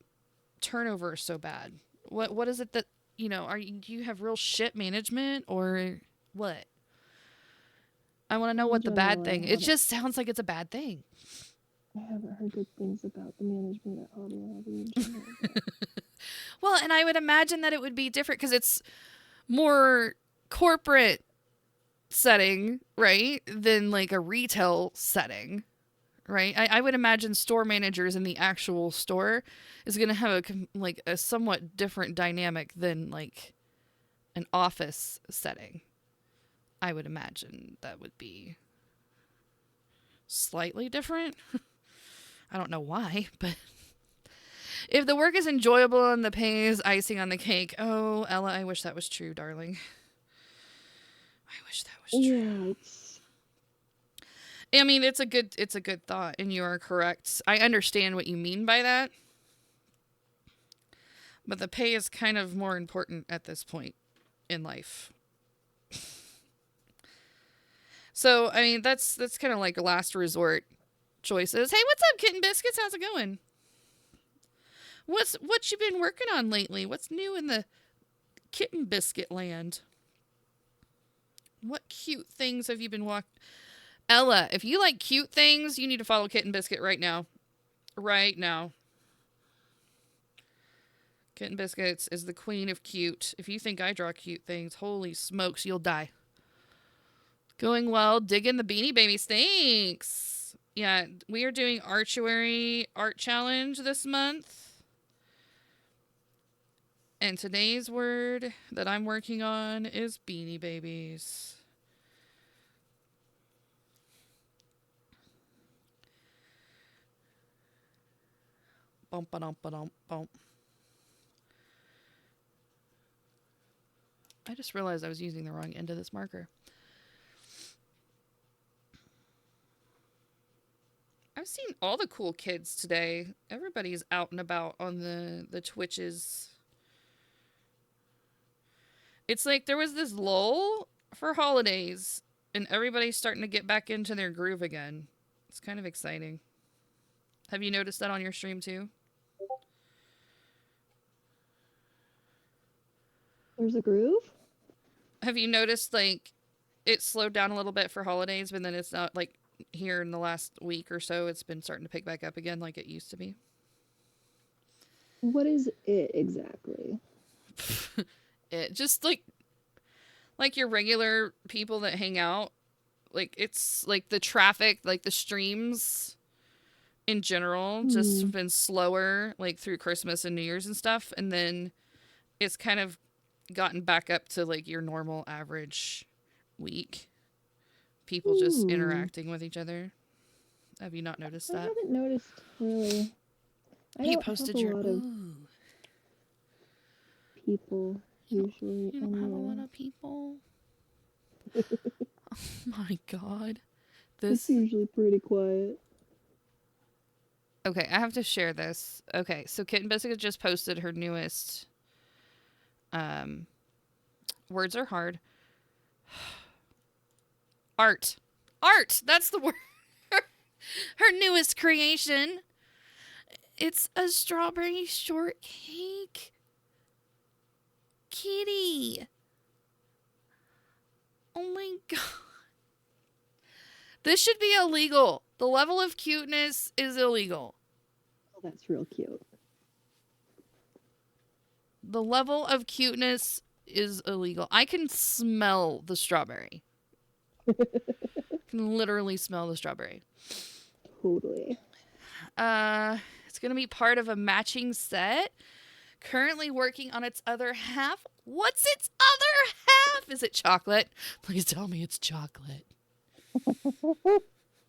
turnover so bad? What is it that, do you have real shit management or what? I want to know what the bad thing... It just sounds like it's a bad thing. I haven't heard good things about the management at Hobby Lobby in general. Well, and I would imagine that it would be different because it's more corporate setting, right, than like a retail setting, right? I would imagine store managers in the actual store is going to have a somewhat different dynamic than like an office setting. I would imagine that would be slightly different. I don't know why, but if the work is enjoyable and the pay is icing on the cake, oh, Ella, I wish that was true, darling. I wish that was true. Yeah, I mean, it's a good thought, and you are correct. I understand what you mean by that, but the pay is kind of more important at this point in life. So, I mean, that's kind of like a last resort choices. Hey, what's up, Kitten Biscuits? How's it going? What you been working on lately? What's new in the Kitten Biscuit land? What cute things have you been walking? Ella, if you like cute things, you need to follow Kitten Biscuit right now. Right now. Kitten Biscuits is the queen of cute. If you think I draw cute things, holy smokes, you'll die. Going well, digging the Beanie Babies. Thanks. Yeah, we are doing Artuary Art Challenge this month. And today's word that I'm working on is Beanie Babies. Bump, ba-dum, ba-dum, bump. I just realized I was using the wrong end of this marker. I've seen all the cool kids today. Everybody's out and about on the Twitches. It's like there was this lull for holidays, and everybody's starting to get back into their groove again. It's kind of exciting. Have you noticed that on your stream too? there's a groove. Have you noticed, like, it slowed down a little bit for holidays, but then it's not, like, here in the last week or so, it's been starting to pick back up again like it used to be? What is it exactly? It just, like your regular people that hang out. Like, it's, like, the traffic, like, the streams in general just been slower, like, through Christmas and New Year's and stuff, and then it's kind of gotten back up to, like, your normal average week. People just interacting with each other. Have you not noticed I that? haven't noticed, really. You posted your... Lot of people, usually. You don't have a lot of people? Oh my god. It's usually pretty quiet. Okay, I have to share this. Okay, so Kitten Biscuit just posted her newest... words are hard. Art. That's the word. Her newest creation. It's a strawberry shortcake. Kitty. Oh my god. This should be illegal. The level of cuteness is illegal. Oh, that's real cute. The level of cuteness is illegal. I can smell the strawberry. I can literally smell the strawberry. Totally. It's going to be part of a matching set. Currently working on its other half. What's its other half? Is it chocolate? Please tell me it's chocolate.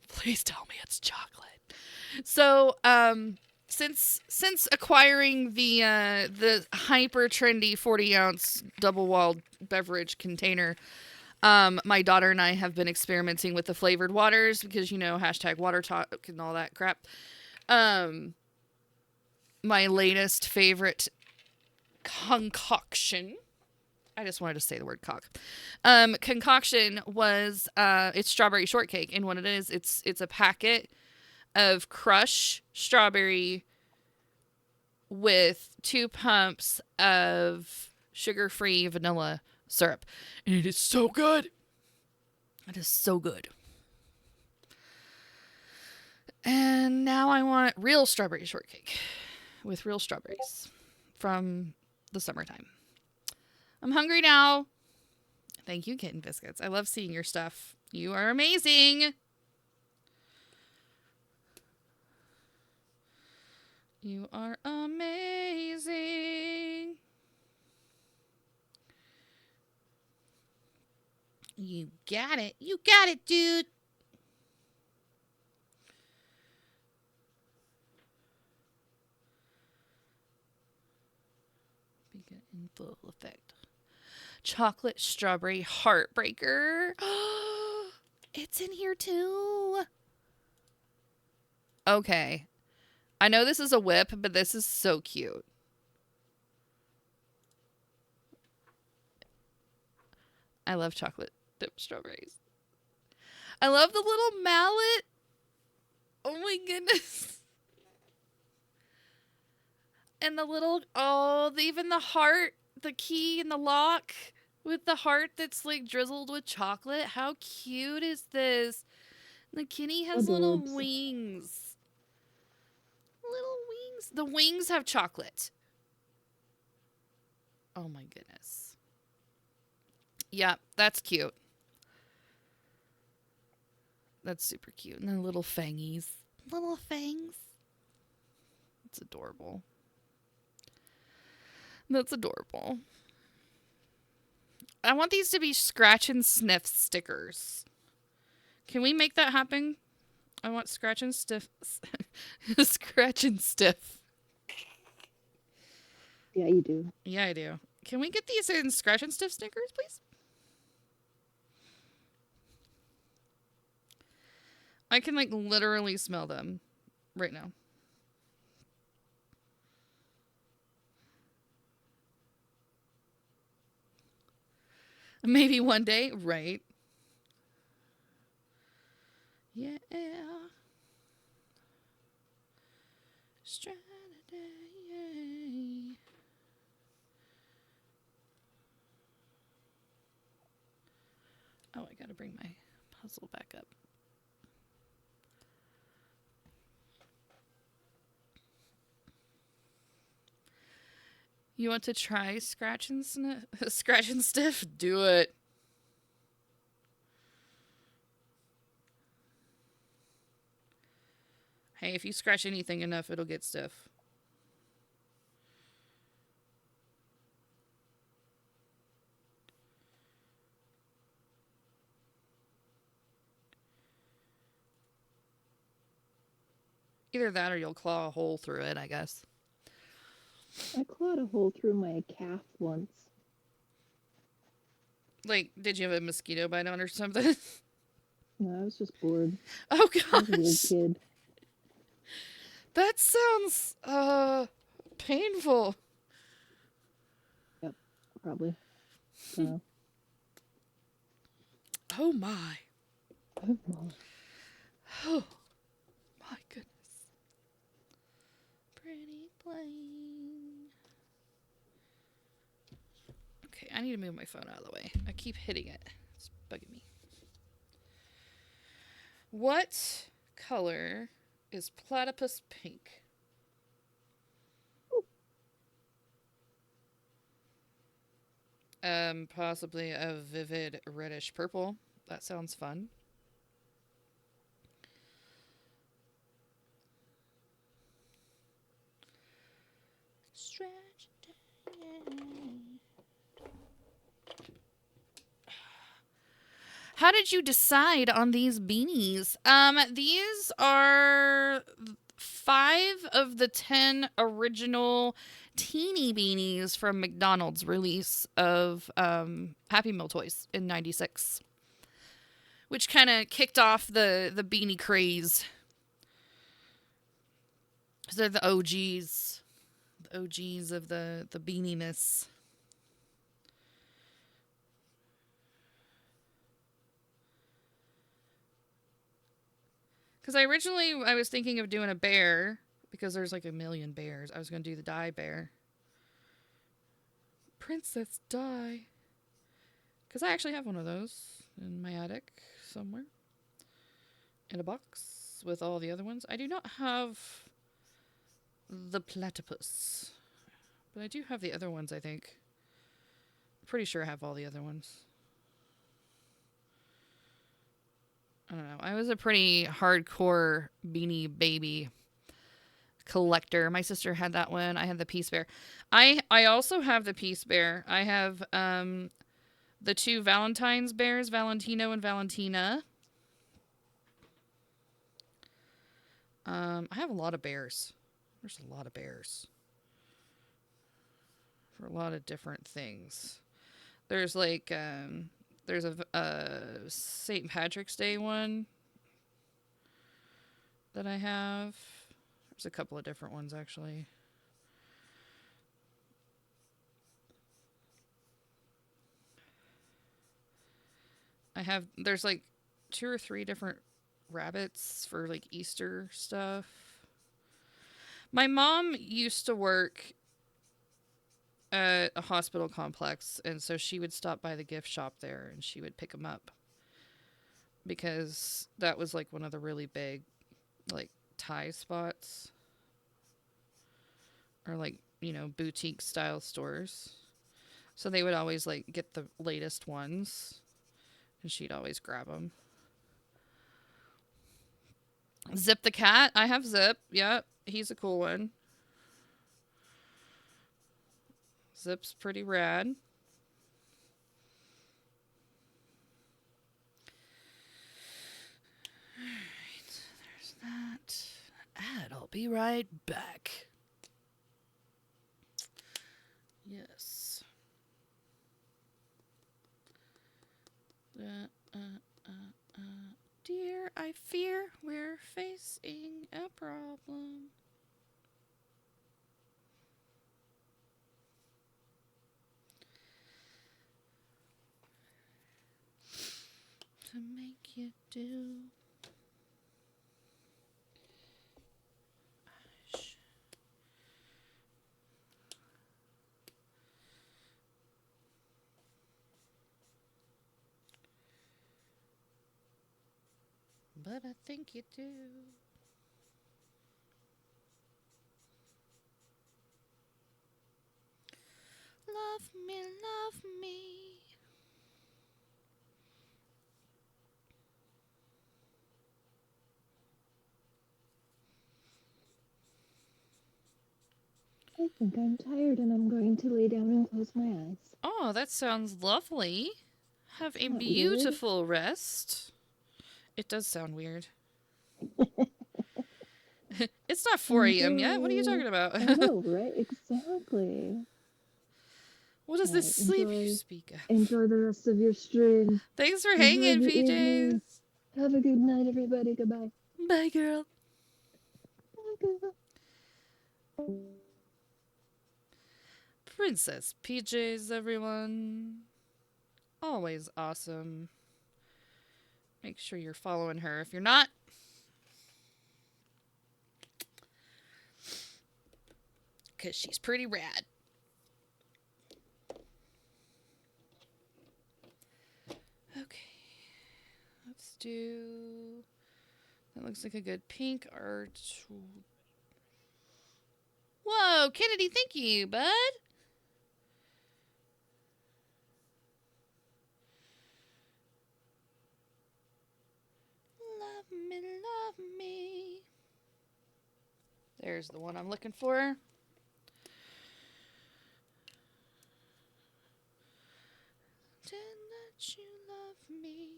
Please tell me it's chocolate. So, since acquiring the hyper trendy 40-ounce double-walled beverage container, my daughter and I have been experimenting with the flavored waters because, you know, hashtag water talk and all that crap. My latest favorite concoction. I just wanted to say the word cock. Concoction was it's strawberry shortcake, and what it is, it's a packet of Crush strawberry with 2 pumps of sugar-free vanilla syrup, and it is so good. It is so good. And now I want real strawberry shortcake with real strawberries from the summertime. I'm hungry now. Thank you, Kitten Biscuits. I love seeing your stuff. You are amazing. You are amazing. You got it. You got it, dude. get in full effect. Chocolate strawberry heartbreaker. It's in here too. Okay. I know this is a whip, but this is so cute. I love chocolate dipped strawberries. I love the little mallet. Oh my goodness. And the little, even the heart, the key and the lock with the heart that's like drizzled with chocolate. How cute is this? The kitty has little wings. Little wings. The wings have chocolate. Oh my goodness. Yeah, that's cute. That's super cute. And the little fangies. Little fangs. It's adorable. That's adorable. I want these to be scratch and sniff stickers. Can we make that happen? I want scratch and stiff. Scratch and stiff. Yeah, you do. Yeah, I do. Can we get these in scratch and stiff stickers, please? I can like literally smell them right now. Maybe one day, right? Yeah. Strategy. Oh, I gotta bring my puzzle back up. You want to try scratch and stiff? Do it. Hey, if you scratch anything enough, it'll get stiff. Either that or you'll claw a hole through it, I guess. I clawed a hole through my calf once. Like, did you have a mosquito bite on or something? No, I was just bored. Oh I was a little gosh. kid. That sounds painful. Yep, probably. I don't know. Oh my. Oh, well. Oh my goodness. Pretty plain. Okay, I need to move my phone out of the way. I keep hitting it. It's bugging me. What color is platypus pink? Possibly a vivid reddish purple. That sounds fun. How did you decide on these beanies? These are 5 of the 10 original teeny beanies from McDonald's release of Happy Meal toys in '96, which kind of kicked off the beanie craze. So they're the OGs of the beaniness. Because I was thinking of doing a bear, because there's like a million bears. I was going to do the Di bear. Princess Di. Because I actually have one of those in my attic somewhere. In a box with all the other ones. I do not have the platypus. But I do have the other ones, I think. I'm pretty sure I have all the other ones. I don't know. I was a pretty hardcore Beanie Baby collector. My sister had that one. I had the Peace Bear. I also have the Peace Bear. I have the 2 Valentine's bears, Valentino and Valentina. I have a lot of bears. There's a lot of bears for a lot of different things. There's like there's a St. Patrick's Day one that I have. There's a couple of different ones actually. There's like 2 or 3 different rabbits for like Easter stuff. My mom used to work at a hospital complex, and so she would stop by the gift shop there and she would pick them up because that was like one of the really big like tie spots or like, you know, boutique style stores. So they would always like get the latest ones and she'd always grab them. Zip the cat. I have Zip. Yep, he's a cool one. Zip's pretty rad. Alright, there's that. And I'll be right back. Yes. Dear, I fear we're facing a problem. To make you do. But I think you do. Love me, love me. I think I'm tired and I'm going to lay down and close my eyes. Oh, that sounds lovely. Have a Not beautiful rest. It does sound weird. It's not 4 a.m. yet. What are you talking about? I know, right? Exactly. What is this sleep you speak of? Enjoy the rest of your stream. Thanks for hanging, the PJs. evening. Have a good night, everybody. Goodbye. Bye, girl. Bye, girl. Princess PJs, everyone. Always awesome. Make sure you're following her. If you're not, because she's pretty rad. Okay. Let's do... That looks like a good pink art. Whoa, Kennedy, thank you, bud. Love me, love me. There's the one I'm looking for. To let you love me.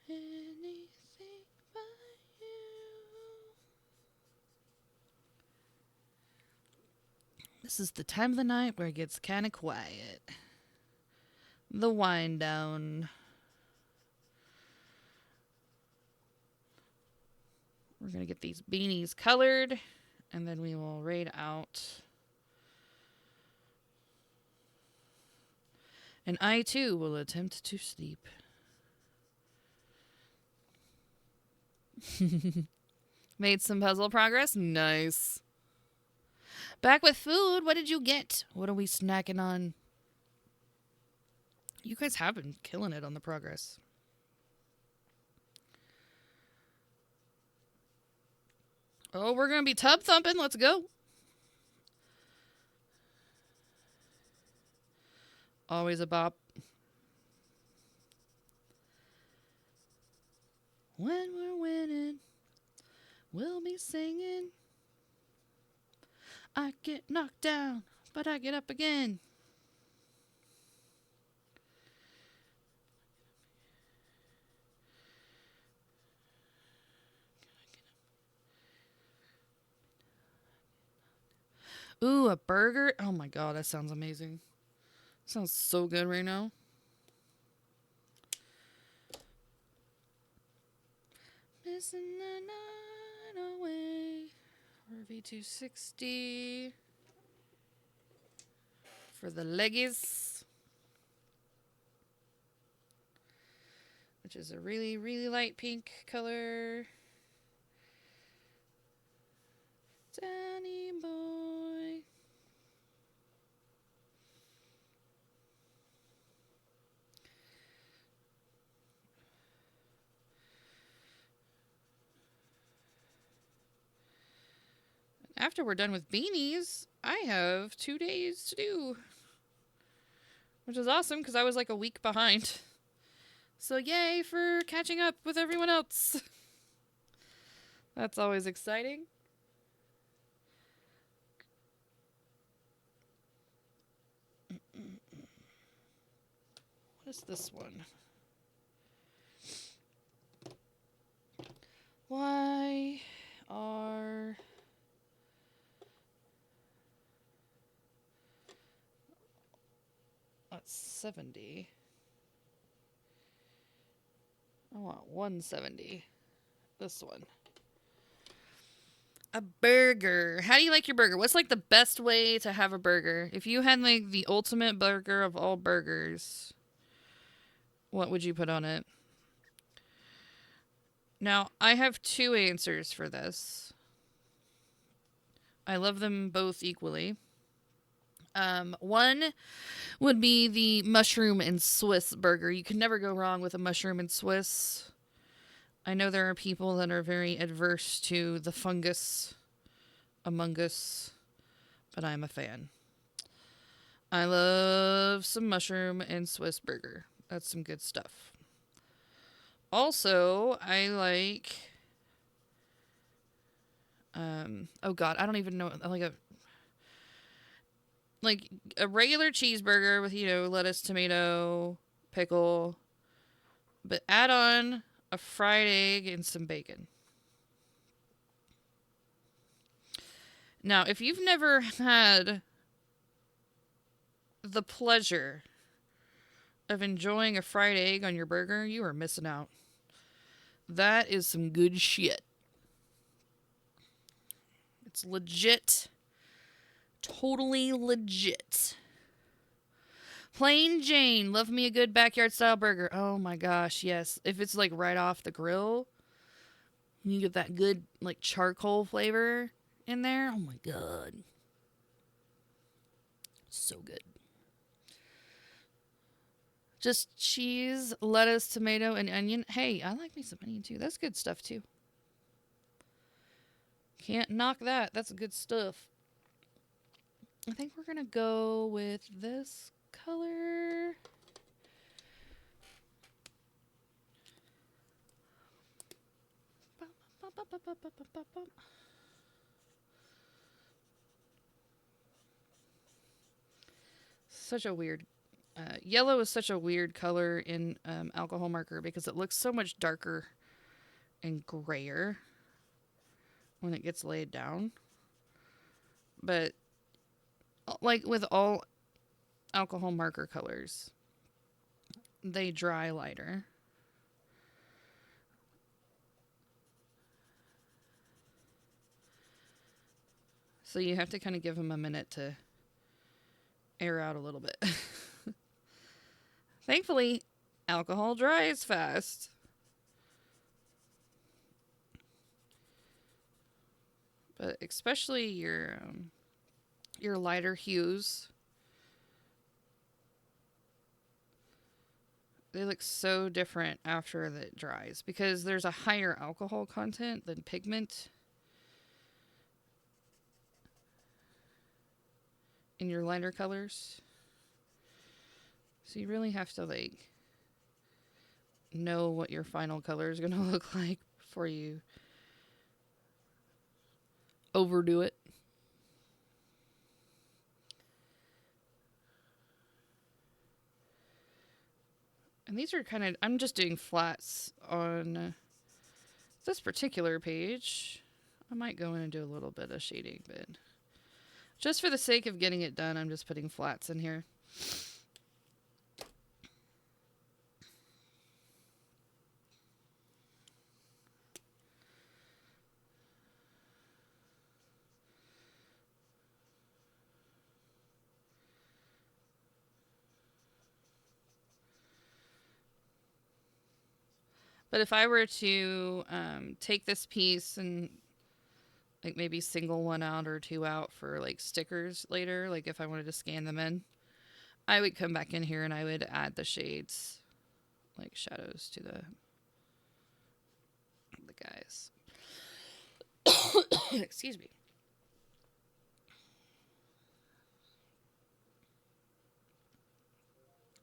Anything but you. This is the time of the night where it gets kind of quiet. The wind down. We're going to get these beanies colored, and then we will raid out. And I, too, will attempt to sleep. Made some puzzle progress? Nice. Back with food. What did you get? What are we snacking on? You guys have been killing it on the progress. Oh, we're going to be tub thumping. Let's go. Always a bop. When we're winning, we'll be singing. I get knocked down, but I get up again. Ooh, a burger? Oh my god, that sounds amazing. Sounds so good right now. Missing the night away. V260 for the leggies, which is a really, really light pink color. Danny boy. After we're done with beanies, I have 2 days to do, which is awesome because I was like a week behind. So yay for catching up with everyone else. That's always exciting. What is this one? Why are... That's 70. I want 170. This one. A burger. How do you like your burger? What's like the best way to have a burger? If you had like the ultimate burger of all burgers, what would you put on it? Now, I have 2 answers for this. I love them both equally. One would be the mushroom and Swiss burger. You can never go wrong with a mushroom and Swiss. I know there are people that are very adverse to the fungus among us, but I'm a fan. I love some mushroom and Swiss burger. That's some good stuff. Also, I like... oh god, I don't even know... Like a regular cheeseburger with, you know, lettuce, tomato, pickle, but add on a fried egg and some bacon. Now, if you've never had the pleasure of enjoying a fried egg on your burger, you are missing out. That is some good shit. It's legit. Totally legit. Plain Jane, love me a good backyard style burger. Oh my gosh, yes. If it's like right off the grill, you get that good like charcoal flavor in there. Oh my god. So good. Just cheese, lettuce, tomato, and onion. Hey, I like me some onion too. That's good stuff too. Can't knock that. That's good stuff. I think we're going to go with this color. Such a weird... yellow is such a weird color in alcohol marker because it looks so much darker and grayer when it gets laid down. But like with all alcohol marker colors, they dry lighter. So you have to kind of give them a minute to air out a little bit. Thankfully, alcohol dries fast. But especially your lighter hues, they look so different after it dries because there's a higher alcohol content than pigment in your lighter colors. So you really have to like know what your final color is going to look like before you overdo it. And these are kind of, I'm just doing flats on this particular page. I might go in and do a little bit of shading, but just for the sake of getting it done, I'm just putting flats in here. But if I were to take this piece and like maybe single one out or two out for like stickers later, like if I wanted to scan them in, I would come back in here and I would add the shades, like shadows to the guys. Excuse me.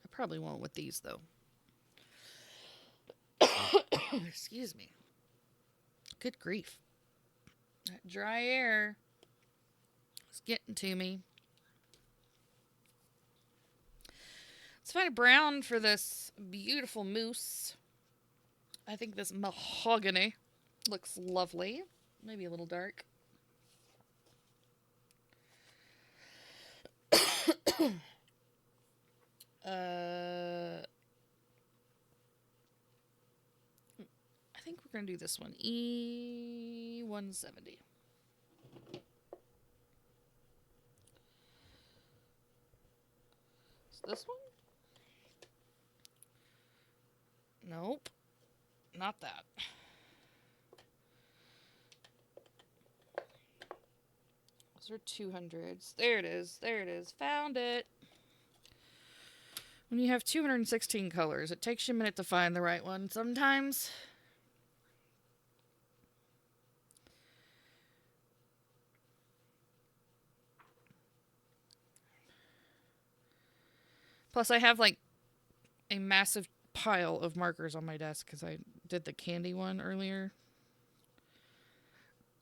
I probably won't with these though. Excuse me. Good grief. That dry air is getting to me. Let's find a brown for this beautiful mousse. I think this mahogany looks lovely. Maybe a little dark. I think we're going to do this one. E170. Is this one? Nope. Not that. Those are 200s. There it is. There it is. Found it. When you have 216 colors, it takes you a minute to find the right one sometimes. Plus, I have like a massive pile of markers on my desk because I did the candy one earlier.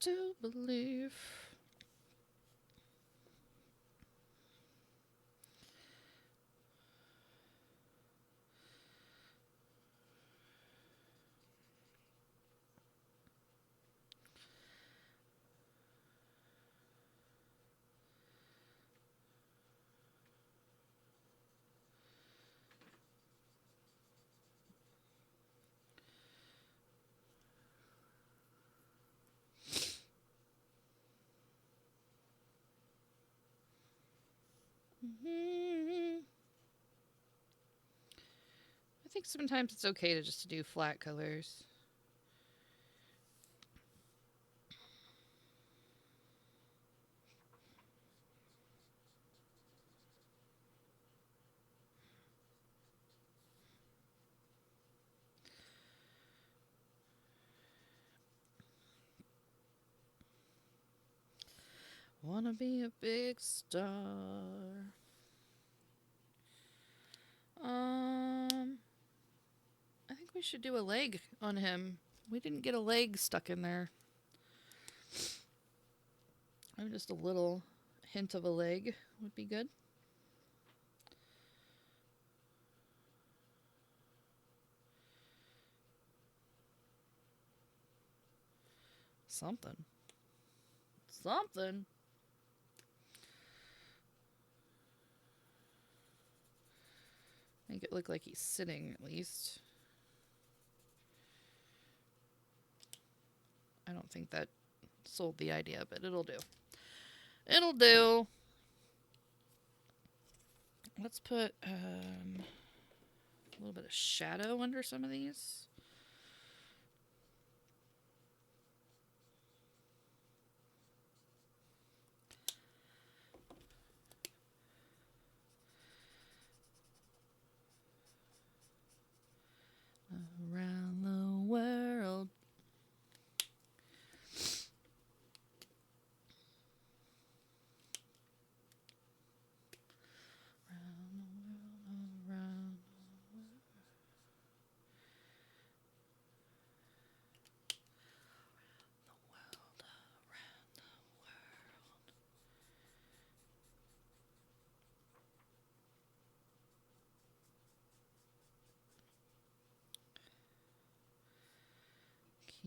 To believe. I think sometimes it's okay to just do flat colors. Wanna be a big star. I think we should do a leg on him. We didn't get a leg stuck in there. Maybe just a little hint of a leg would be good. Something. Something. Make it look like he's sitting, at least. I don't think that sold the idea, but it'll do. It'll do. Let's put a little bit of shadow under some of these. Around the world. Around the world.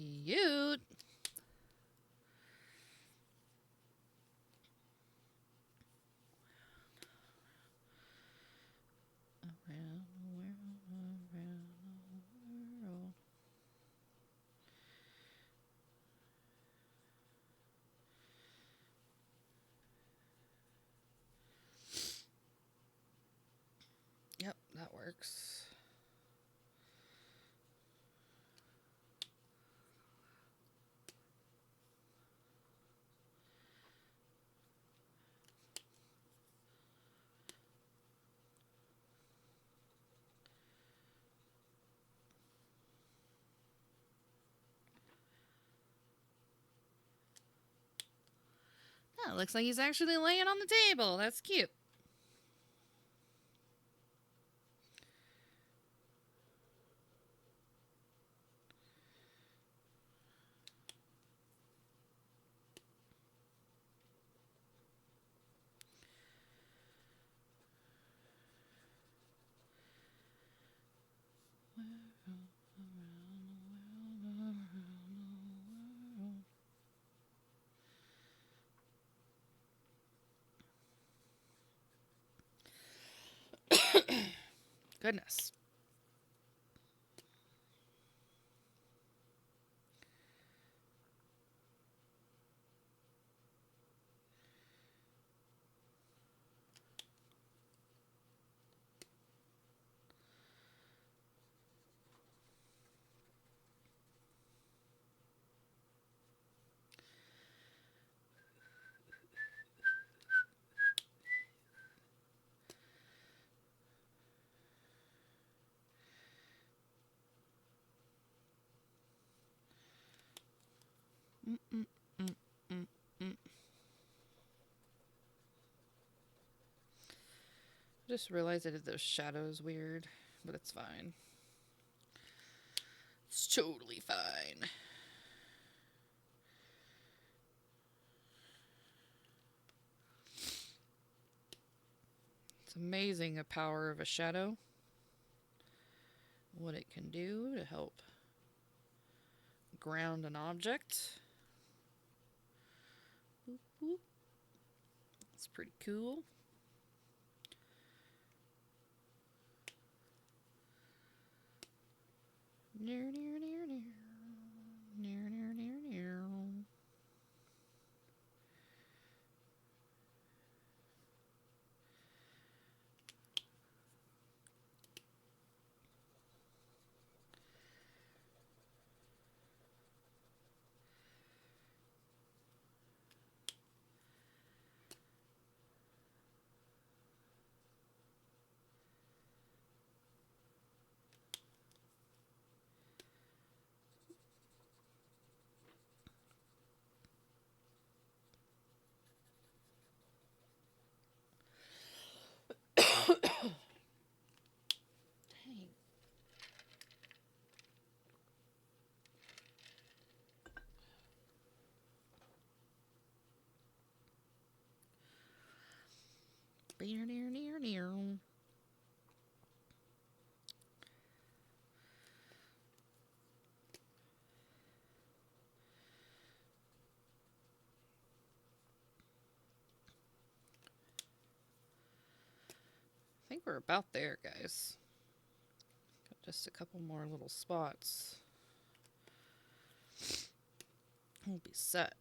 Cute. Around the world. Yep, that works. Oh, looks like he's actually laying on the table. That's cute. Goodness. Just realized I did those shadows weird, but it's fine. It's totally fine. It's amazing the power of a shadow. What it can do to help ground an object. Boop, boop. It's pretty cool. Near, near, near, near. Near, near, near, near. Near, near, near, near. I think we're about there, guys. Got just a couple more little spots. We'll be set.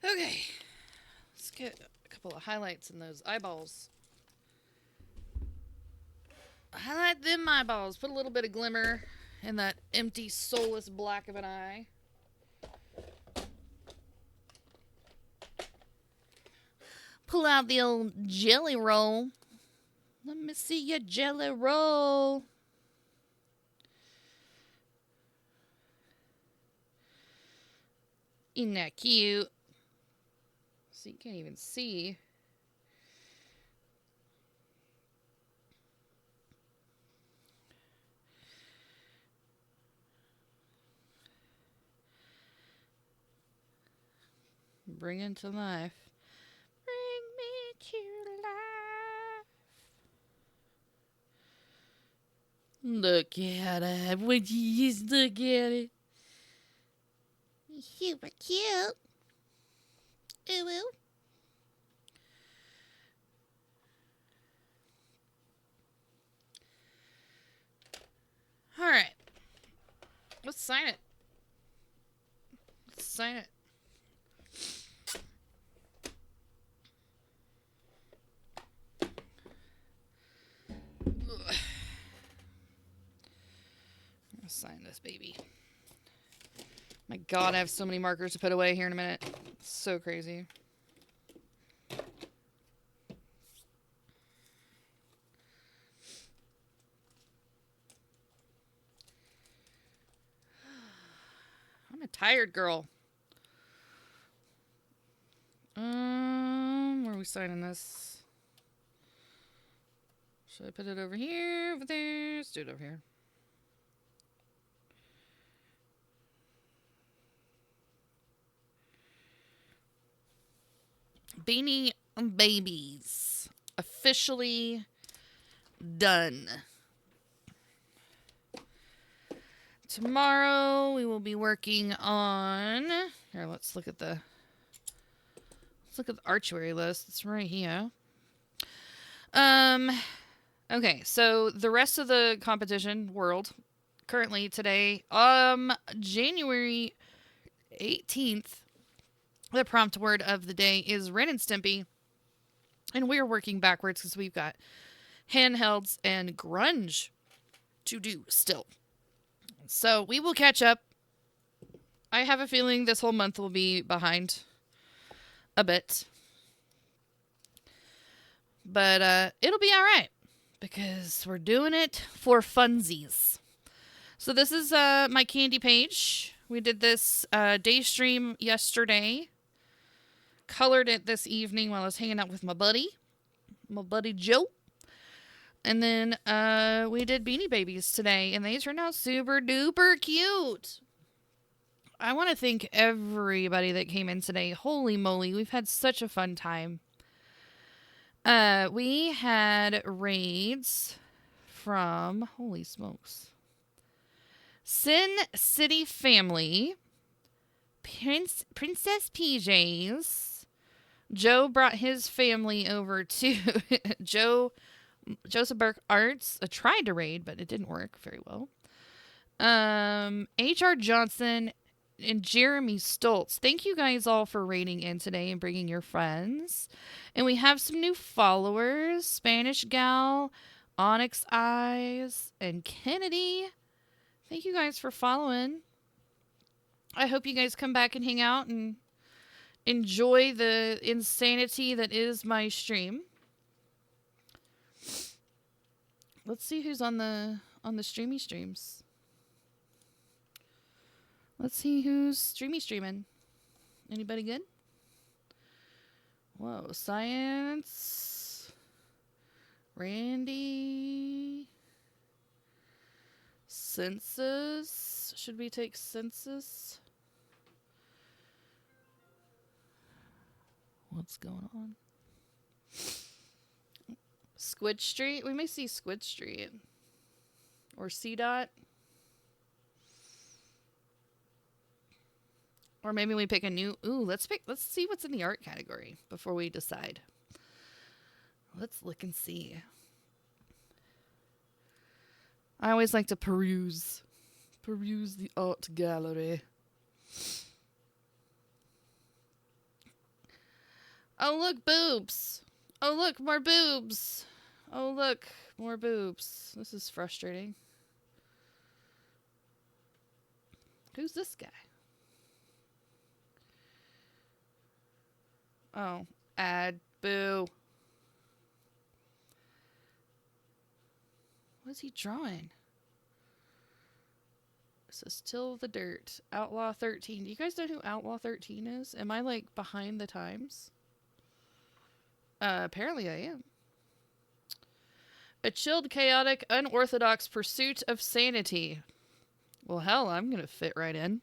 Okay, let's get a couple of highlights in those eyeballs. Highlight them eyeballs. Put a little bit of glimmer in that empty, soulless black of an eye. Pull out the old jelly roll. Let me see your jelly roll. Isn't that cute? So you can't even see. Bring it to life. Bring me to life. Look at it. Would you just look at it? Super cute. Ooh, ooh. All right. Let's sign it. Let's sign it. Ugh. Let's sign this baby. My God, I have so many markers to put away here in a minute. It's so crazy. I'm a tired girl. Where are we signing this? Should I put it over here, over there? Let's do it over here. Beanie Babies. Officially done. Tomorrow we will be working on... Here, let's look at the Artuary list. It's right here. Okay, so the rest of the competition world currently today, January 18th, the prompt word of the day is Ren and Stimpy. And we're working backwards because we've got handhelds and grunge to do still. So we will catch up. I have a feeling this whole month will be behind a bit. But it'll be all right because we're doing it for funsies. So this is my candy page. We did this day stream yesterday. Colored it this evening while I was hanging out with my buddy Joe. And then we did Beanie Babies today, and they turned out super duper cute. I want to thank everybody that came in today. Holy moly, we've had such a fun time. We had raids from, holy smokes, Sin City Family, Princess PJs. Joe brought his family over to Joseph Burke Arts. I tried to raid, but it didn't work very well. H.R. Johnson and Jeremy Stoltz. Thank you guys all for raiding in today and bringing your friends. And we have some new followers. Spanish Gal, Onyx Eyes, and Kennedy. Thank you guys for following. I hope you guys come back and hang out and enjoy the insanity that is my stream. Let's see who's on the streamy streams. Let's see who's streaming. Anybody good? Whoa, Science. Randy. Census. Should we take Census? What's going on? Squid Street? We may see Squid Street. Or C-Dot. Or maybe we pick a new... Ooh, let's see what's in the art category before we decide. Let's look and see. I always like to peruse the art gallery. Oh, look, boobs. Oh, look, more boobs. Oh, look, more boobs. This is frustrating. Who's this guy? Oh, ad. Boo. What is he drawing? says Till the Dirt. Outlaw 13. Do you guys know who Outlaw 13 is? Am I like behind the times? Apparently I am. A chilled, chaotic, unorthodox pursuit of sanity. Well, hell, I'm gonna fit right in.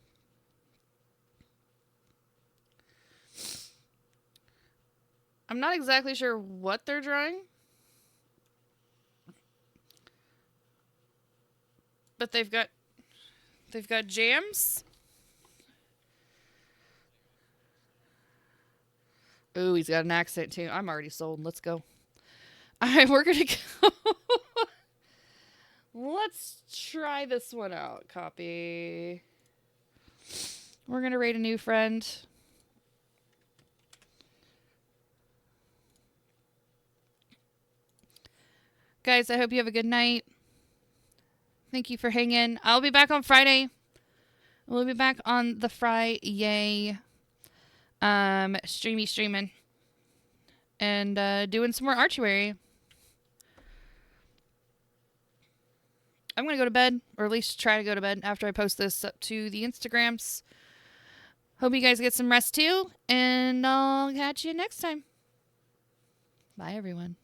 I'm not exactly sure what they're drawing. But they've got jams. Ooh, he's got an accent too. I'm already sold. Let's go. All right, we're gonna go. Let's try this one out. Copy. We're gonna raid a new friend. Guys, I hope you have a good night. Thank you for hanging. I'll be back on Friday. We'll be back on the Friday. Streaming. And doing some more Artuary. I'm going to go to bed, or at least try to go to bed after I post this up to the Instagrams. Hope you guys get some rest too, and I'll catch you next time. Bye, everyone.